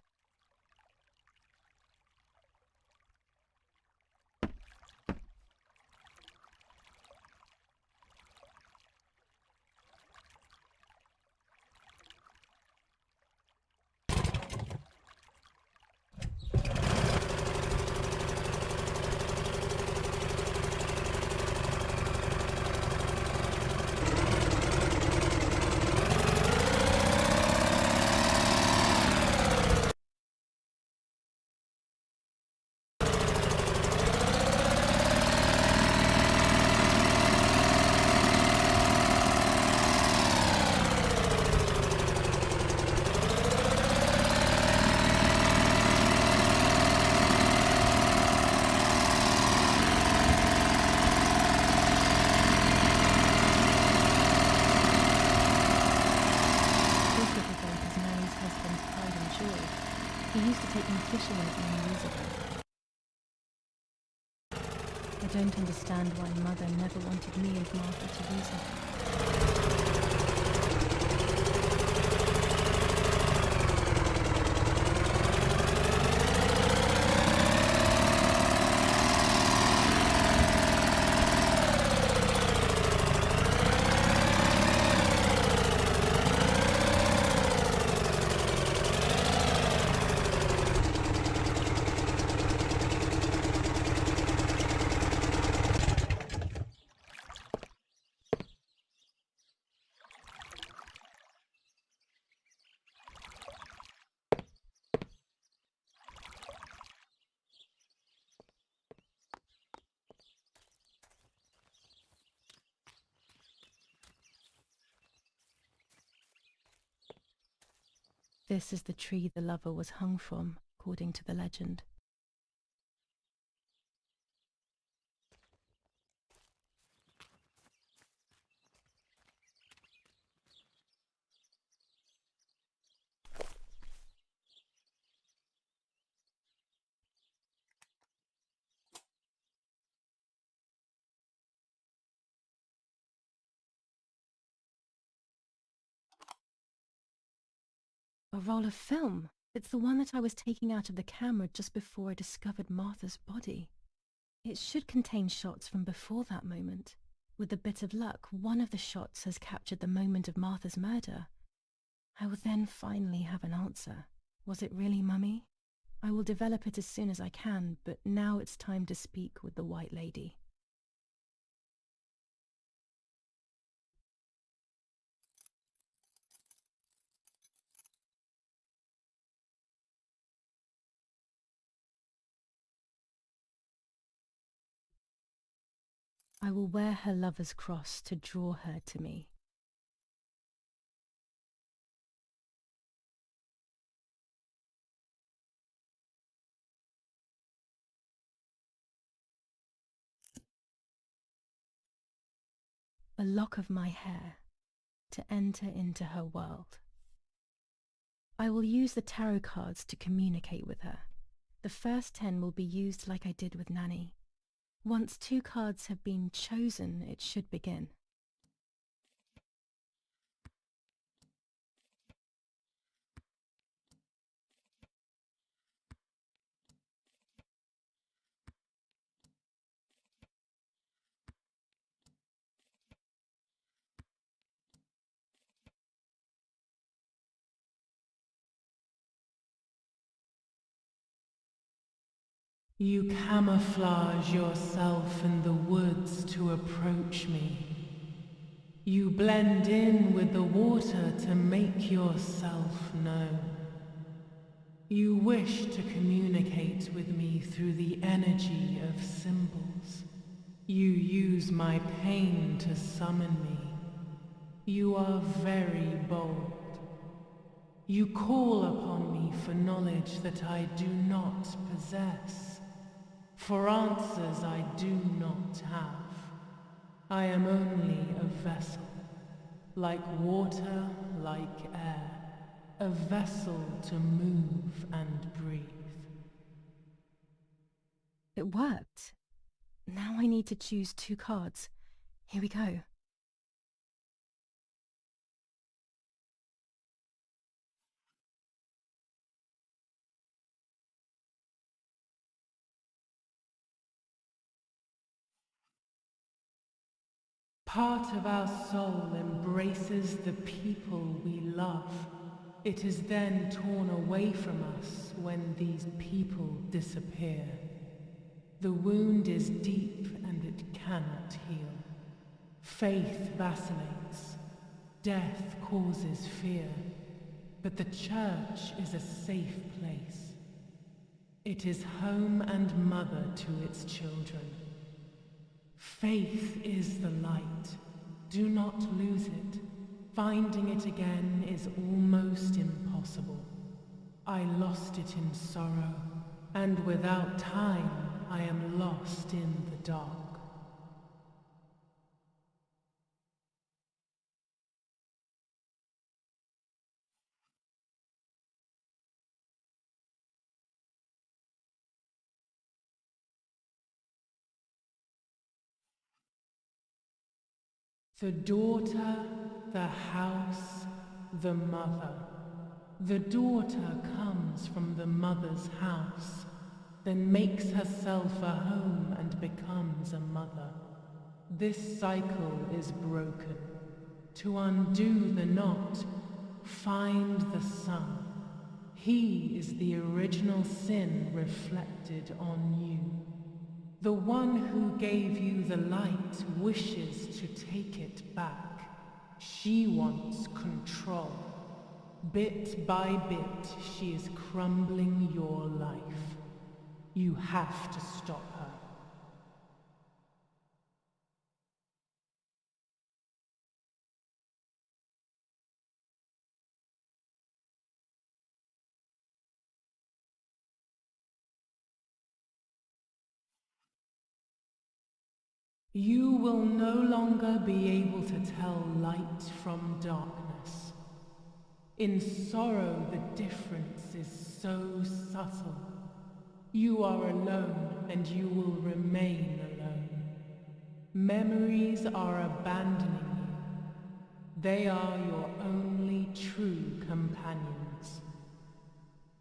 He used to take me fishing with me years ago. I don't understand why Mother never wanted me and Martha to use him. This is the tree the lover was hung from, according to the legend. A roll of film. It's the one that I was taking out of the camera just before I discovered Martha's body. It should contain shots from before that moment. With a bit of luck, one of the shots has captured the moment of Martha's murder. I will then finally have an answer. Was it really Mummy? I will develop it as soon as I can, but now it's time to speak with the White Lady. I will wear her lover's cross to draw her to me. A lock of my hair to enter into her world. I will use the tarot cards to communicate with her. The first 10 will be used like I did with Nanny. Once 2 cards have been chosen, it should begin. You camouflage yourself in the woods to approach me. You blend in with the water to make yourself known. You wish to communicate with me through the energy of symbols. You use my pain to summon me. You are very bold. You call upon me for knowledge that I do not possess, for answers I do not have. I am only a vessel, like water, like air, a vessel to move and breathe. It worked. Now I need to choose 2 cards. Here we go. Part of our soul embraces the people we love. It is then torn away from us when these people disappear. The wound is deep and it cannot heal. Faith vacillates. Death causes fear. But the church is a safe place. It is home and mother to its children. Faith is the light. Do not lose it. Finding it again is almost impossible. I lost it in sorrow, and without time, I am lost in the dark. The daughter, the house, the mother. The daughter comes from the mother's house, then makes herself a home and becomes a mother. This cycle is broken. To undo the knot, find the sun. He is the original sin reflected on you. The one who gave you the light wishes to take it back. She wants control. Bit by bit, she is crumbling your life. You have to stop her. You will no longer be able to tell light from darkness. In sorrow, the difference is so subtle. You are alone, and you will remain alone. Memories are abandoning you. They are your only true companions.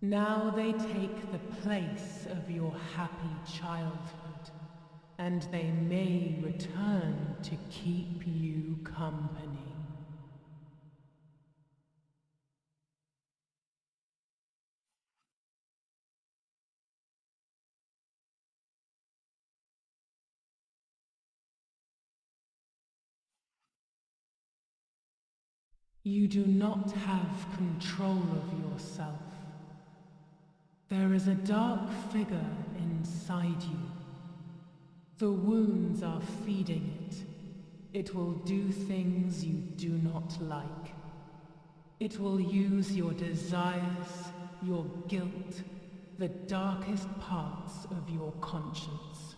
Now they take the place of your happy childhood, and they may return to keep you company. You do not have control of yourself. There is a dark figure inside you. The wounds are feeding it. It will do things you do not like. It will use your desires, your guilt, the darkest parts of your conscience.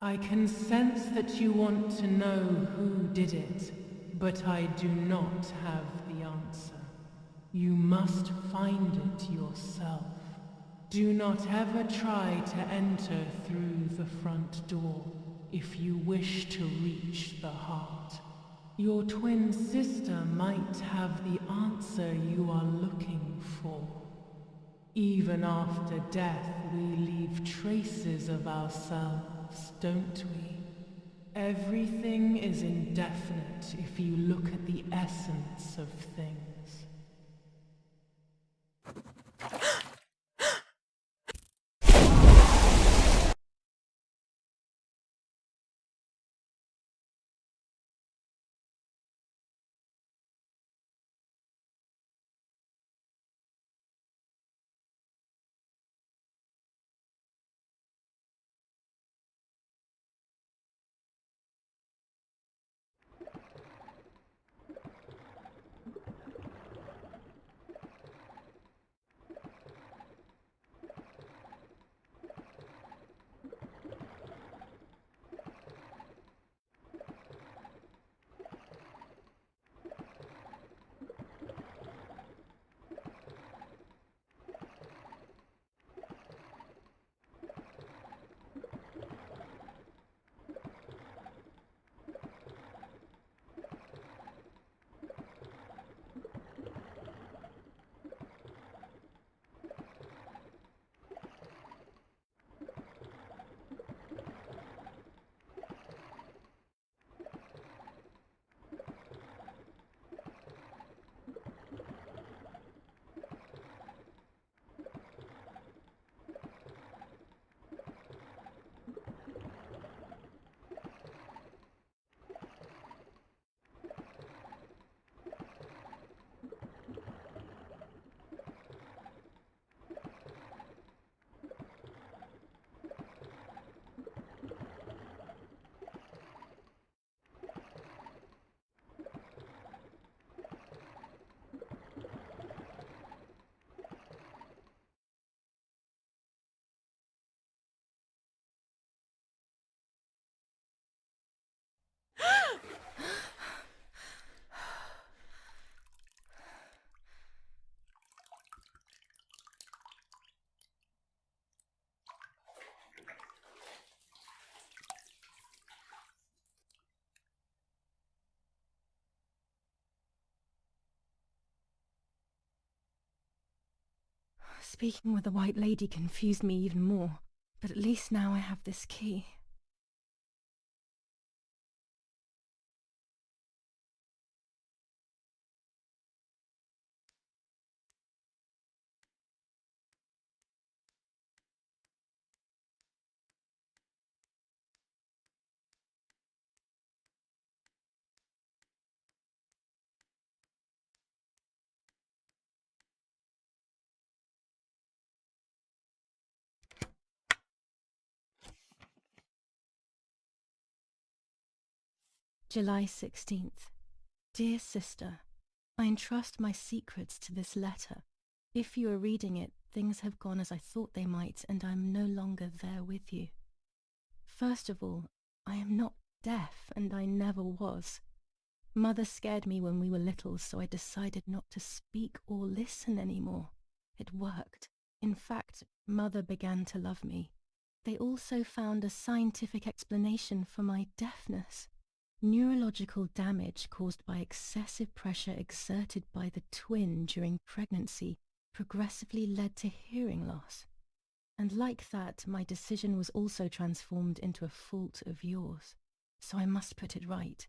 I can sense that you want to know who did it, but I do not have the answer. You must find it yourself. Do not ever try to enter through the front door if you wish to reach the heart. Your twin sister might have the answer you are looking for. Even after death, we leave traces of ourselves, don't we? Everything is indefinite if you look at the essence of things. Speaking with the White Lady confused me even more, but at least now I have this key. July 16th. Dear Sister, I entrust my secrets to this letter. If you are reading it, things have gone as I thought they might, and I am no longer there with you. First of all, I am not deaf, and I never was. Mother scared me when we were little, so I decided not to speak or listen anymore. It worked. In fact, Mother began to love me. They also found a scientific explanation for my deafness. Neurological damage caused by excessive pressure exerted by the twin during pregnancy progressively led to hearing loss. And like that, my decision was also transformed into a fault of yours. So I must put it right.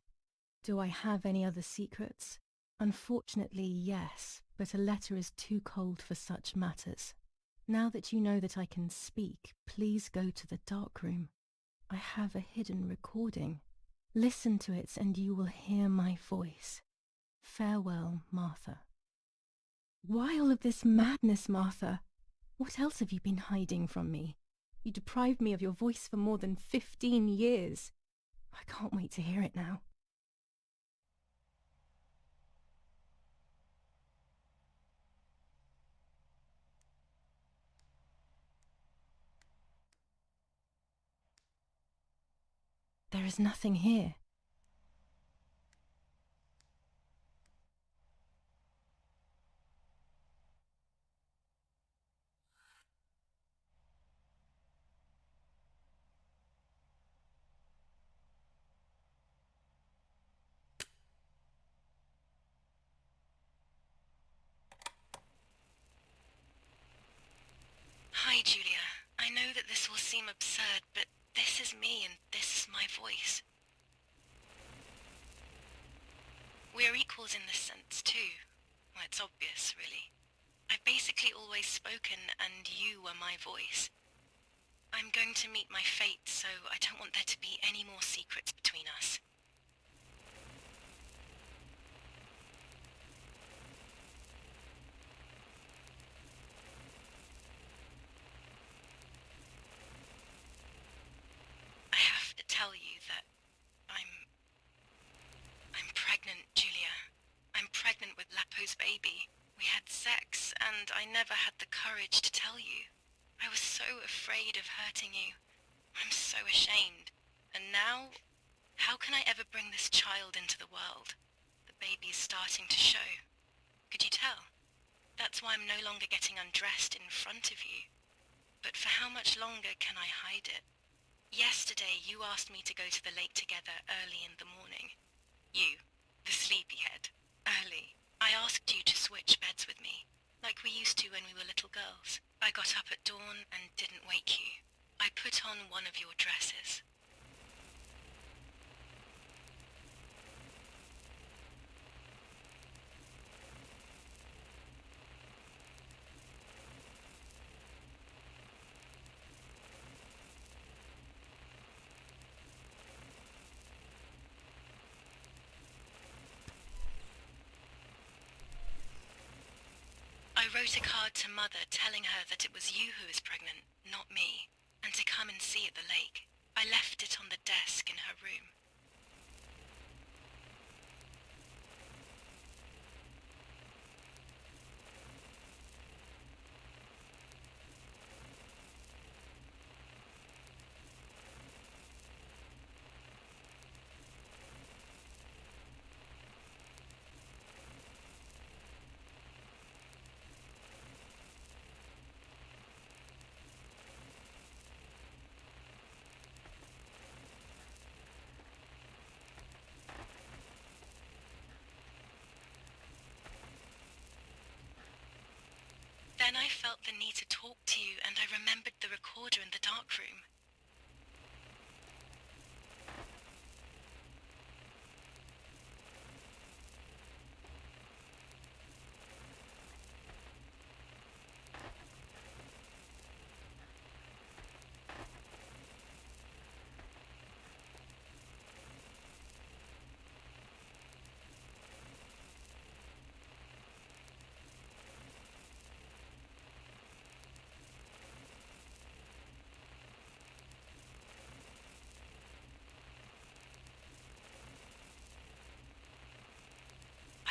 Do I have any other secrets? Unfortunately, yes, but a letter is too cold for such matters. Now that you know that I can speak, please go to the dark room. I have a hidden recording. Listen to it and you will hear my voice. Farewell, Martha. Why all of this madness, Martha? What else have you been hiding from me? You deprived me of your voice for more than 15 years. I can't wait to hear it now. There is nothing here. Hi, Julia. I know that this will seem absurd, but this is me and this is my voice. We're equals in this sense, too. Well, it's obvious, really. I've basically always spoken, and you were my voice. I'm going to meet my fate, so I don't want there to be any more secrets between us. I have to tell you that I'm pregnant, Julia. I'm pregnant with Lapo's baby. We had sex, and I never had the courage to tell you. I was so afraid of hurting you. I'm so ashamed. And now, how can I ever bring this child into the world? The baby's starting to show. Could you tell? That's why I'm no longer getting undressed in front of you. But for how much longer can I hide it? Yesterday, you asked me to go to the lake together early in the morning. You, the sleepyhead. Early. I asked you to switch beds with me, like we used to when we were little girls. I got up at dawn and didn't wake you. I put on one of your dresses. I wrote a card to Mother telling her that it was you who was pregnant, not me, and to come and see at the lake. I left it on the desk in her room. felt the need to talk to you, and I remembered the recorder in the dark room.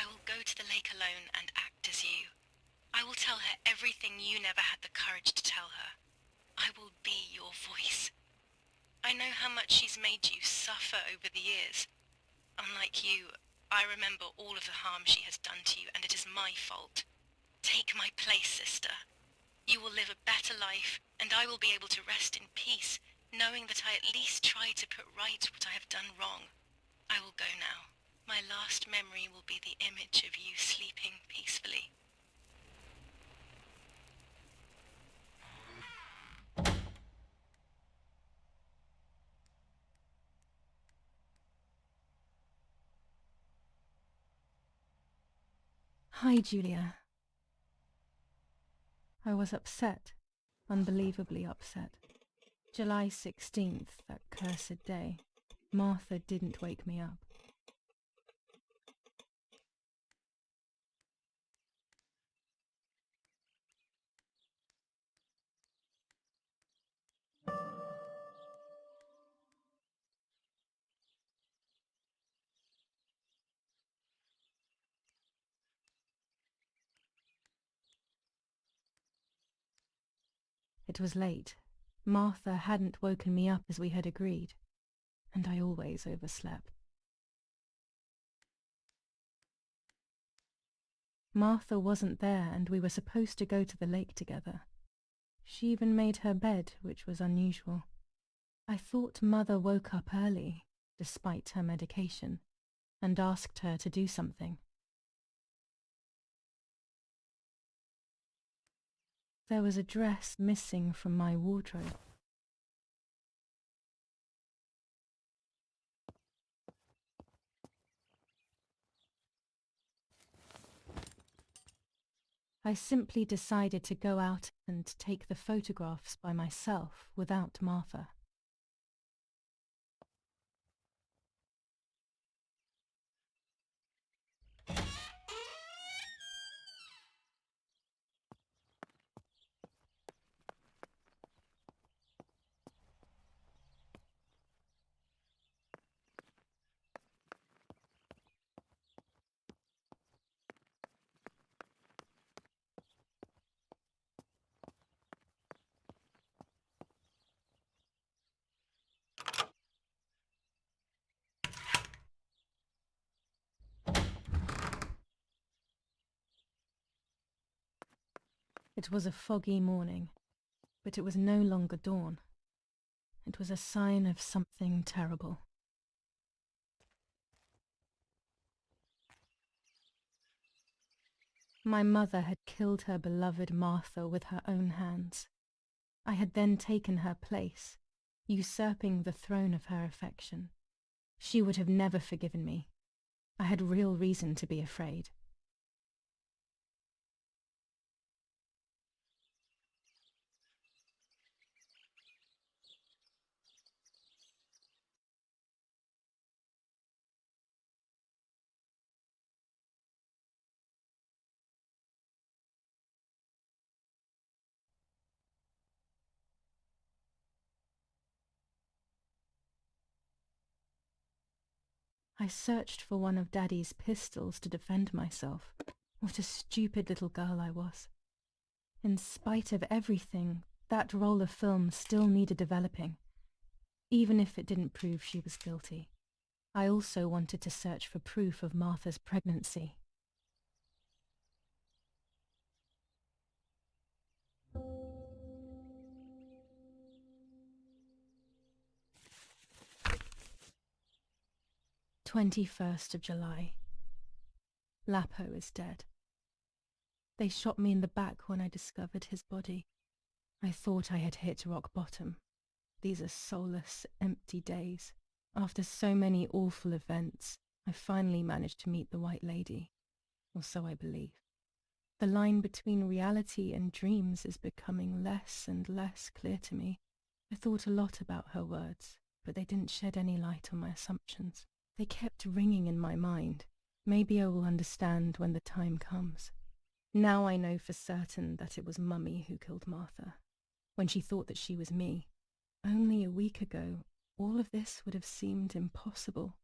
I will go to the lake alone and act as you. I will tell her everything you never had the courage to tell her. I will be your voice. I know how much she's made you suffer over the years. Unlike you, I remember all of the harm she has done to you, and it is my fault. Take my place, sister. You will live a better life, and I will be able to rest in peace, knowing that I at least tried to put right what I have done wrong. I will go now. My last memory will be the image of you sleeping peacefully. Hi, Julia. I was upset, unbelievably upset. July 16th, that cursed day. Martha didn't wake me up. It was late. Martha hadn't woken me up as we had agreed, and I always overslept. Martha wasn't there, and we were supposed to go to the lake together. She even made her bed, which was unusual. I thought Mother woke up early, despite her medication, and asked her to do something. There was a dress missing from my wardrobe. I simply decided to go out and take the photographs by myself without Martha. It was a foggy morning, but it was no longer dawn. It was a sign of something terrible. My mother had killed her beloved Martha with her own hands. I had then taken her place, usurping the throne of her affection. She would have never forgiven me. I had real reason to be afraid. I searched for one of Daddy's pistols to defend myself. What a stupid little girl I was. In spite of everything, that roll of film still needed developing, even if it didn't prove she was guilty. I also wanted to search for proof of Martha's pregnancy. July 21st. Lapo is dead. They shot me in the back when I discovered his body. I thought I had hit rock bottom. These are soulless, empty days. After so many awful events, I finally managed to meet the White Lady, or so I believe. The line between reality and dreams is becoming less and less clear to me. I thought a lot about her words, but they didn't shed any light on my assumptions. They kept ringing in my mind. Maybe I will understand when the time comes. Now I know for certain that it was Mummy who killed Martha, when she thought that she was me. Only a week ago, all of this would have seemed impossible.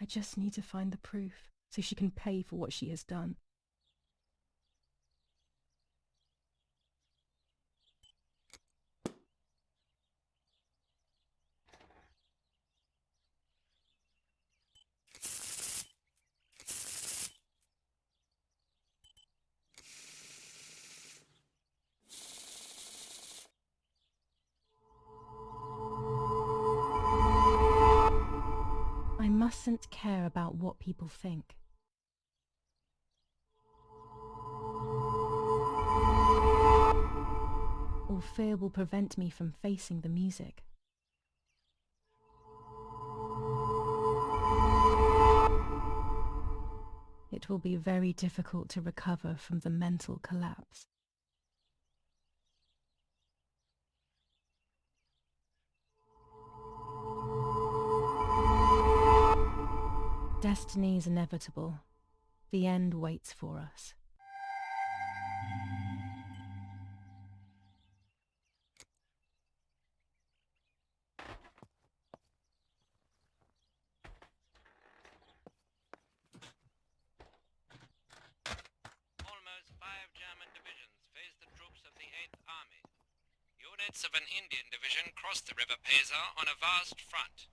I just need to find the proof, so she can pay for what she has done. I mustn't care about what people think. Or fear will prevent me from facing the music. It will be very difficult to recover from the mental collapse. Destiny is inevitable. The end waits for us. Almost 5 German divisions faced the troops of the 8th Army. Units of an Indian division crossed the River Pesa on a vast front,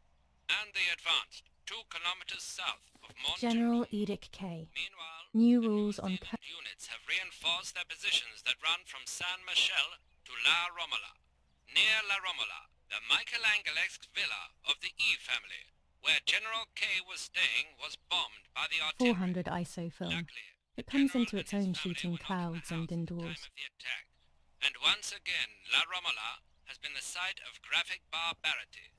and they advanced 2 kilometers south of Mont. General Edict K. Meanwhile, New rules on units have reinforced their positions that run from San Michel to La Romola. Near La Romola, the Michelangelesque villa of the E family, where General K was staying, was bombed by the artillery. 400 ISO film. It comes into its own shooting clouds and indoors. And once again, La Romola has been the site of graphic barbarity.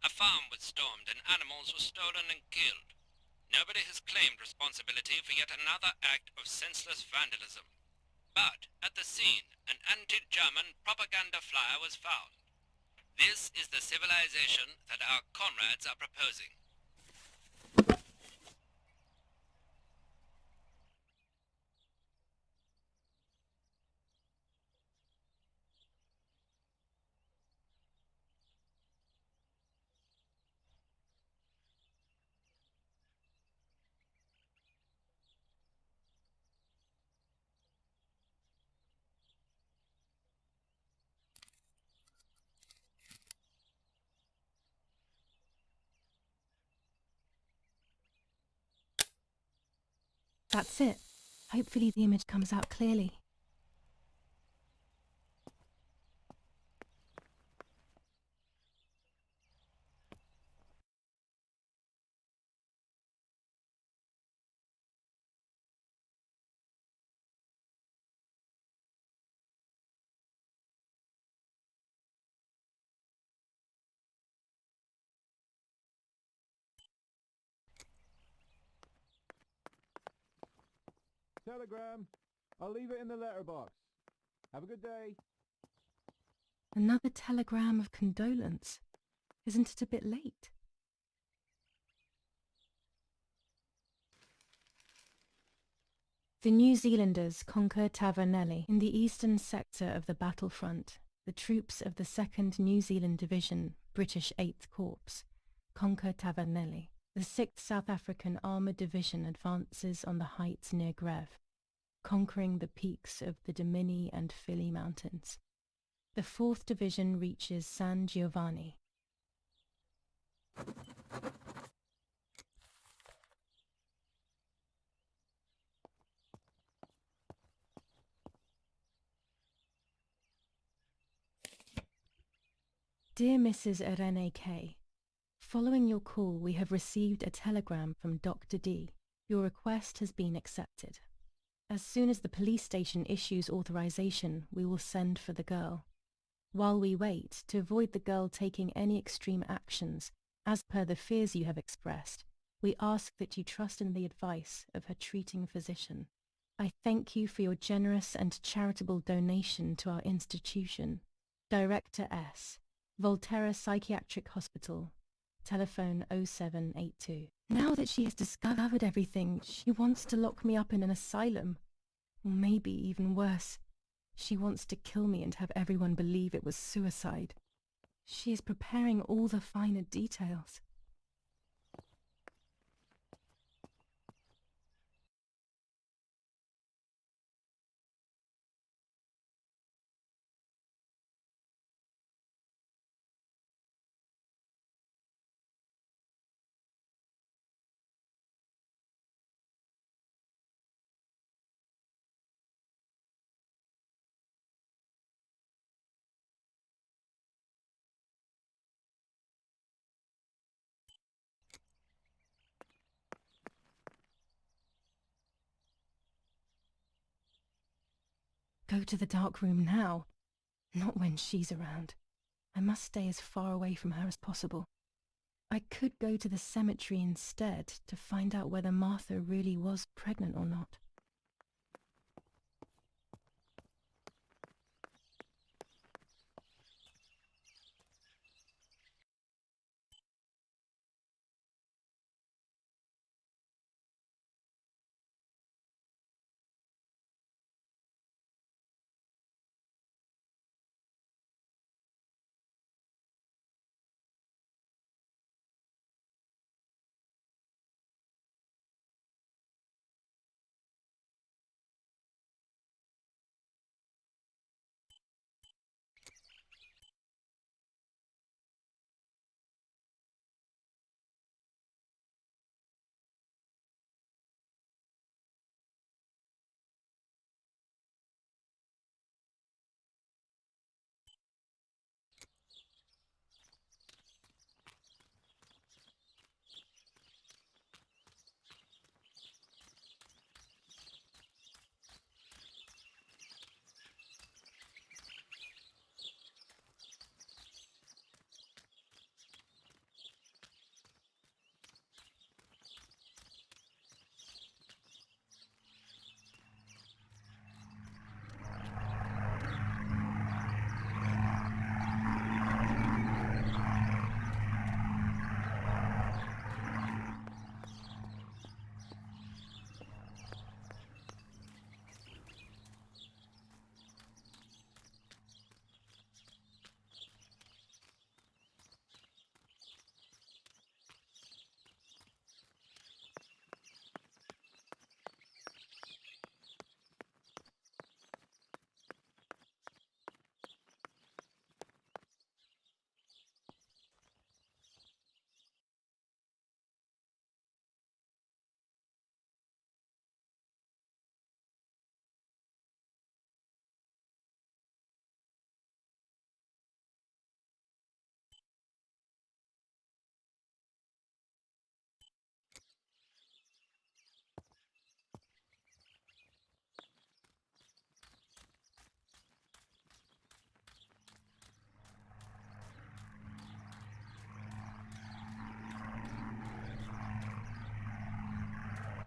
A farm was stormed and animals were stolen and killed. Nobody has claimed responsibility for yet another act of senseless vandalism. But at the scene, an anti-German propaganda flyer was found. This is the civilization that our comrades are proposing. That's it. Hopefully the image comes out clearly. Telegram. I'll leave it in the letterbox. Have a good day. Another telegram of condolence. Isn't it a bit late? The New Zealanders conquer Tavernelli in the eastern sector of the battlefront. The troops of the 2nd New Zealand Division, British 8th Corps, conquer Tavernelli. The 6th South African Armoured Division advances on the heights near Greve, conquering the peaks of the Dimini and Fili Mountains. The 4th Division reaches San Giovanni. Dear Mrs. Irene K., following your call, we have received a telegram from Dr. D. Your request has been accepted. As soon as the police station issues authorization, we will send for the girl. While we wait, to avoid the girl taking any extreme actions, as per the fears you have expressed, we ask that you trust in the advice of her treating physician. I thank you for your generous and charitable donation to our institution. Director S. Volterra Psychiatric Hospital. Telephone 0782. Now that she has discovered everything, she wants to lock me up in an asylum. Or maybe even worse. She wants to kill me and have everyone believe it was suicide. She is preparing all the finer details. Go to the dark room now. Not when she's around. I must stay as far away from her as possible. I could go to the cemetery instead to find out whether Martha really was pregnant or not.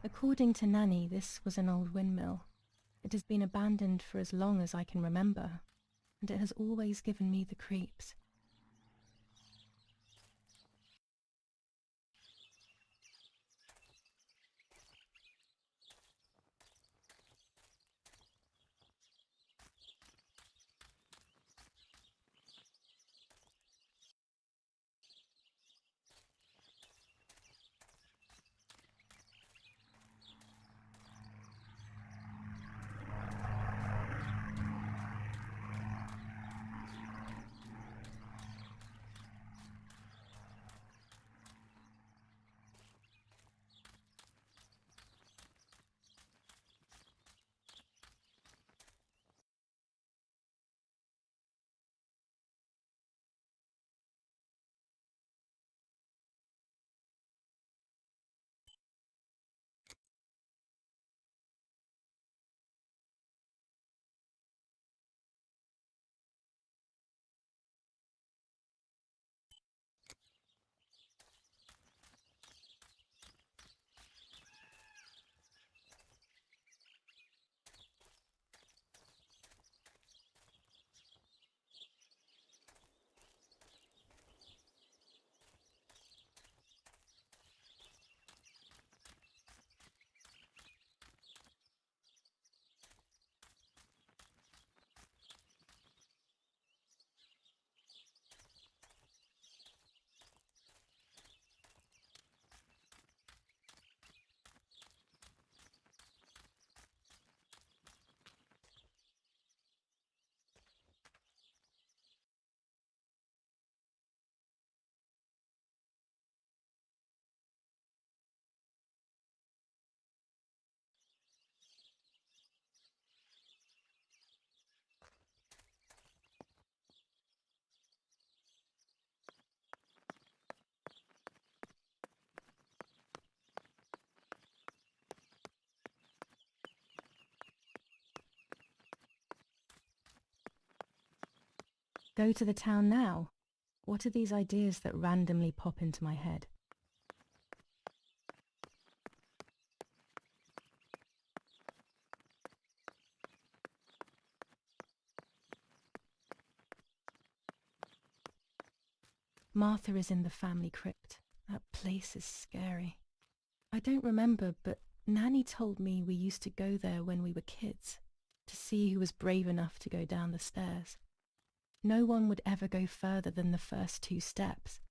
According to Nanny, this was an old windmill. It has been abandoned for as long as I can remember, and it has always given me the creeps. Go to the town now? What are these ideas that randomly pop into my head? Martha is in the family crypt. That place is scary. I don't remember, but Nanny told me we used to go there when we were kids, to see who was brave enough to go down the stairs. No one would ever go further than the first 2 steps.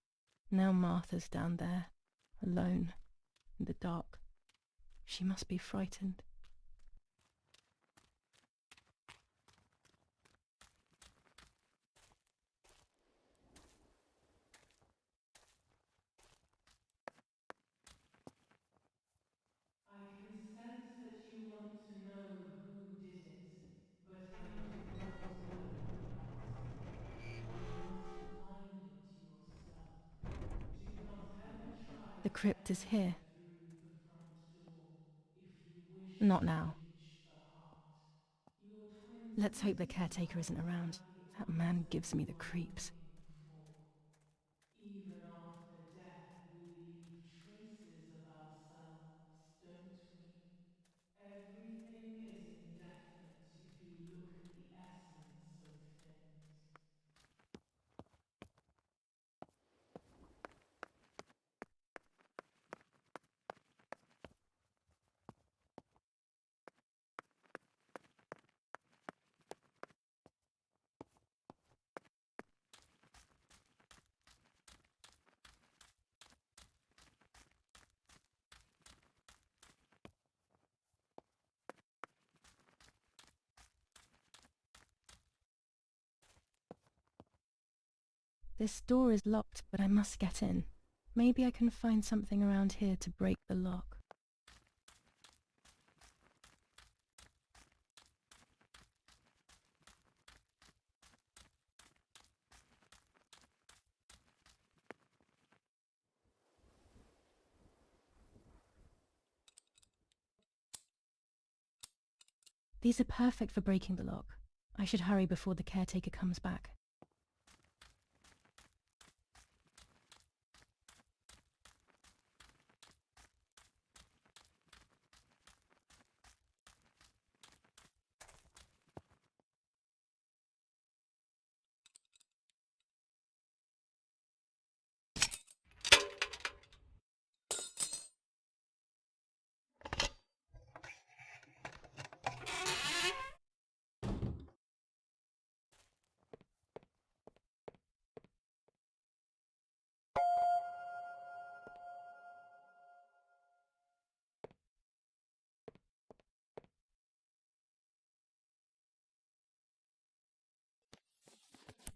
Now Martha's down there, alone, in the dark. She must be frightened. I can sense that you want to know who did it, but I do not know who yet. You must find it yourself. Do not ever try The to crypt is enter here. through the front door if you wish Not to now. reach the heart. Your twin Let's hope the sisters caretaker isn't might have around. the That man answer gives me you the are creeps. looking for. Even after death, we leave traces of ourselves, don't we? Everything is indefinite if you look at the essence of things. This door is locked, but I must get in. Maybe I can find something around here to break the lock. These are perfect for breaking the lock. I should hurry before the caretaker comes back.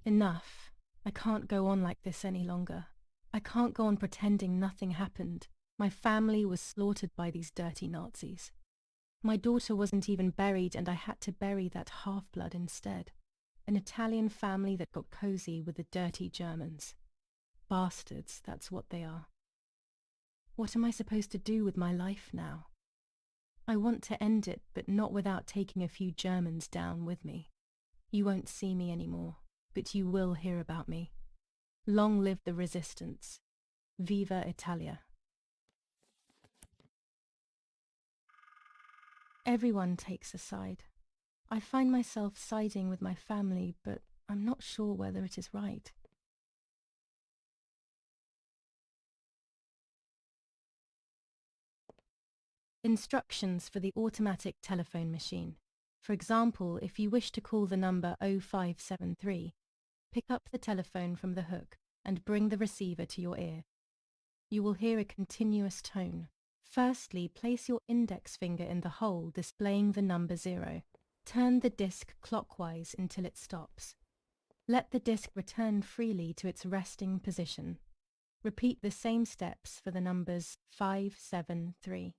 Enough. I can't go on like this any longer. I can't go on pretending nothing happened. My family was slaughtered by these dirty Nazis. My daughter wasn't even buried, and I had to bury that half-blood instead. An Italian family that got cozy with the dirty Germans. Bastards, that's what they are. What am I supposed to do with my life now? I want to end it, but not without taking a few Germans down with me. You won't see me anymore, but you will hear about me. Long live the resistance. Viva Italia. Everyone takes a side. I find myself siding with my family, but I'm not sure whether it is right. Instructions for the automatic telephone machine. For example, if you wish to call the number 0573, pick up the telephone from the hook and bring the receiver to your ear. You will hear a continuous tone. Firstly, place your index finger in the hole displaying the number 0. Turn the disc clockwise until it stops. Let the disc return freely to its resting position. Repeat the same steps for the numbers 573.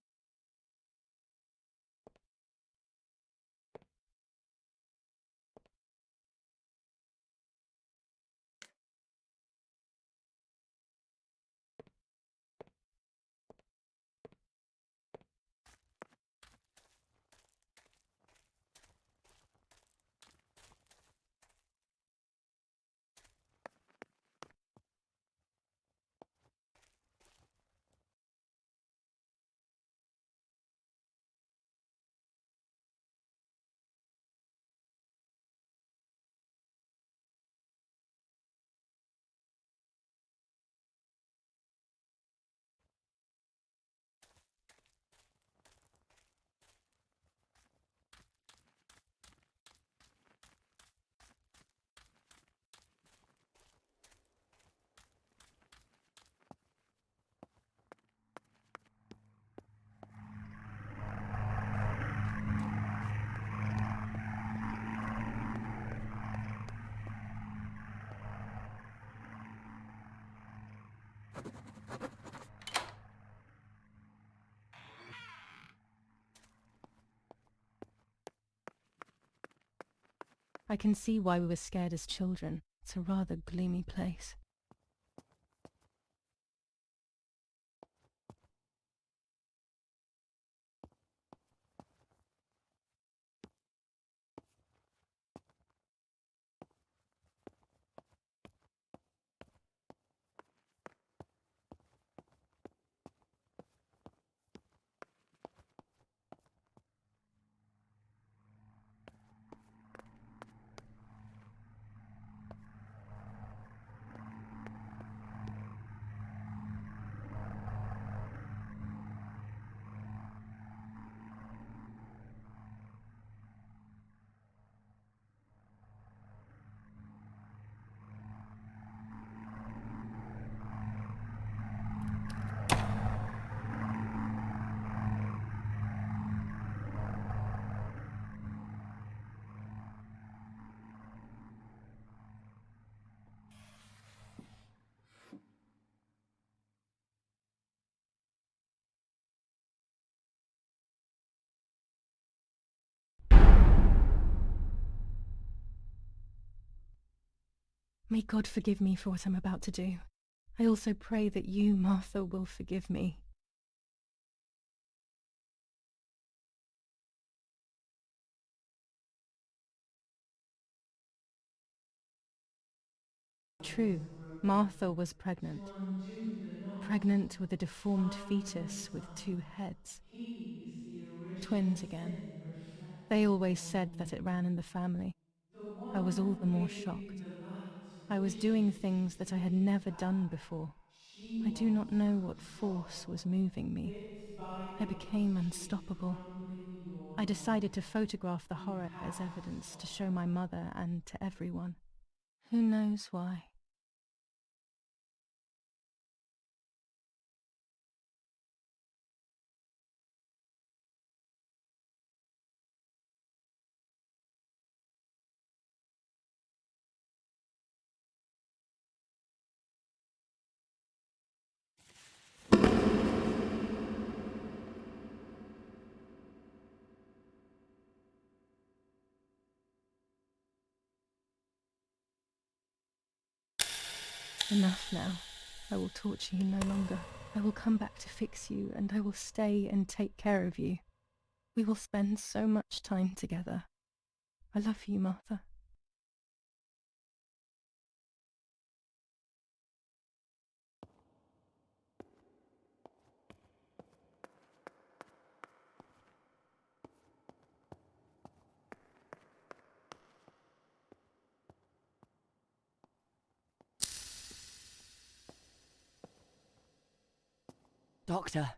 I can see why we were scared as children. It's a rather gloomy place. May God forgive me for what I'm about to do. I also pray that you, Martha, will forgive me. True, Martha was pregnant. Pregnant with a deformed fetus with 2 heads. Twins again. They always said that it ran in the family. I was all the more shocked. I was doing things that I had never done before. I do not know what force was moving me. I became unstoppable. I decided to photograph the horror as evidence to show my mother and to everyone. Who knows why? Enough now. I will torture you no longer. I will come back to fix you, and I will stay and take care of you. We will spend so much time together. I love you, Martha. Doctor,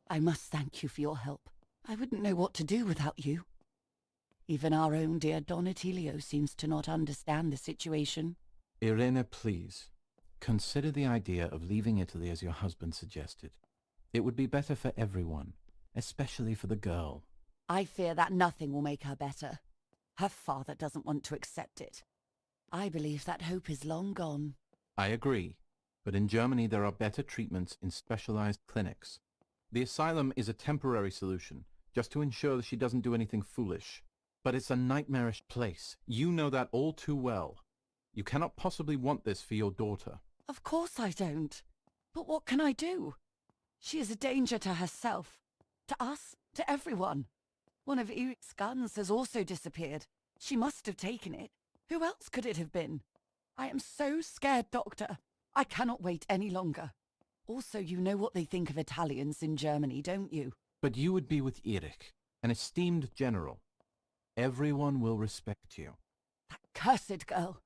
I must thank you for your help. I wouldn't know what to do without you. Even our own dear Don Attilio seems to not understand the situation. Irene, please. Consider the idea of leaving Italy as your husband suggested. It would be better for everyone, especially for the girl. I fear that nothing will make her better. Her father doesn't want to accept it. I believe that hope is long gone. I agree, but in Germany there are better treatments in specialized clinics. The asylum is a temporary solution, just to ensure that she doesn't do anything foolish. But it's a nightmarish place. You know that all too well. You cannot possibly want this for your daughter. Of course I don't. But what can I do? She is a danger to herself, to us, to everyone. One of Eric's guns has also disappeared. She must have taken it. Who else could it have been? I am so scared, Doctor. I cannot wait any longer. Also, you know what they think of Italians in Germany, don't you? But you would be with Eric, an esteemed general. Everyone will respect you. That cursed girl.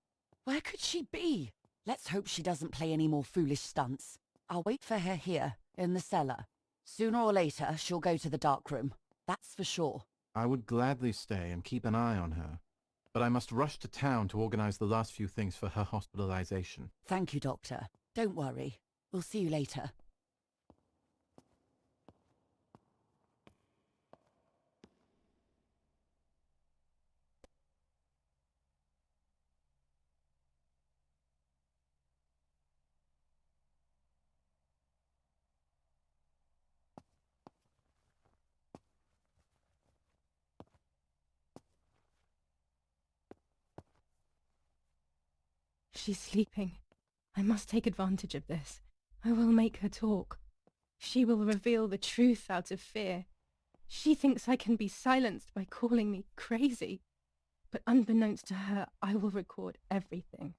Where could she be? Let's hope she doesn't play any more foolish stunts. I'll wait for her here, in the cellar. Sooner or later, she'll go to the dark room. That's for sure. I would gladly stay and keep an eye on her, but I must rush to town to organize the last few things for her hospitalization. Thank you, Doctor. Don't worry. We'll see you later. She's sleeping. I must take advantage of this. I will make her talk. She will reveal the truth out of fear. She thinks I can be silenced by calling me crazy. But unbeknownst to her, I will record everything.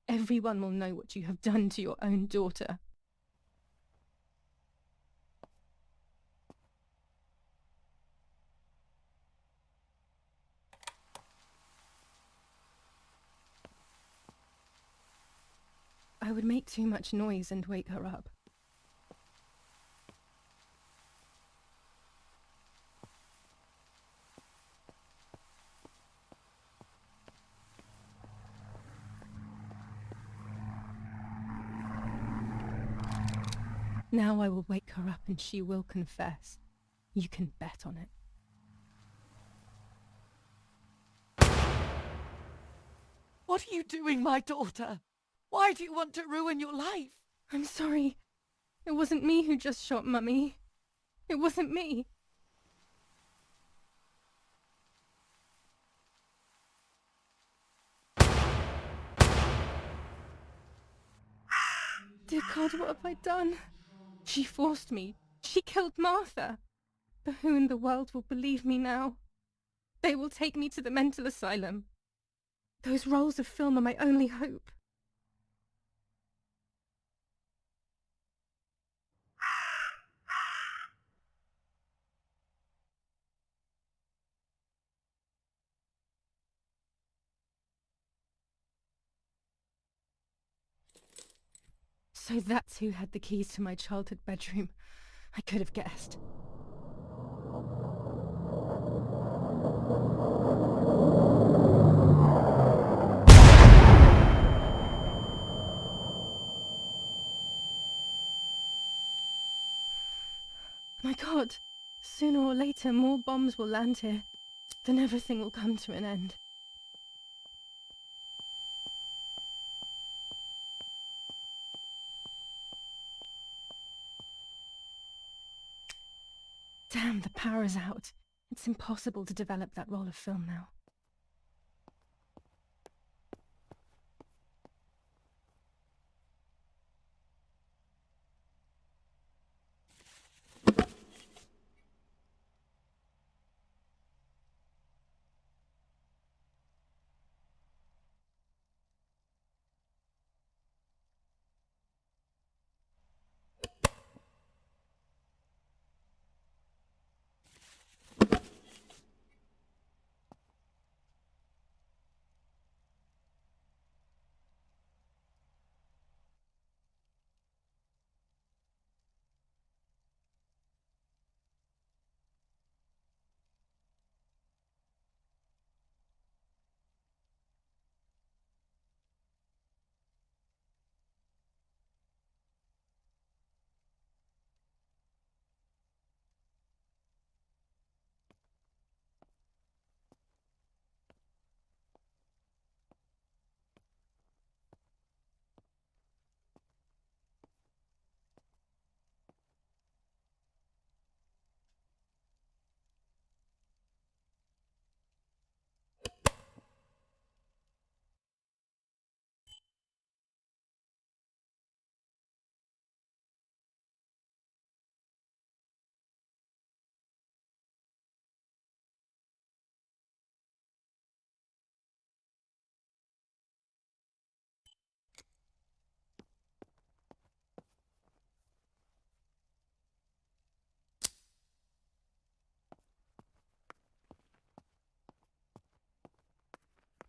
Everyone will know what you have done to your own daughter. I would make too much noise and wake her up. Now I will wake her up and she will confess. You can bet on it. What are you doing, my daughter? Why do you want to ruin your life? I'm sorry. It wasn't me who just shot Mummy. It wasn't me. Dear God, what have I done? She forced me. She killed Martha. But who in the world will believe me now? They will take me to the mental asylum. Those rolls of film are my only hope. So that's who had the keys to my childhood bedroom. I could have guessed. My God, sooner or later more bombs will land here. Then everything will come to an end. Damn, the power is out. It's impossible to develop that roll of film now.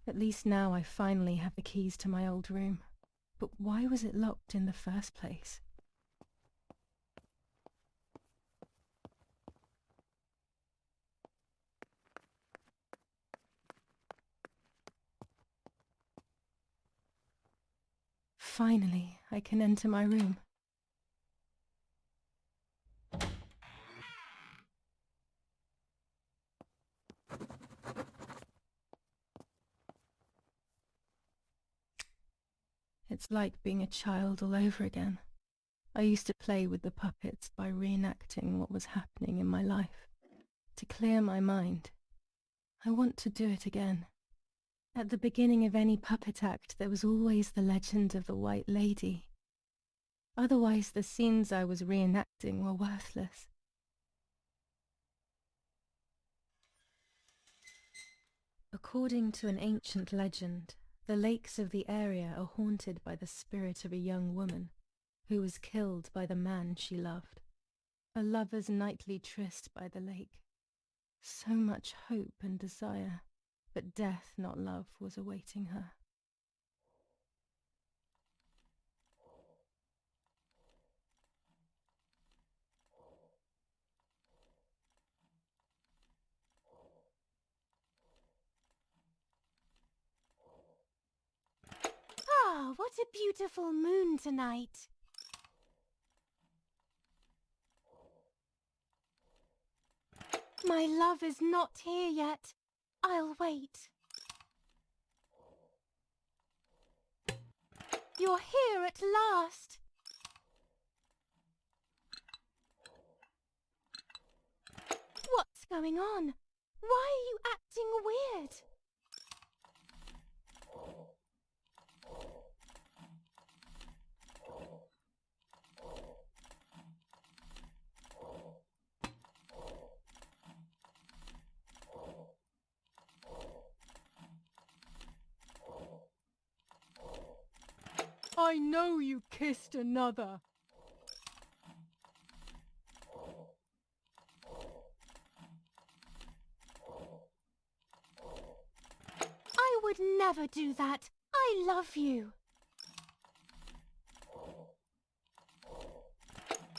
At least now I finally have the keys to my old room. But why was it locked in the first place? Finally, I can enter my room. It's like being a child all over again. I used to play with the puppets by reenacting what was happening in my life. To clear my mind. I want to do it again. At the beginning of any puppet act, there was always the legend of the White Lady. Otherwise, the scenes I was reenacting were worthless. According to an ancient legend, the lakes of the area are haunted by the spirit of a young woman who was killed by the man she loved. A lover's nightly tryst by the lake. So much hope and desire, but death, not love, was awaiting her. Ah, what a beautiful moon tonight. My love is not here yet. I'll wait. You're here at last. What's going on? Why are you acting weird? I know you kissed another. I would never do that. I love you.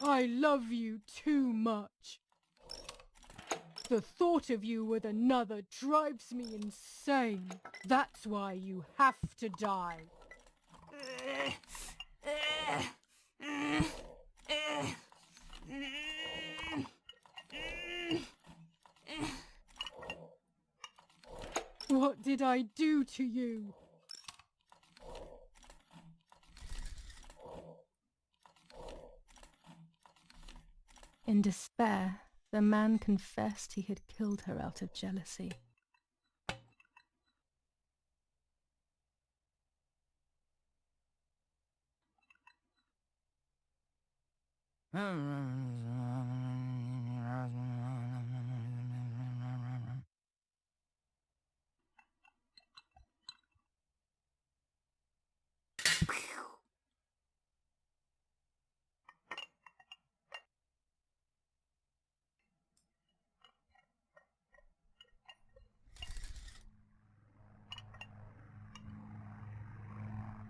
I love you too much. The thought of you with another drives me insane. That's why you have to die. What did I do to you? In despair, the man confessed he had killed her out of jealousy.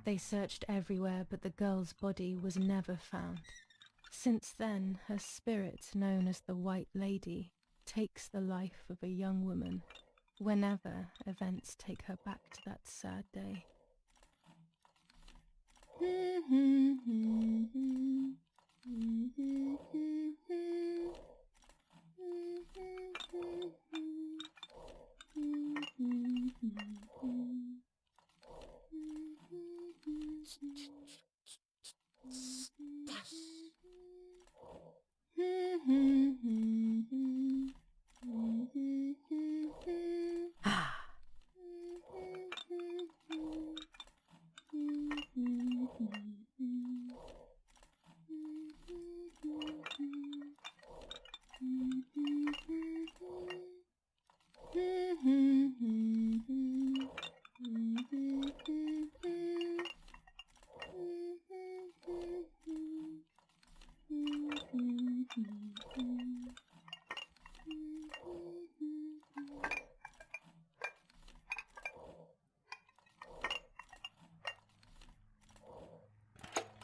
They searched everywhere, but the girl's body was never found. Since then, her spirit, known as the White Lady, takes the life of a young woman whenever events take her back to that sad day.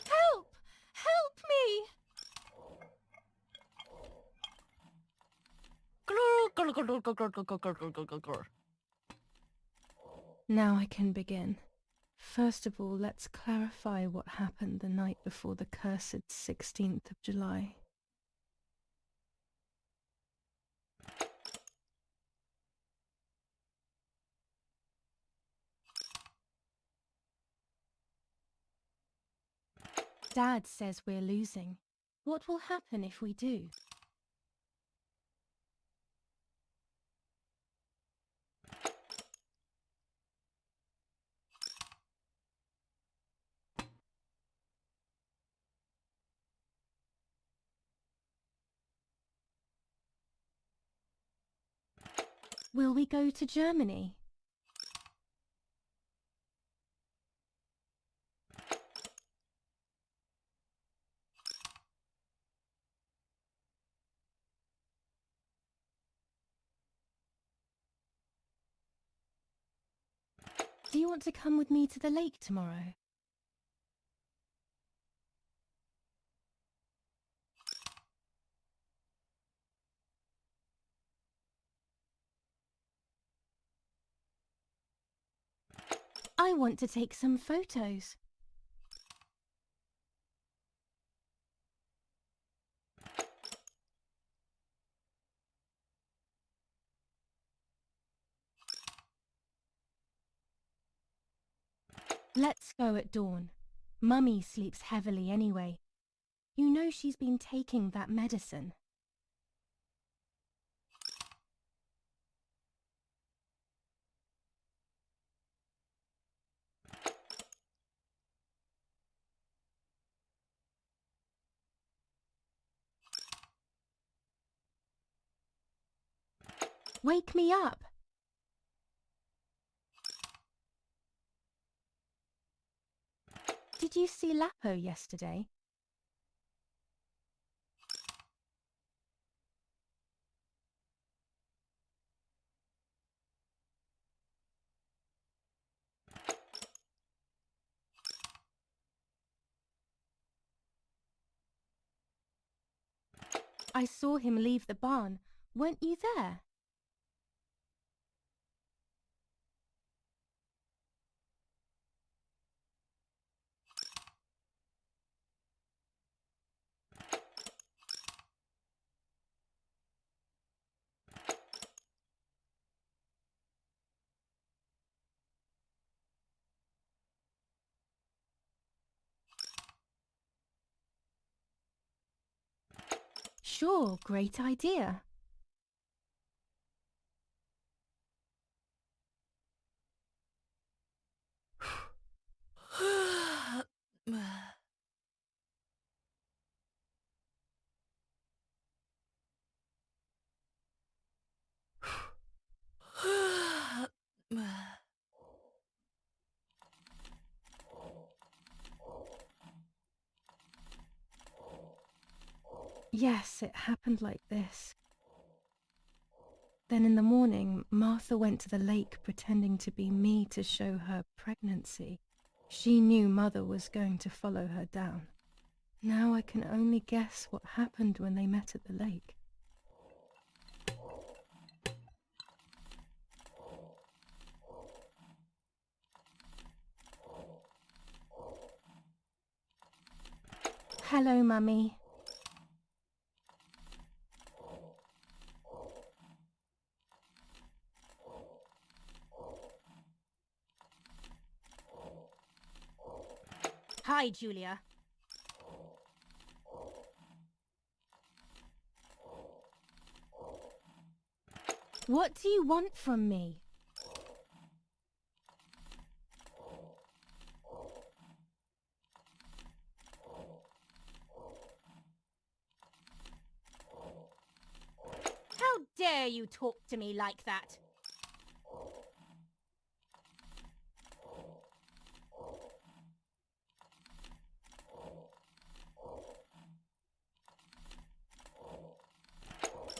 Help! Help me! Now I can begin. First of all, let's clarify what happened the night before the cursed 16th of July. Dad says we're losing. What will happen if we do? Will we go to Germany? Do you want to come with me to the lake tomorrow? I want to take some photos. Let's go at dawn. Mummy sleeps heavily anyway. You know she's been taking that medicine. Wake me up! Did you see Lapo yesterday? I saw him leave the barn. Weren't you there? Sure, great idea. Yes, it happened like this. Then in the morning, Martha went to the lake pretending to be me to show her pregnancy. She knew Mother was going to follow her down. Now I can only guess what happened when they met at the lake. Hello, Mummy. Hi, Julia. What do you want from me? How dare you talk to me like that?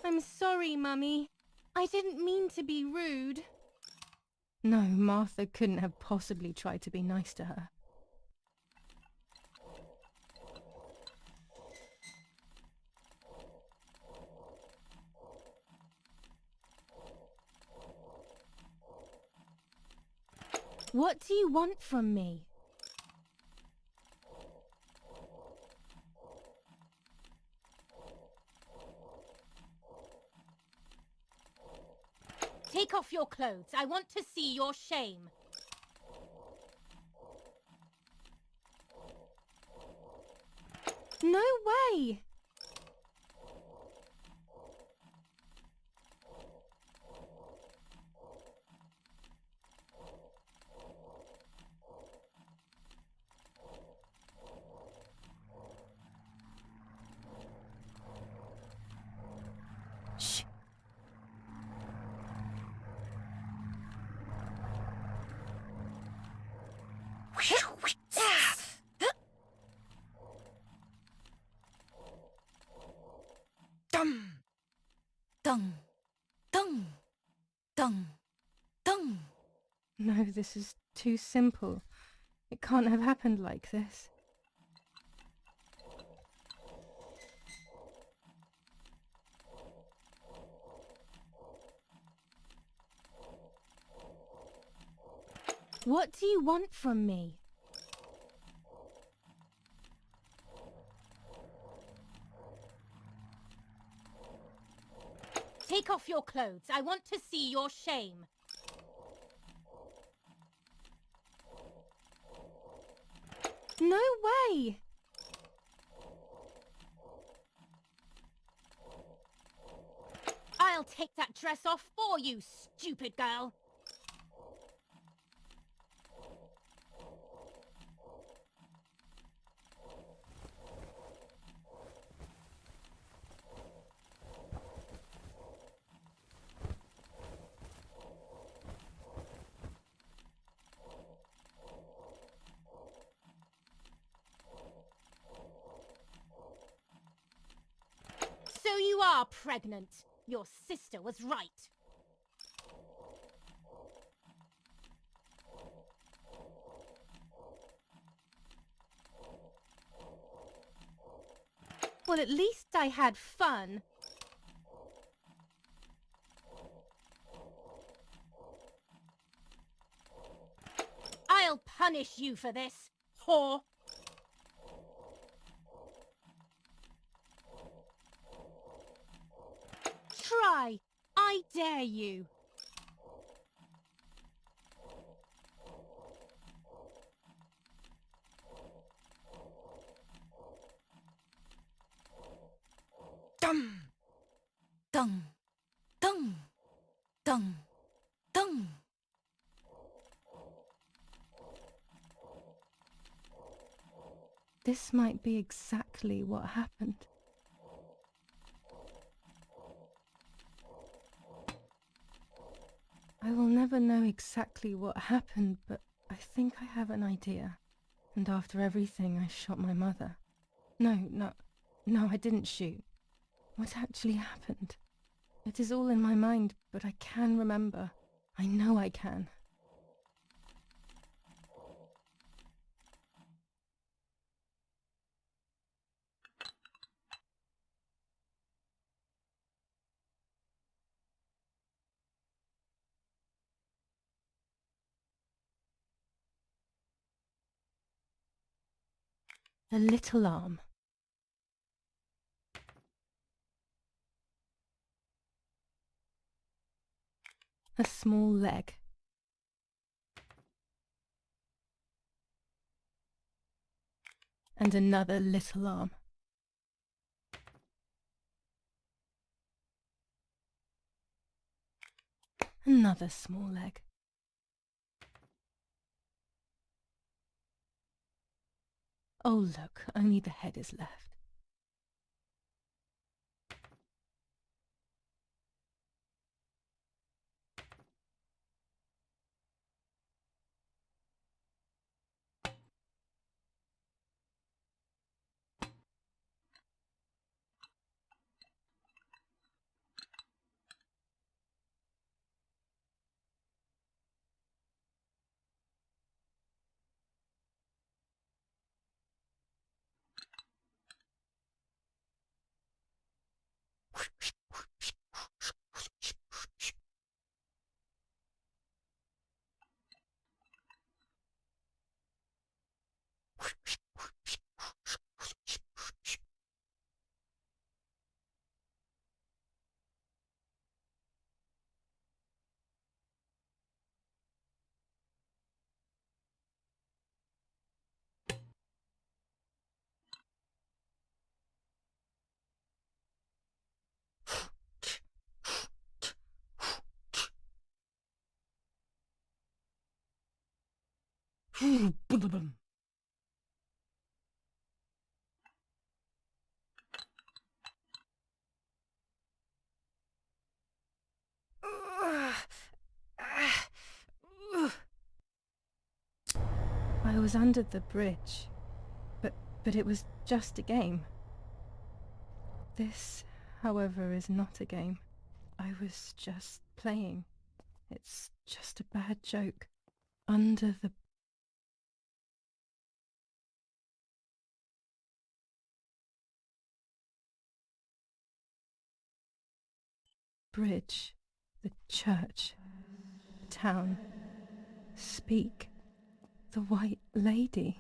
I'm sorry, Mummy. I didn't mean to be rude. No, Martha couldn't have possibly tried to be nice to her. What do you want from me? Take off your clothes. I want to see your shame. No way! Shh. Dung, dung, dung, dung. No, this is too simple. It can't have happened like this. What do you want from me? Take off your clothes. I want to see your shame. No way! I'll take that dress off for you, stupid girl. So you are pregnant. Your sister was right. Well, at least I had fun. I'll punish you for this, whore. Try. I dare you. Dum, dung, dung, dung, dung. This might be exactly what happened. I will never know exactly what happened, but I think I have an idea. And after everything, I shot my mother. No, I didn't shoot. What actually happened? It is all in my mind, but I can remember. I know I can. A little arm. A small leg. And another little arm. Another small leg. Oh look, only the head is left. I was under the bridge, but it was just a game. This, however, is not a game. I was just playing. It's just a bad joke. Under the bridge, the church, the town. Speak. The White Lady.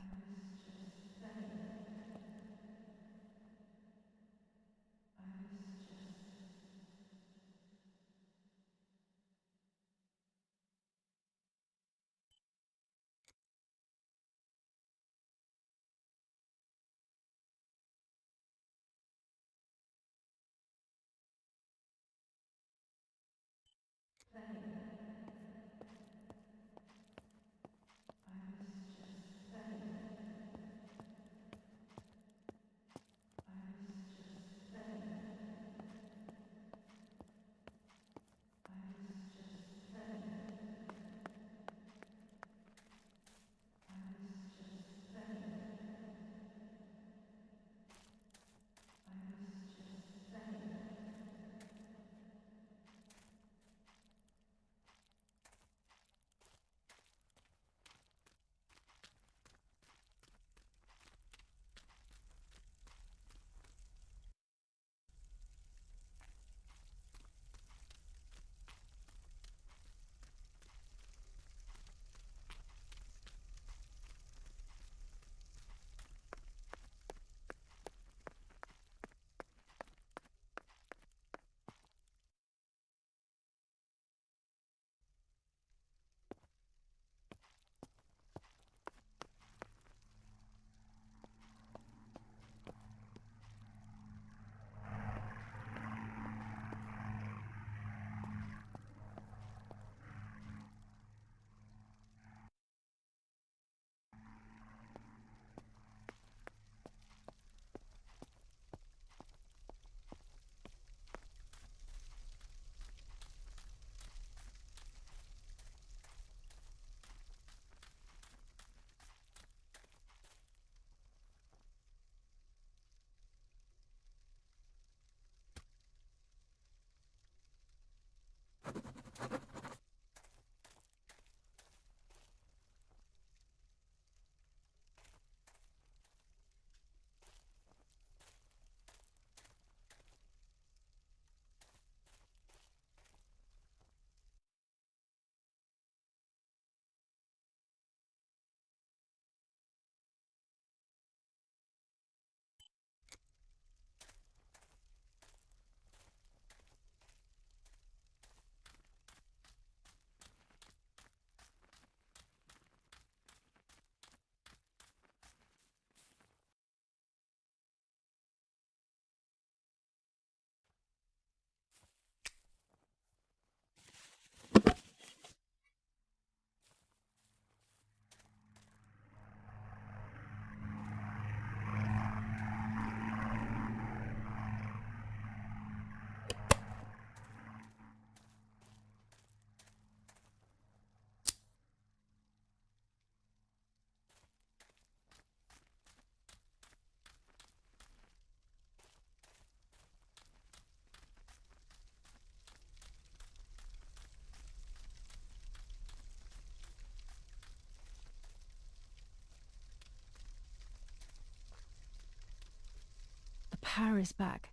The power is back.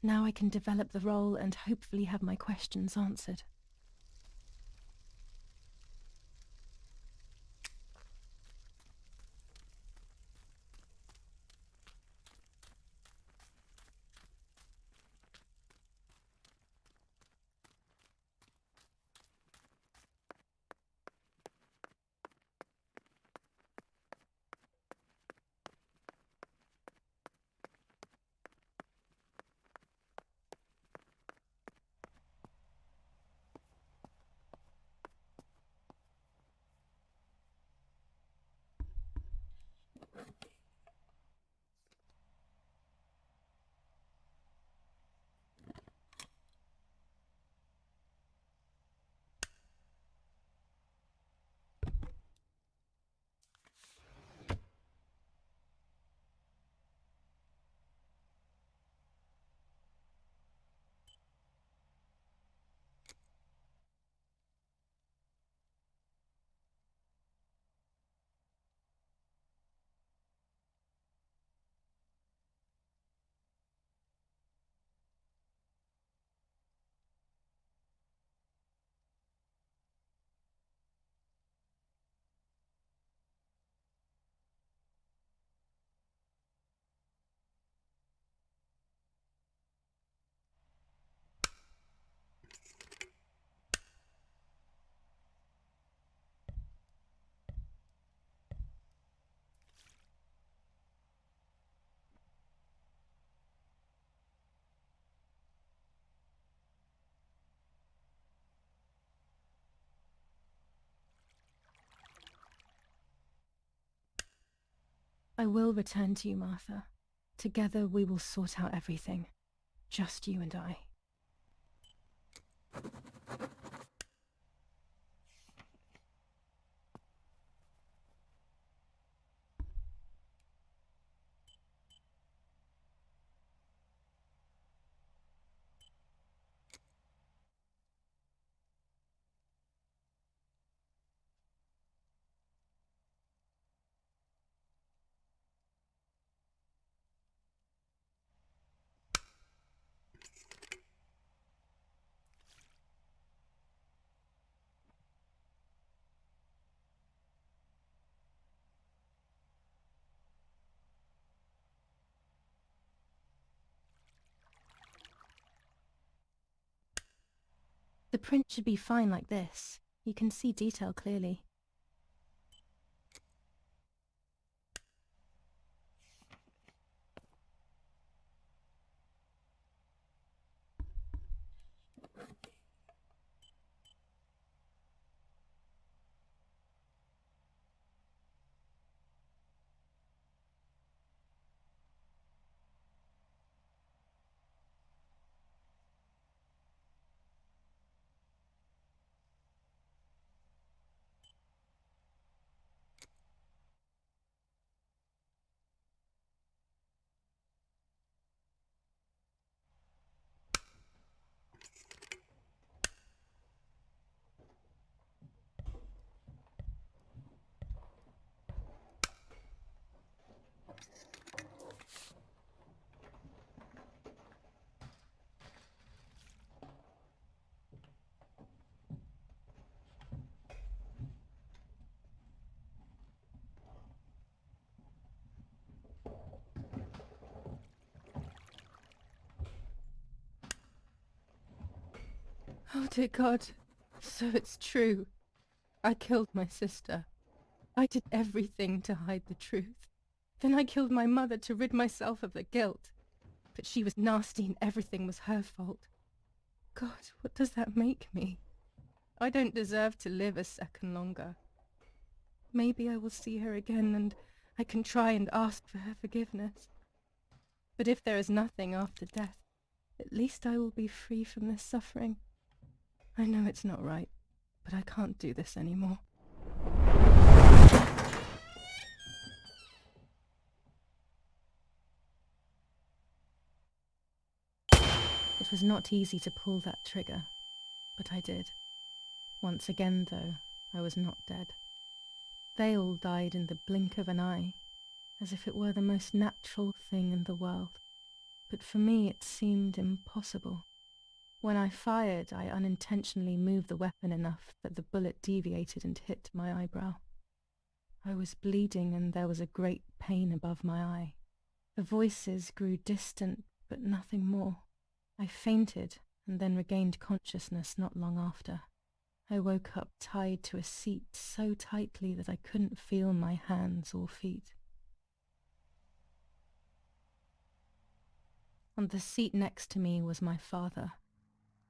Now I can develop the role and hopefully have my questions answered. I will return to you, Martha. Together we will sort out everything. Just you and I. The print should be fine like this. You can see detail clearly. Oh dear God, so it's true. I killed my sister. I did everything to hide the truth. Then I killed my mother to rid myself of the guilt. But she was nasty and everything was her fault. God, what does that make me? I don't deserve to live a second longer. Maybe I will see her again and I can try and ask for her forgiveness. But if there is nothing after death, at least I will be free from this suffering. I know it's not right, but I can't do this anymore. It was not easy to pull that trigger, but I did. Once again, though, I was not dead. They all died in the blink of an eye, as if it were the most natural thing in the world. But for me it seemed impossible. When I fired, I unintentionally moved the weapon enough that the bullet deviated and hit my eyebrow. I was bleeding and there was a great pain above my eye. The voices grew distant, but nothing more. I fainted and then regained consciousness not long after. I woke up tied to a seat so tightly that I couldn't feel my hands or feet. On the seat next to me was my father.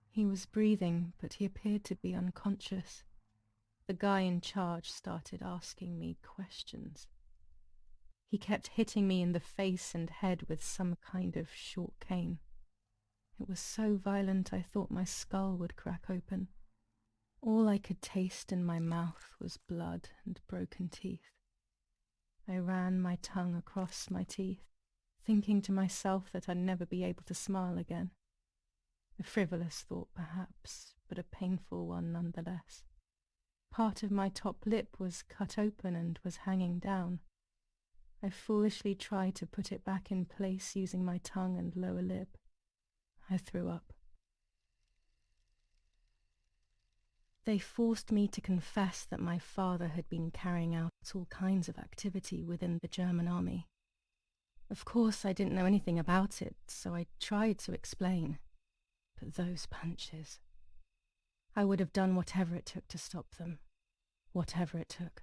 He was breathing, but he appeared to be unconscious. The guy in charge started asking me questions. He kept hitting me in the face and head with some kind of short cane. It was so violent I thought my skull would crack open. All I could taste in my mouth was blood and broken teeth. I ran my tongue across my teeth, thinking to myself that I'd never be able to smile again. A frivolous thought perhaps, but a painful one nonetheless. Part of my top lip was cut open and was hanging down. I foolishly tried to put it back in place using my tongue and lower lip. I threw up. They forced me to confess that my father had been carrying out all kinds of activity within the German army. Of course, I didn't know anything about it, so I tried to explain. But those punches... I would have done whatever it took to stop them. Whatever it took.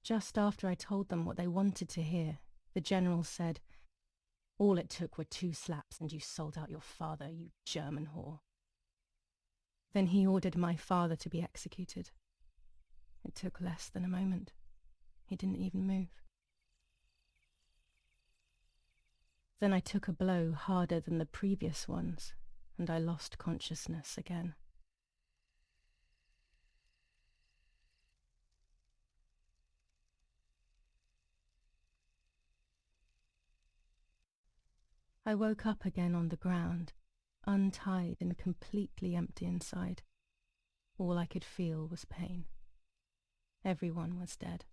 Just after I told them what they wanted to hear, the general said, "All it took were 2 slaps and you sold out your father, you German whore." Then he ordered my father to be executed. It took less than a moment. He didn't even move. Then I took a blow harder than the previous ones, and I lost consciousness again. I woke up again on the ground, untied and completely empty inside. All I could feel was pain. Everyone was dead.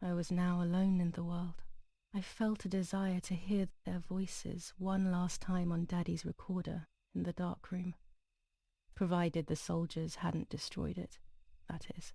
I was now alone in the world. I felt a desire to hear their voices one last time on Daddy's recorder in the dark room. Provided the soldiers hadn't destroyed it, that is.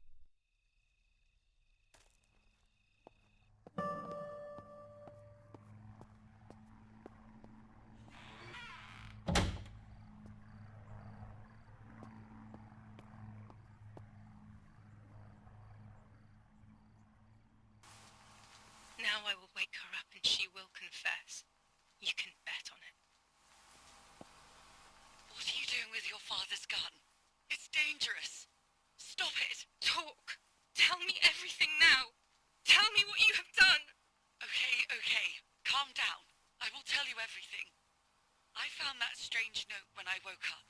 Now I will wake her up and she will confess. You can bet on it. What are you doing with your father's gun? It's dangerous. Stop it. Talk. Tell me everything now. Tell me what you have done. Okay. Calm down. I will tell you everything. I found that strange note when I woke up,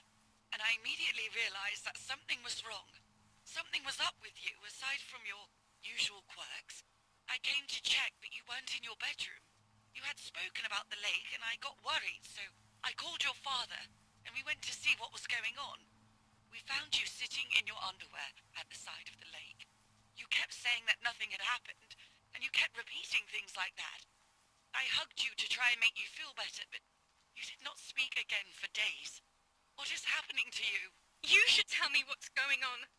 and I immediately realized that something was wrong. Something was up with you, aside from your usual quirks. I came to check, but you weren't in your bedroom. You had spoken about the lake, and I got worried, so I called your father, and we went to see what was going on. We found you sitting in your underwear at the side of the lake. You kept saying that nothing had happened, and you kept repeating things like that. I hugged you to try and make you feel better, but you did not speak again for days. What is happening to you? You should tell me what's going on.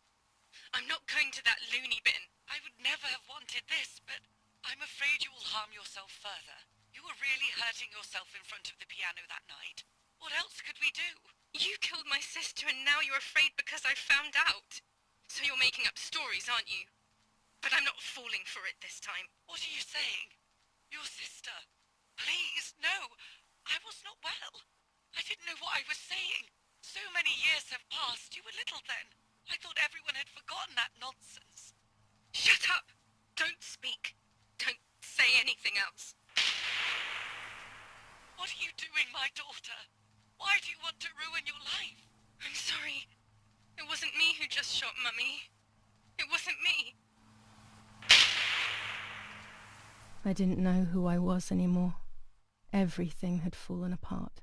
I'm not going to that loony bin. I would never have wanted this, but I'm afraid you will harm yourself further. You were really hurting yourself in front of the piano that night. What else could we do? You killed my sister and now you're afraid because I found out. So you're making up stories, aren't you? But I'm not falling for it this time. What are you saying? Your sister? Please, no. I was not well. I didn't know what I was saying. So many years have passed. You were little then. I thought everyone had forgotten that nonsense. Shut up! Don't speak. Don't say anything else. What are you doing, my daughter? Why do you want to ruin your life? I'm sorry. It wasn't me who just shot Mummy. It wasn't me. I didn't know who I was anymore. Everything had fallen apart.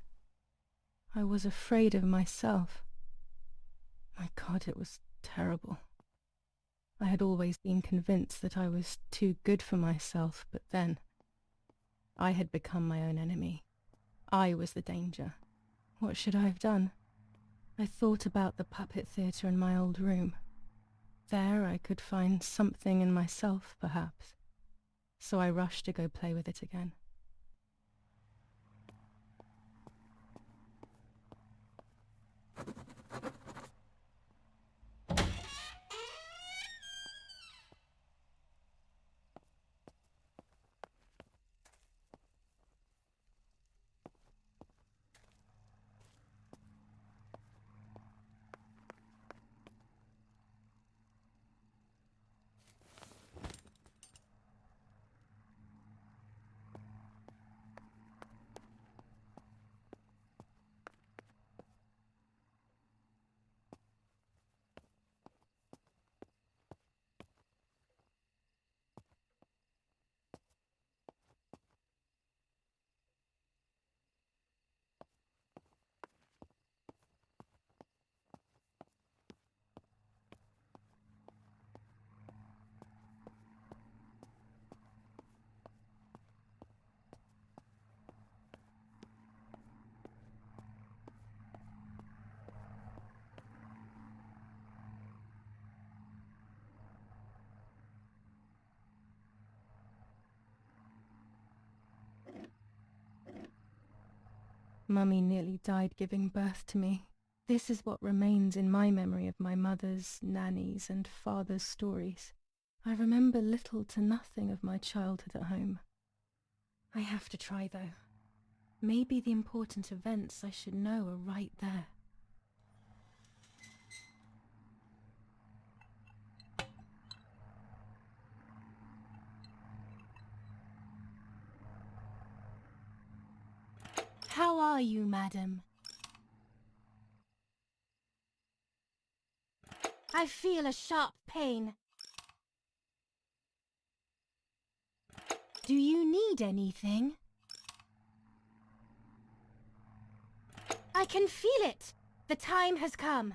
I was afraid of myself. My God, it was terrible. I had always been convinced that I was too good for myself, but then I had become my own enemy. I was the danger. What should I have done? I thought about the puppet theatre in my old room. There I could find something in myself, perhaps. So I rushed to go play with it again. Mummy nearly died giving birth to me. This is what remains in my memory of my mother's, Nanny's, and father's stories. I remember little to nothing of my childhood at home. I have to try, though. Maybe the important events I should know are right there. are you, madam? I feel a sharp pain. Do you need anything? I can feel it. The time has come.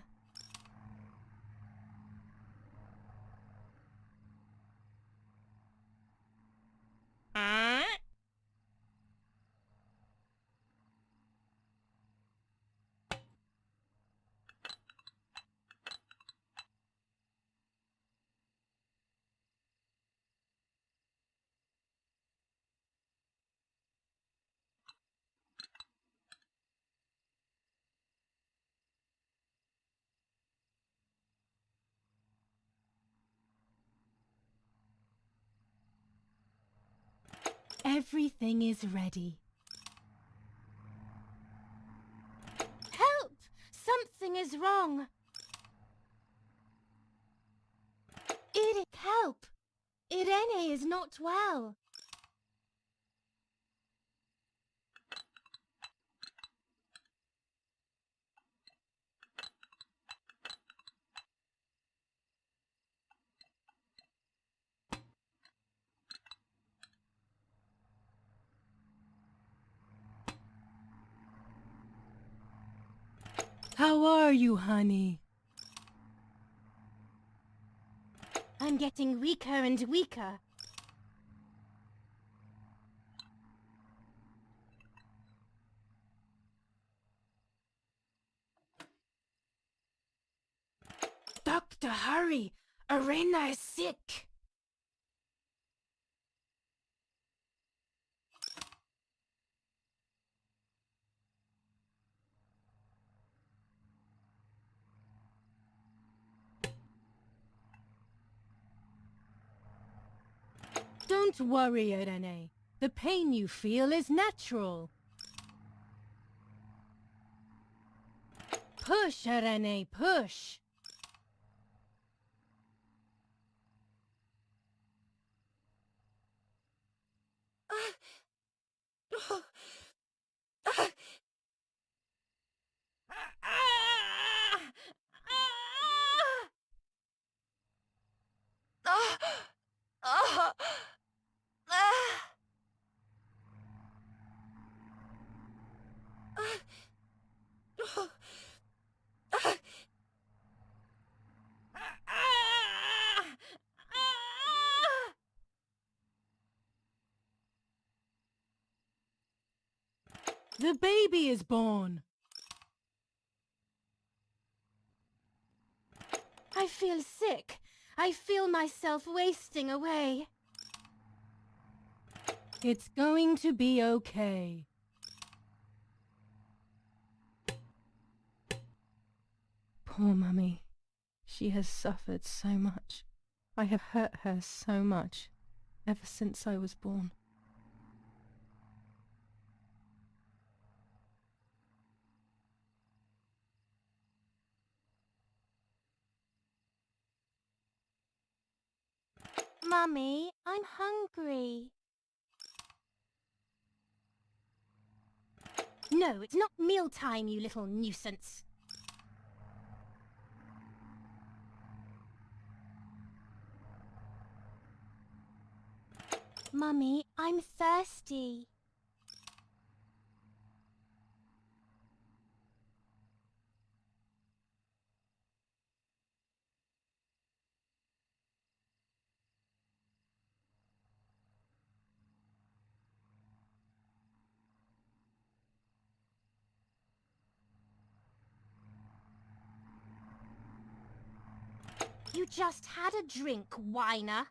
Everything is ready. Help! Something is wrong. Help! Irene is not well. How are you, honey? I'm getting weaker and weaker. Doctor, hurry! Arena is sick! Don't worry, Irene. The pain you feel is natural. Push, Irene, push! The baby is born. I feel sick. I feel myself wasting away. It's going to be okay. Poor Mummy. She has suffered so much. I have hurt her so much, ever since I was born. Mummy, I'm hungry. No, it's not mealtime, you little nuisance. Mummy, I'm thirsty. You just had a drink, whiner.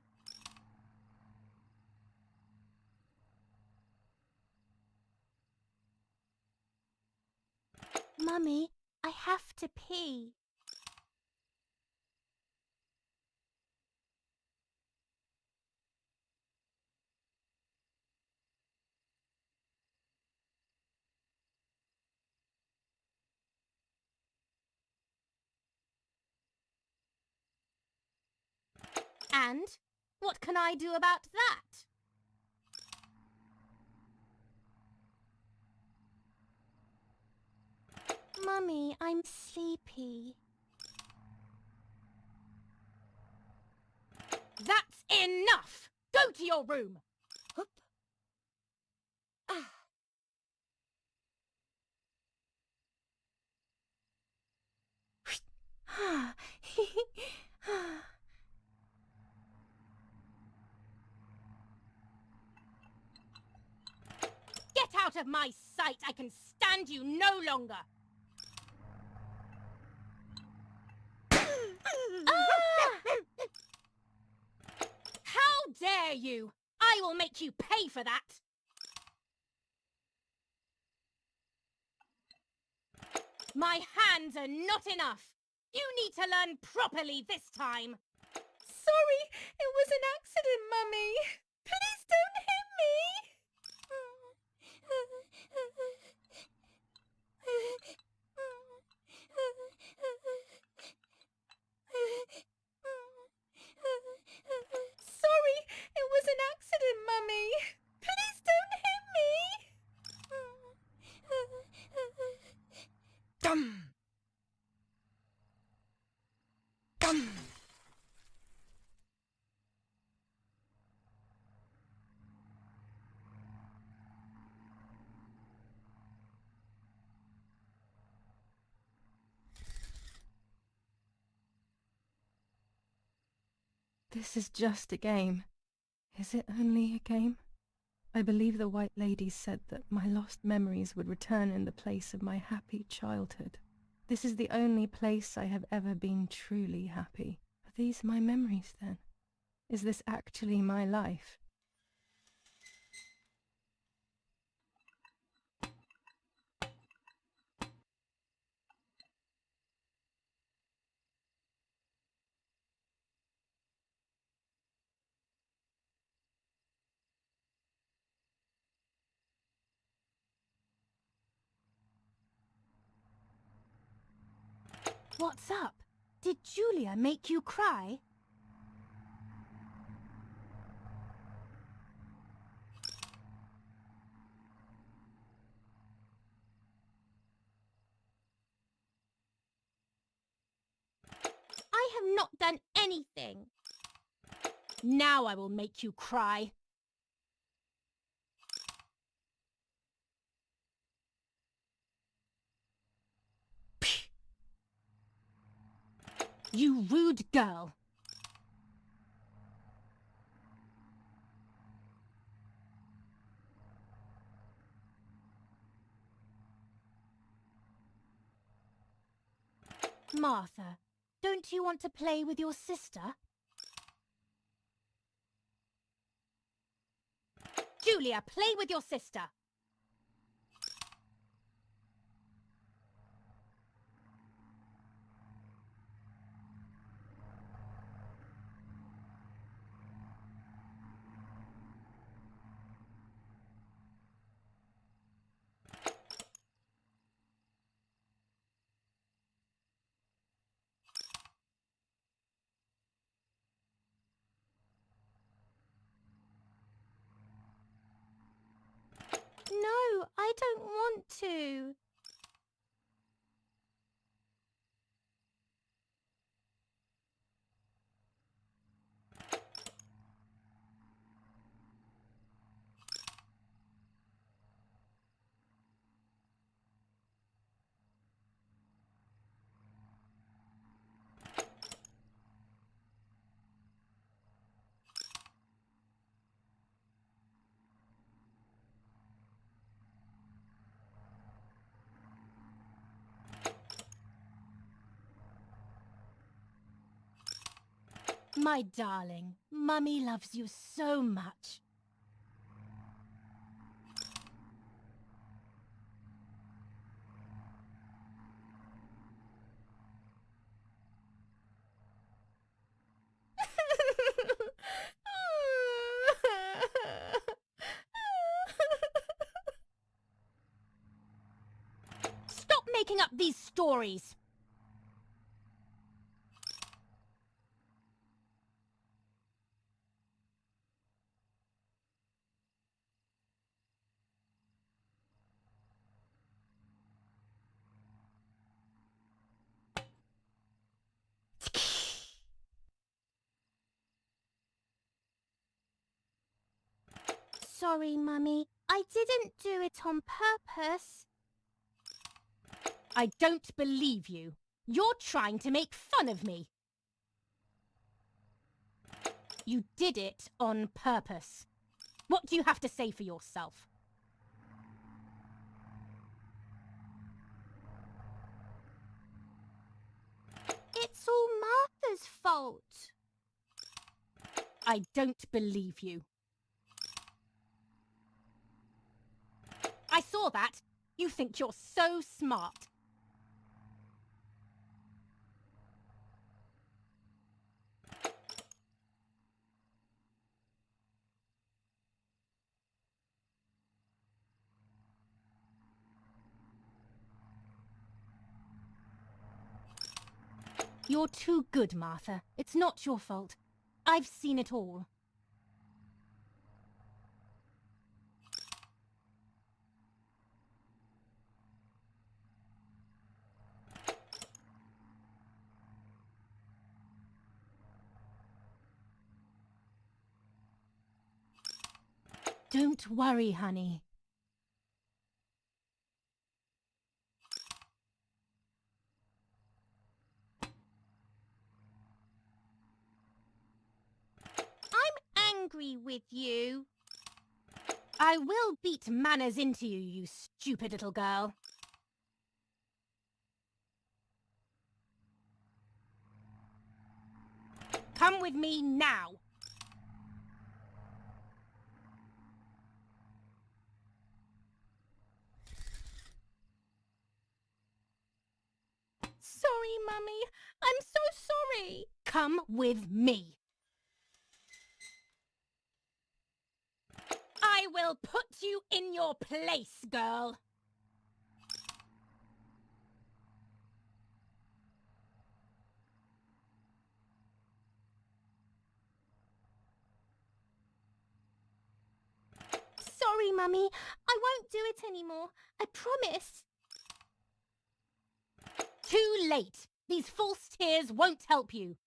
Mummy, I have to pee. And what can I do about that? Mummy, I'm sleepy. That's enough! Go to your room! Hup. Ah. Get out of my sight! I can stand you no longer! How dare you! I will make you pay for that! My hands are not enough! You need to learn properly this time! Sorry, it was an accident, Mummy. Please don't hit me. Sorry, it was an accident, Mummy. Please don't hit me. Gum! Gum! This is just a game. Is it only a game? I believe the White Lady said that my lost memories would return in the place of my happy childhood. This is the only place I have ever been truly happy. Are these my memories, then? Is this actually my life? What's up? Did Julia make you cry? I have not done anything. Now I will make you cry. You rude girl. Martha, don't you want to play with your sister? Julia, play with your sister. No, I don't want to. My darling, Mummy loves you so much. Stop making up these stories! sorry, Mummy. I didn't do it on purpose. I don't believe you. You're trying to make fun of me. You did it on purpose. What do you have to say for yourself? It's all Martha's fault. I don't believe you. I saw that. You think you're so smart. You're too good, Martha. It's not your fault. I've seen it all. Don't worry, honey. I'm angry with you. I will beat manners into you, you stupid little girl. Come with me now. Sorry, Mummy. I'm so sorry. Come with me. I will put you in your place, girl. Sorry, Mummy. I won't do it anymore. I promise. Too late. These false tears won't help you.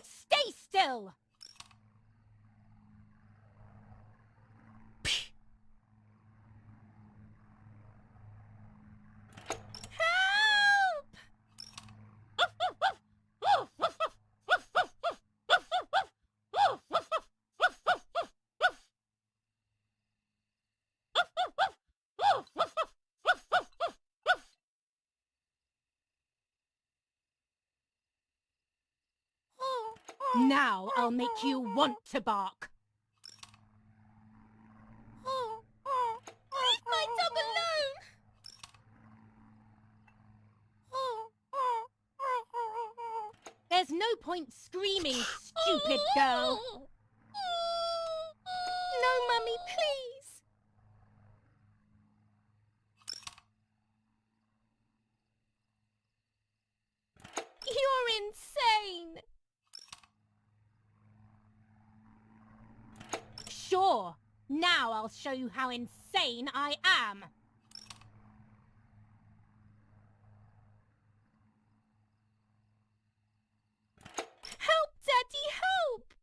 Stay still. Help! Now I'll make you want to bark. Leave my dog alone! There's no point screaming, stupid girl. No, Mummy, please. You're insane. Sure. Now I'll show you how insane I am. Help, Daddy, help!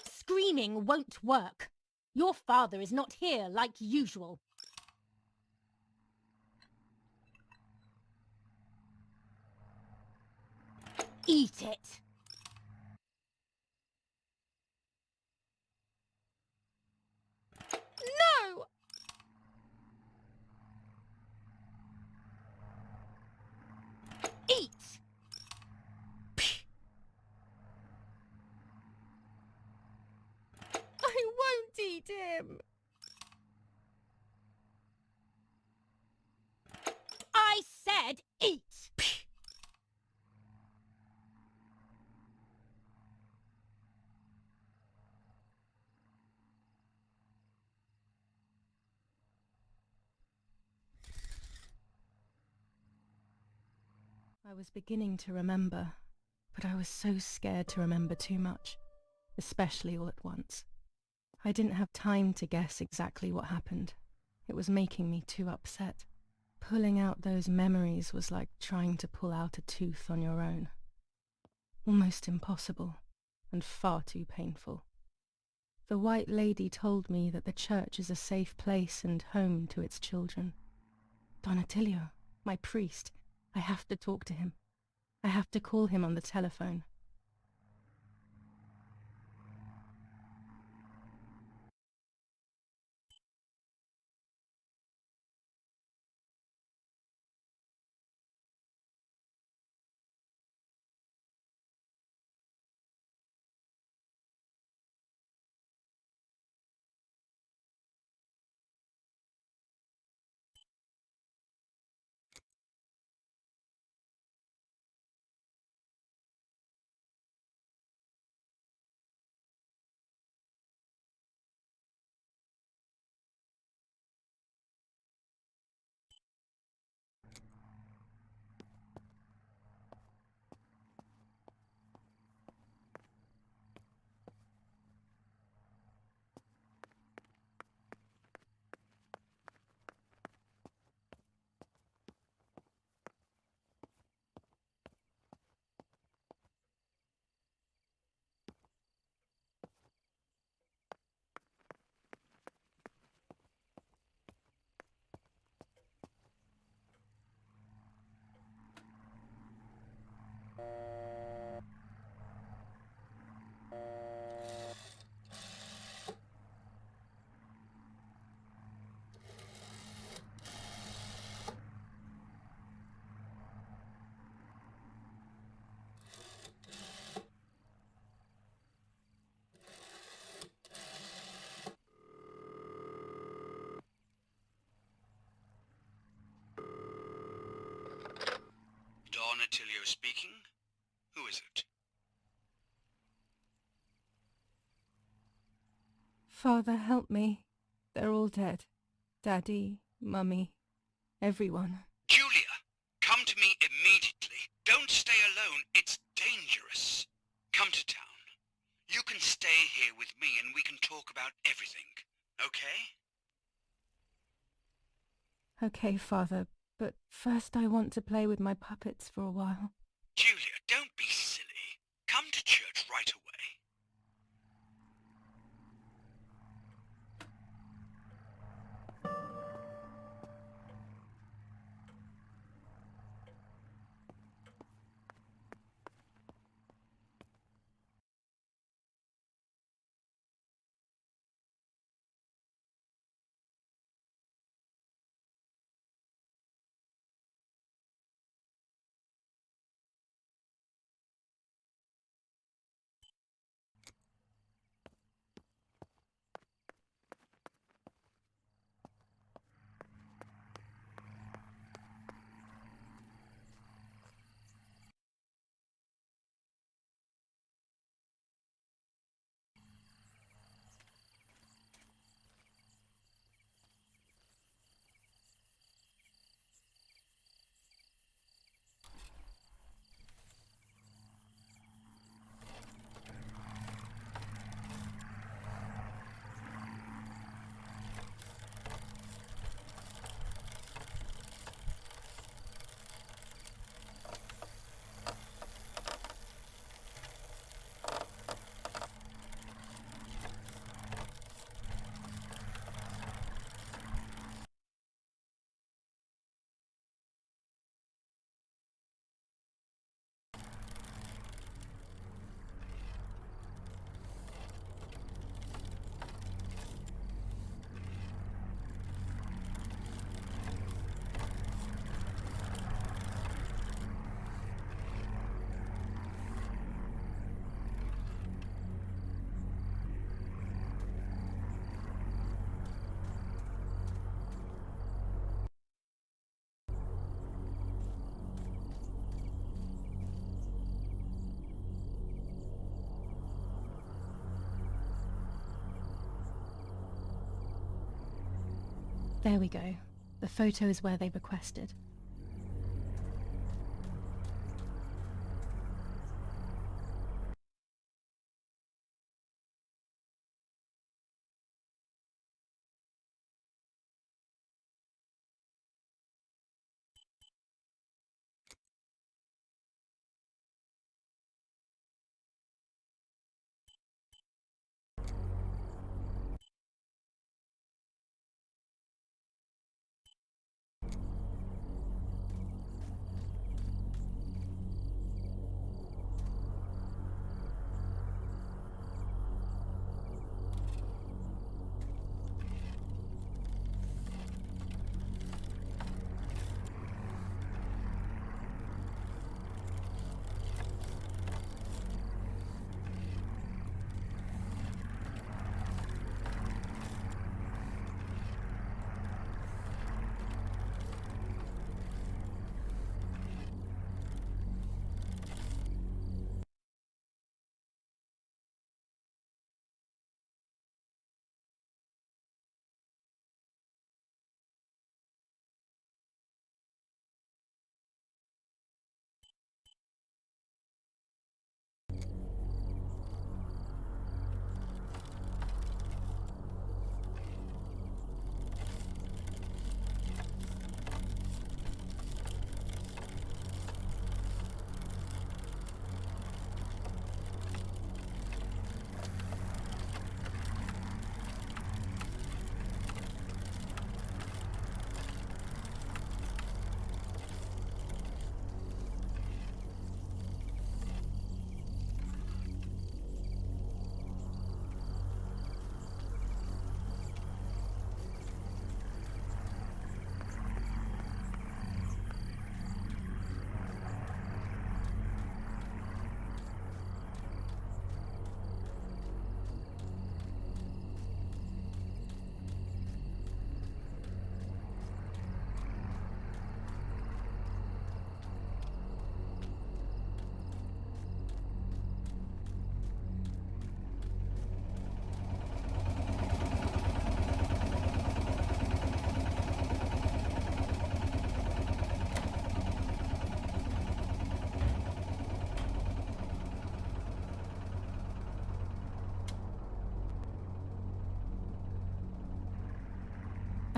Screaming won't work. Your father is not here like usual. Eat it. No! Eat! I won't eat him. I said eat! I was beginning to remember, but I was so scared to remember too much, especially all at once. I didn't have time to guess exactly what happened. It was making me too upset. Pulling out those memories was like trying to pull out a tooth on your own. Almost impossible, and far too painful. The White Lady told me that the church is a safe place and home to its children. Don Attilio, my priest, I have to talk to him. I have to call him on the telephone. Don Attilio speaking. Who is it? Father, help me. They're all dead. Daddy, Mummy, everyone. Julia, come to me immediately. Don't stay alone. It's dangerous. Come to town. You can stay here with me and we can talk about everything. Okay? Okay, Father, but first I want to play with my puppets for a while. Julia, don't be silly. Come to church right away. There we go. The photo is where they requested.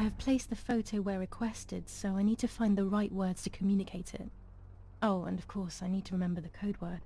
have placed the photo where requested, so I need to find the right words to communicate it. Oh, and of course, I need to remember the code word.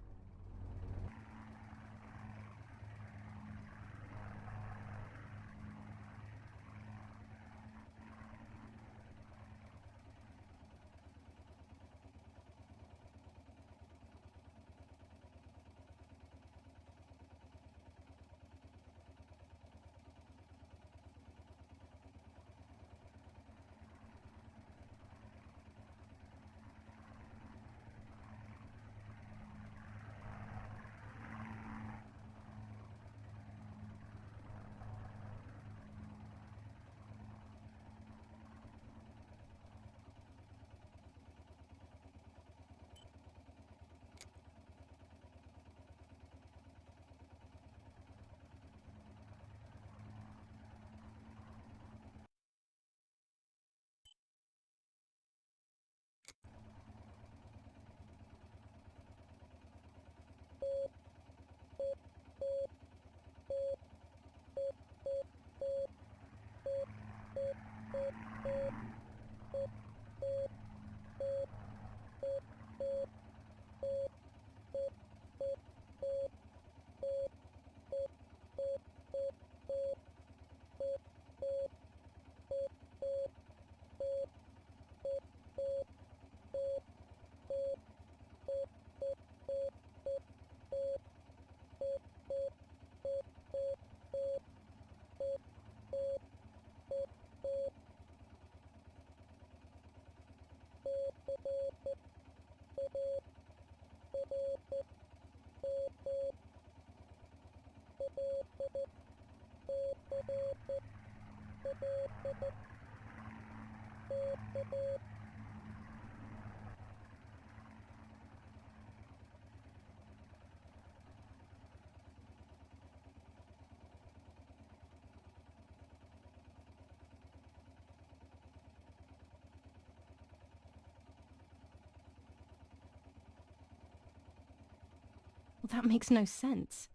Well, that makes no sense.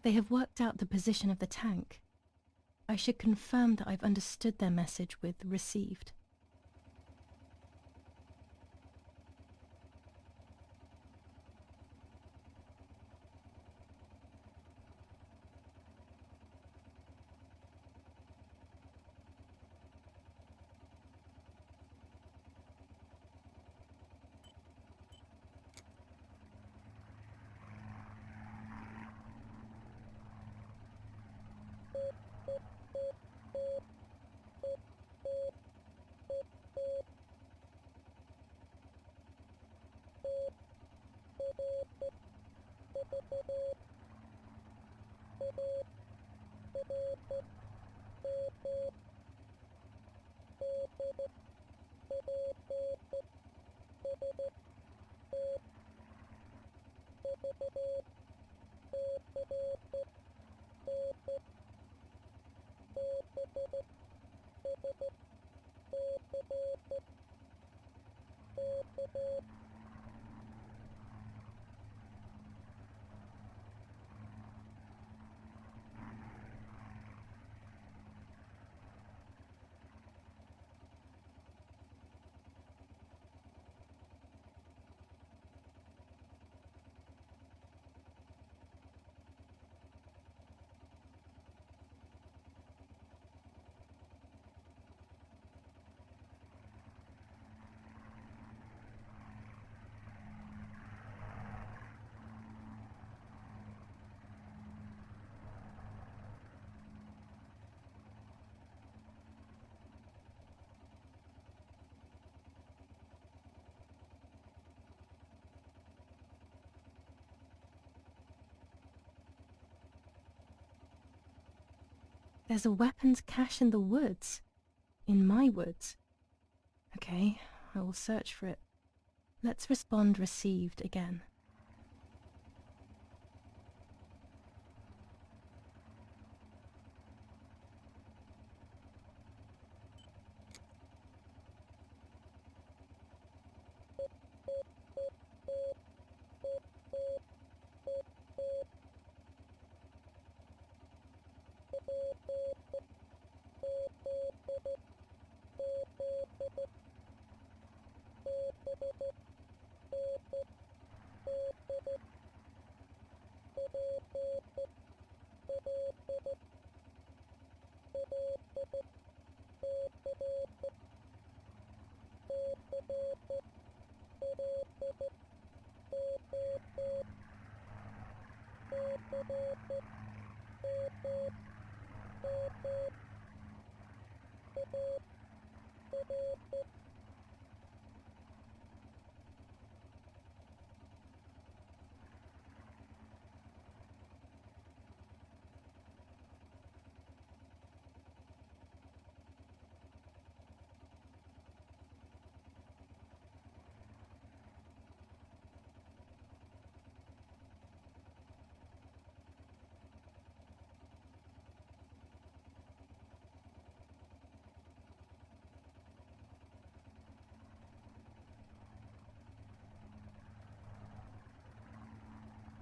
They have worked out the position of the tank. I should confirm that I've understood their message with received. There's a weapons cache in the woods. In my woods. Okay, I will search for it. Let's respond received again.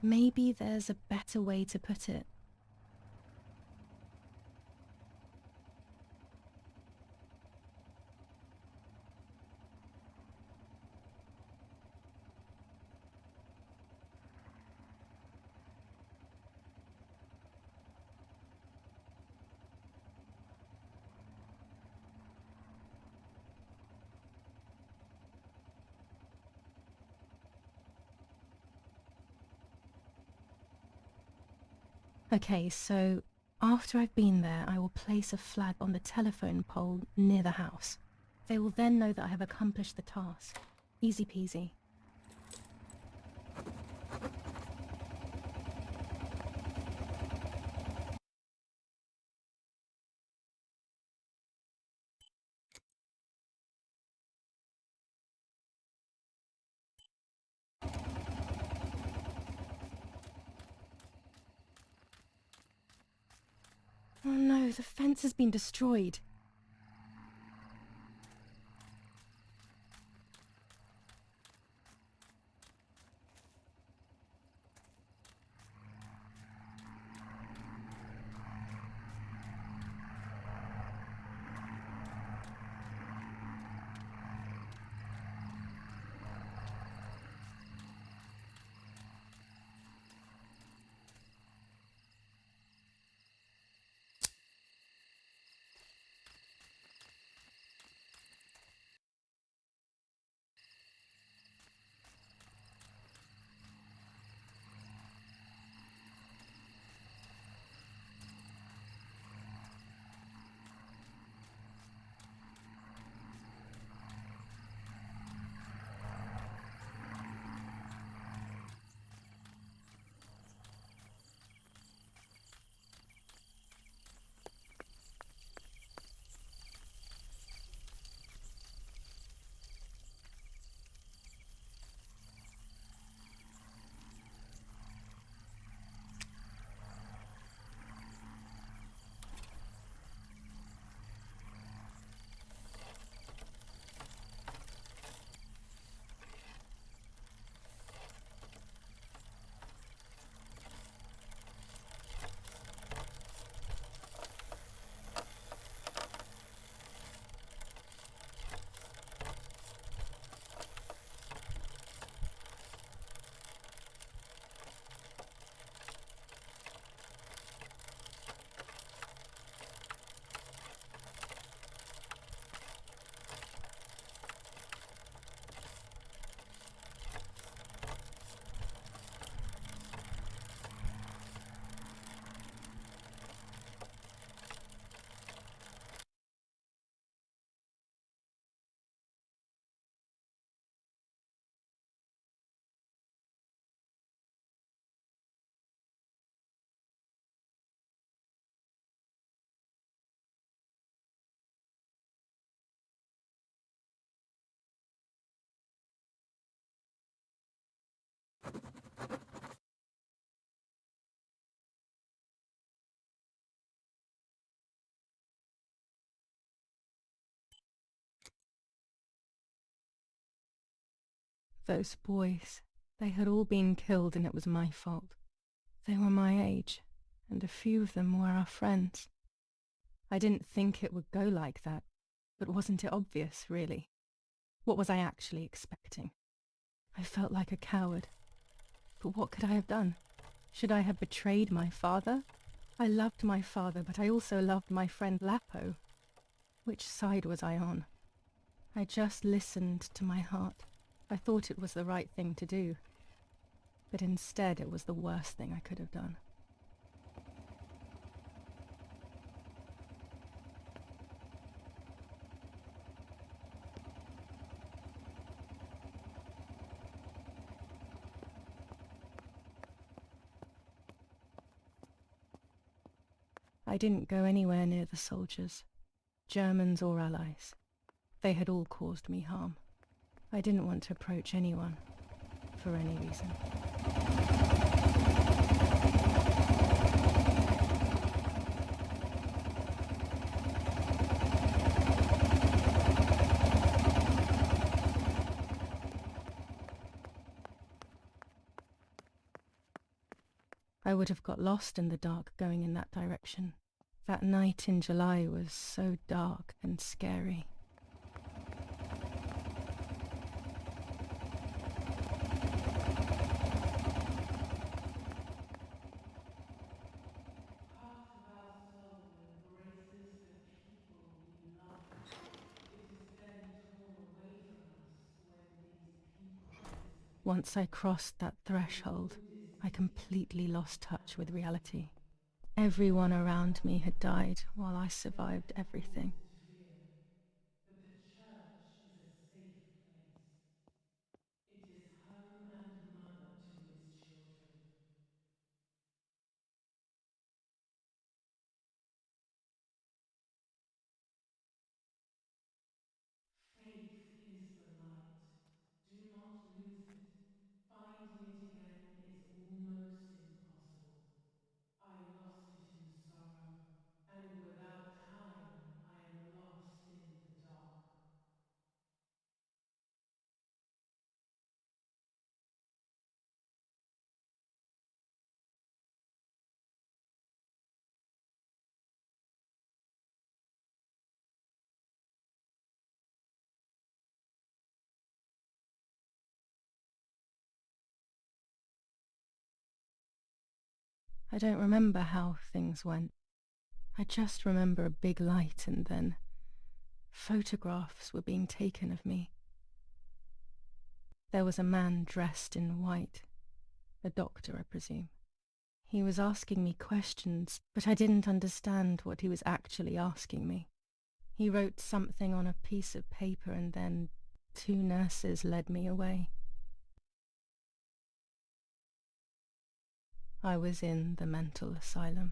Maybe there's a better way to put it. Okay, so after I've been there, I will place a flag on the telephone pole near the house. They will then know that I have accomplished the task. Easy peasy. Oh no, the fence has been destroyed. Those boys, they had all been killed and it was my fault. They were my age, and a few of them were our friends. I didn't think it would go like that, but wasn't it obvious, really? What was I actually expecting? I felt like a coward. But what could I have done? Should I have betrayed my father? I loved my father, but I also loved my friend Lapo. Which side was I on? I just listened to my heart. I thought it was the right thing to do. But instead it was the worst thing I could have done. I didn't go anywhere near the soldiers, Germans or allies. They had all caused me harm. I didn't want to approach anyone, for any reason. I would have got lost in the dark going in that direction. That night in July was so dark and scary. Part of our soul embraces the people we love. It is then torn away from us when these people disappear. Once I crossed that threshold, I completely lost touch with reality. Everyone around me had died while I survived everything. But the church is a safe place. It is home and mother to its children. Faith is the light. Do not lose it. Finding it again is almost impossible. I lost it in sorrow, and without time, I am lost in the dark. I don't remember how things went. I just remember a big light and then photographs were being taken of me. There was a man dressed in white, a doctor, I presume. He was asking me questions, but I didn't understand what he was actually asking me. He wrote something on a piece of paper and then 2 nurses led me away. I was in the mental asylum.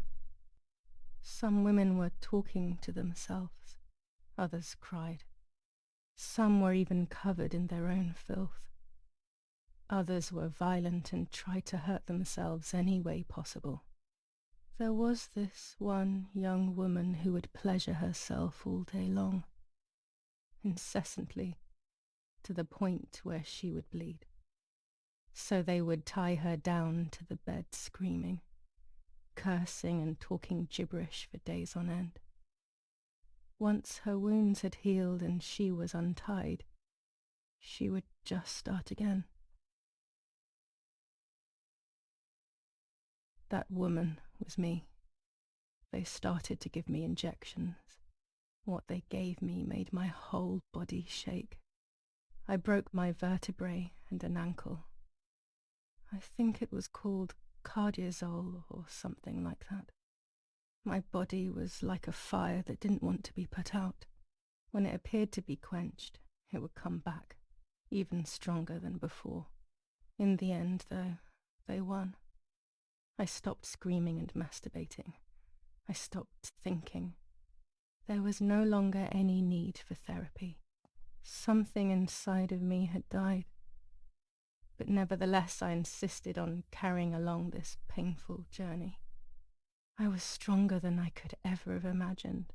Some women were talking to themselves. Others cried. Some were even covered in their own filth. Others were violent and tried to hurt themselves any way possible. There was this one young woman who would pleasure herself all day long, incessantly, to the point where she would bleed. So they would tie her down to the bed screaming, cursing and talking gibberish for days on end. Once her wounds had healed and she was untied, she would just start again. That woman was me. They started to give me injections. What they gave me made my whole body shake. I broke my vertebrae and an ankle. I think it was called cardiazole or something like that. My body was like a fire that didn't want to be put out. When it appeared to be quenched, it would come back, even stronger than before. In the end, though, they won. I stopped screaming and masturbating. I stopped thinking. There was no longer any need for therapy. Something inside of me had died. But nevertheless, I insisted on carrying along this painful journey. I was stronger than I could ever have imagined.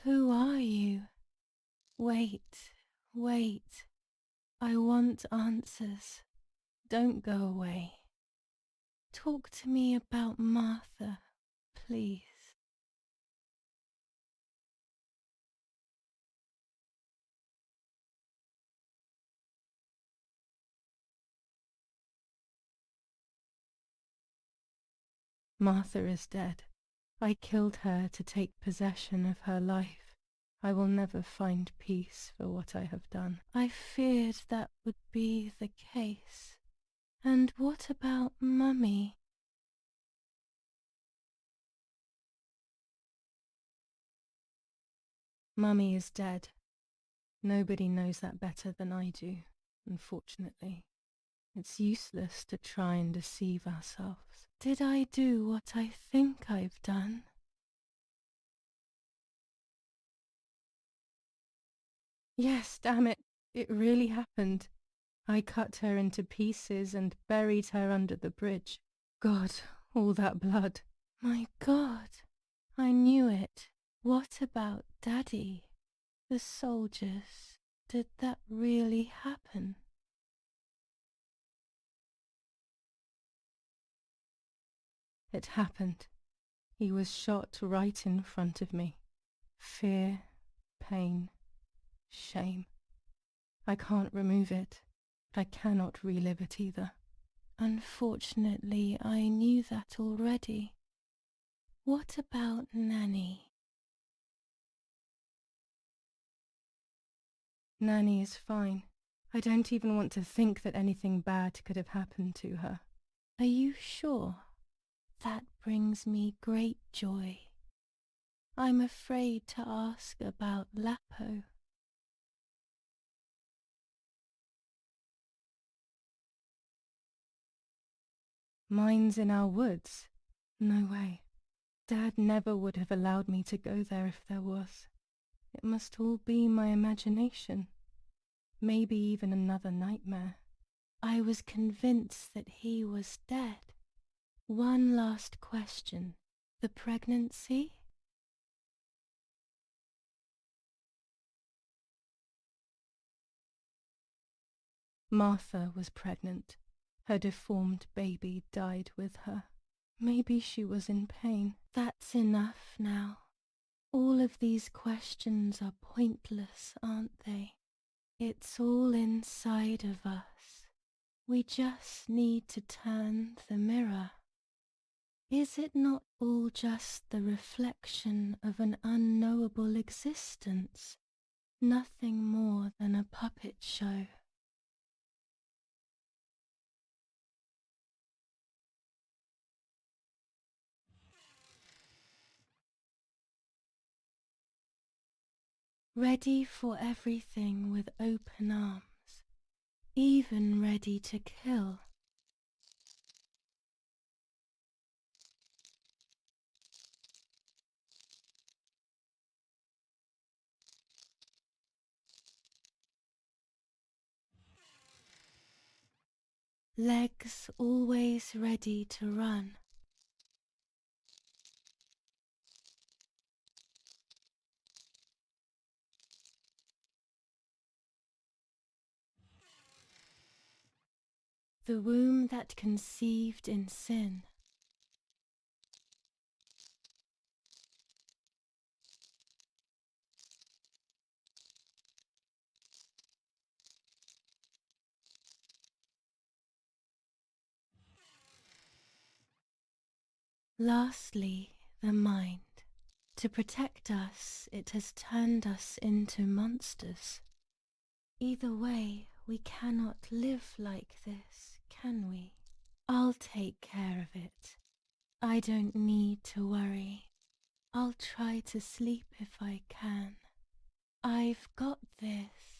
Who are you? Wait, wait. I want answers. Don't go away. Talk to me about Martha, please. Martha is dead. I killed her to take possession of her life. I will never find peace for what I have done. I feared that would be the case. And what about Mummy? Mummy is dead. Nobody knows that better than I do, unfortunately. It's useless to try and deceive ourselves. Did I do what I think I've done? Yes, damn it. It really happened. I cut her into pieces and buried her under the bridge. God, all that blood. My God, I knew it. What about Daddy? The soldiers? Did that really happen? It happened. He was shot right in front of me. Fear, pain, shame. I can't remove it, but I cannot relive it either. Unfortunately, I knew that already. What about Nanny? Nanny is fine. I don't even want to think that anything bad could have happened to her. Are you sure? That brings me great joy. I'm afraid to ask about Lapo. Mine's in our woods. No way. Dad never would have allowed me to go there if there was. It must all be my imagination. Maybe even another nightmare. I was convinced that he was dead. One last question. The pregnancy? Martha was pregnant. Her deformed baby died with her. Maybe she was in pain. That's enough now. All of these questions are pointless, aren't they? It's all inside of us. We just need to turn the mirror. Is it not all just the reflection of an unknowable existence? Nothing more than a puppet show. Ready for everything with open arms, even ready to kill. Legs always ready to run. The womb that conceived in sin. Lastly, the mind. To protect us, it has turned us into monsters. Either way, we cannot live like this, can we? I'll take care of it. I don't need to worry. I'll try to sleep if I can. I've got this.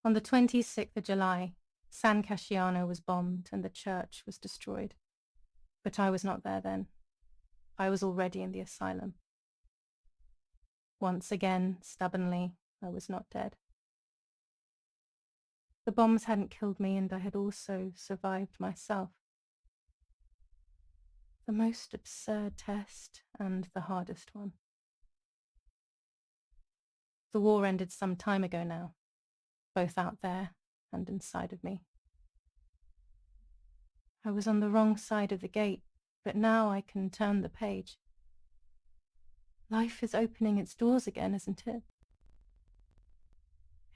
On the 26th of July, San Casciano was bombed and the church was destroyed. But I was not there then. I was already in the asylum. Once again, stubbornly, I was not dead. The bombs hadn't killed me, and I had also survived myself. The most absurd test and the hardest one. The war ended some time ago now, both out there and inside of me. I was on the wrong side of the gate, but now I can turn the page. Life is opening its doors again, isn't it?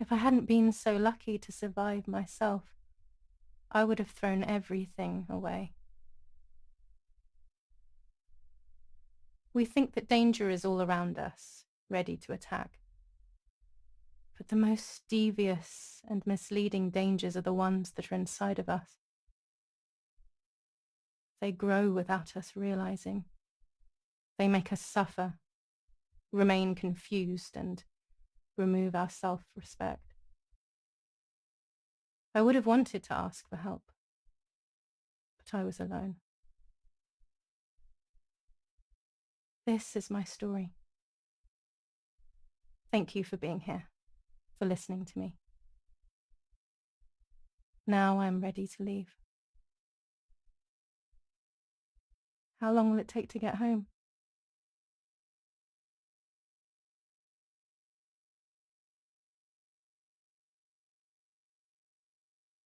If I hadn't been so lucky to survive myself, I would have thrown everything away. We think that danger is all around us, ready to attack. But the most devious and misleading dangers are the ones that are inside of us. They grow without us realizing. They make us suffer, remain confused, and remove our self-respect. I would have wanted to ask for help, but I was alone. This is my story. Thank you for being here, for listening to me. Now I'm ready to leave. How long will it take to get home?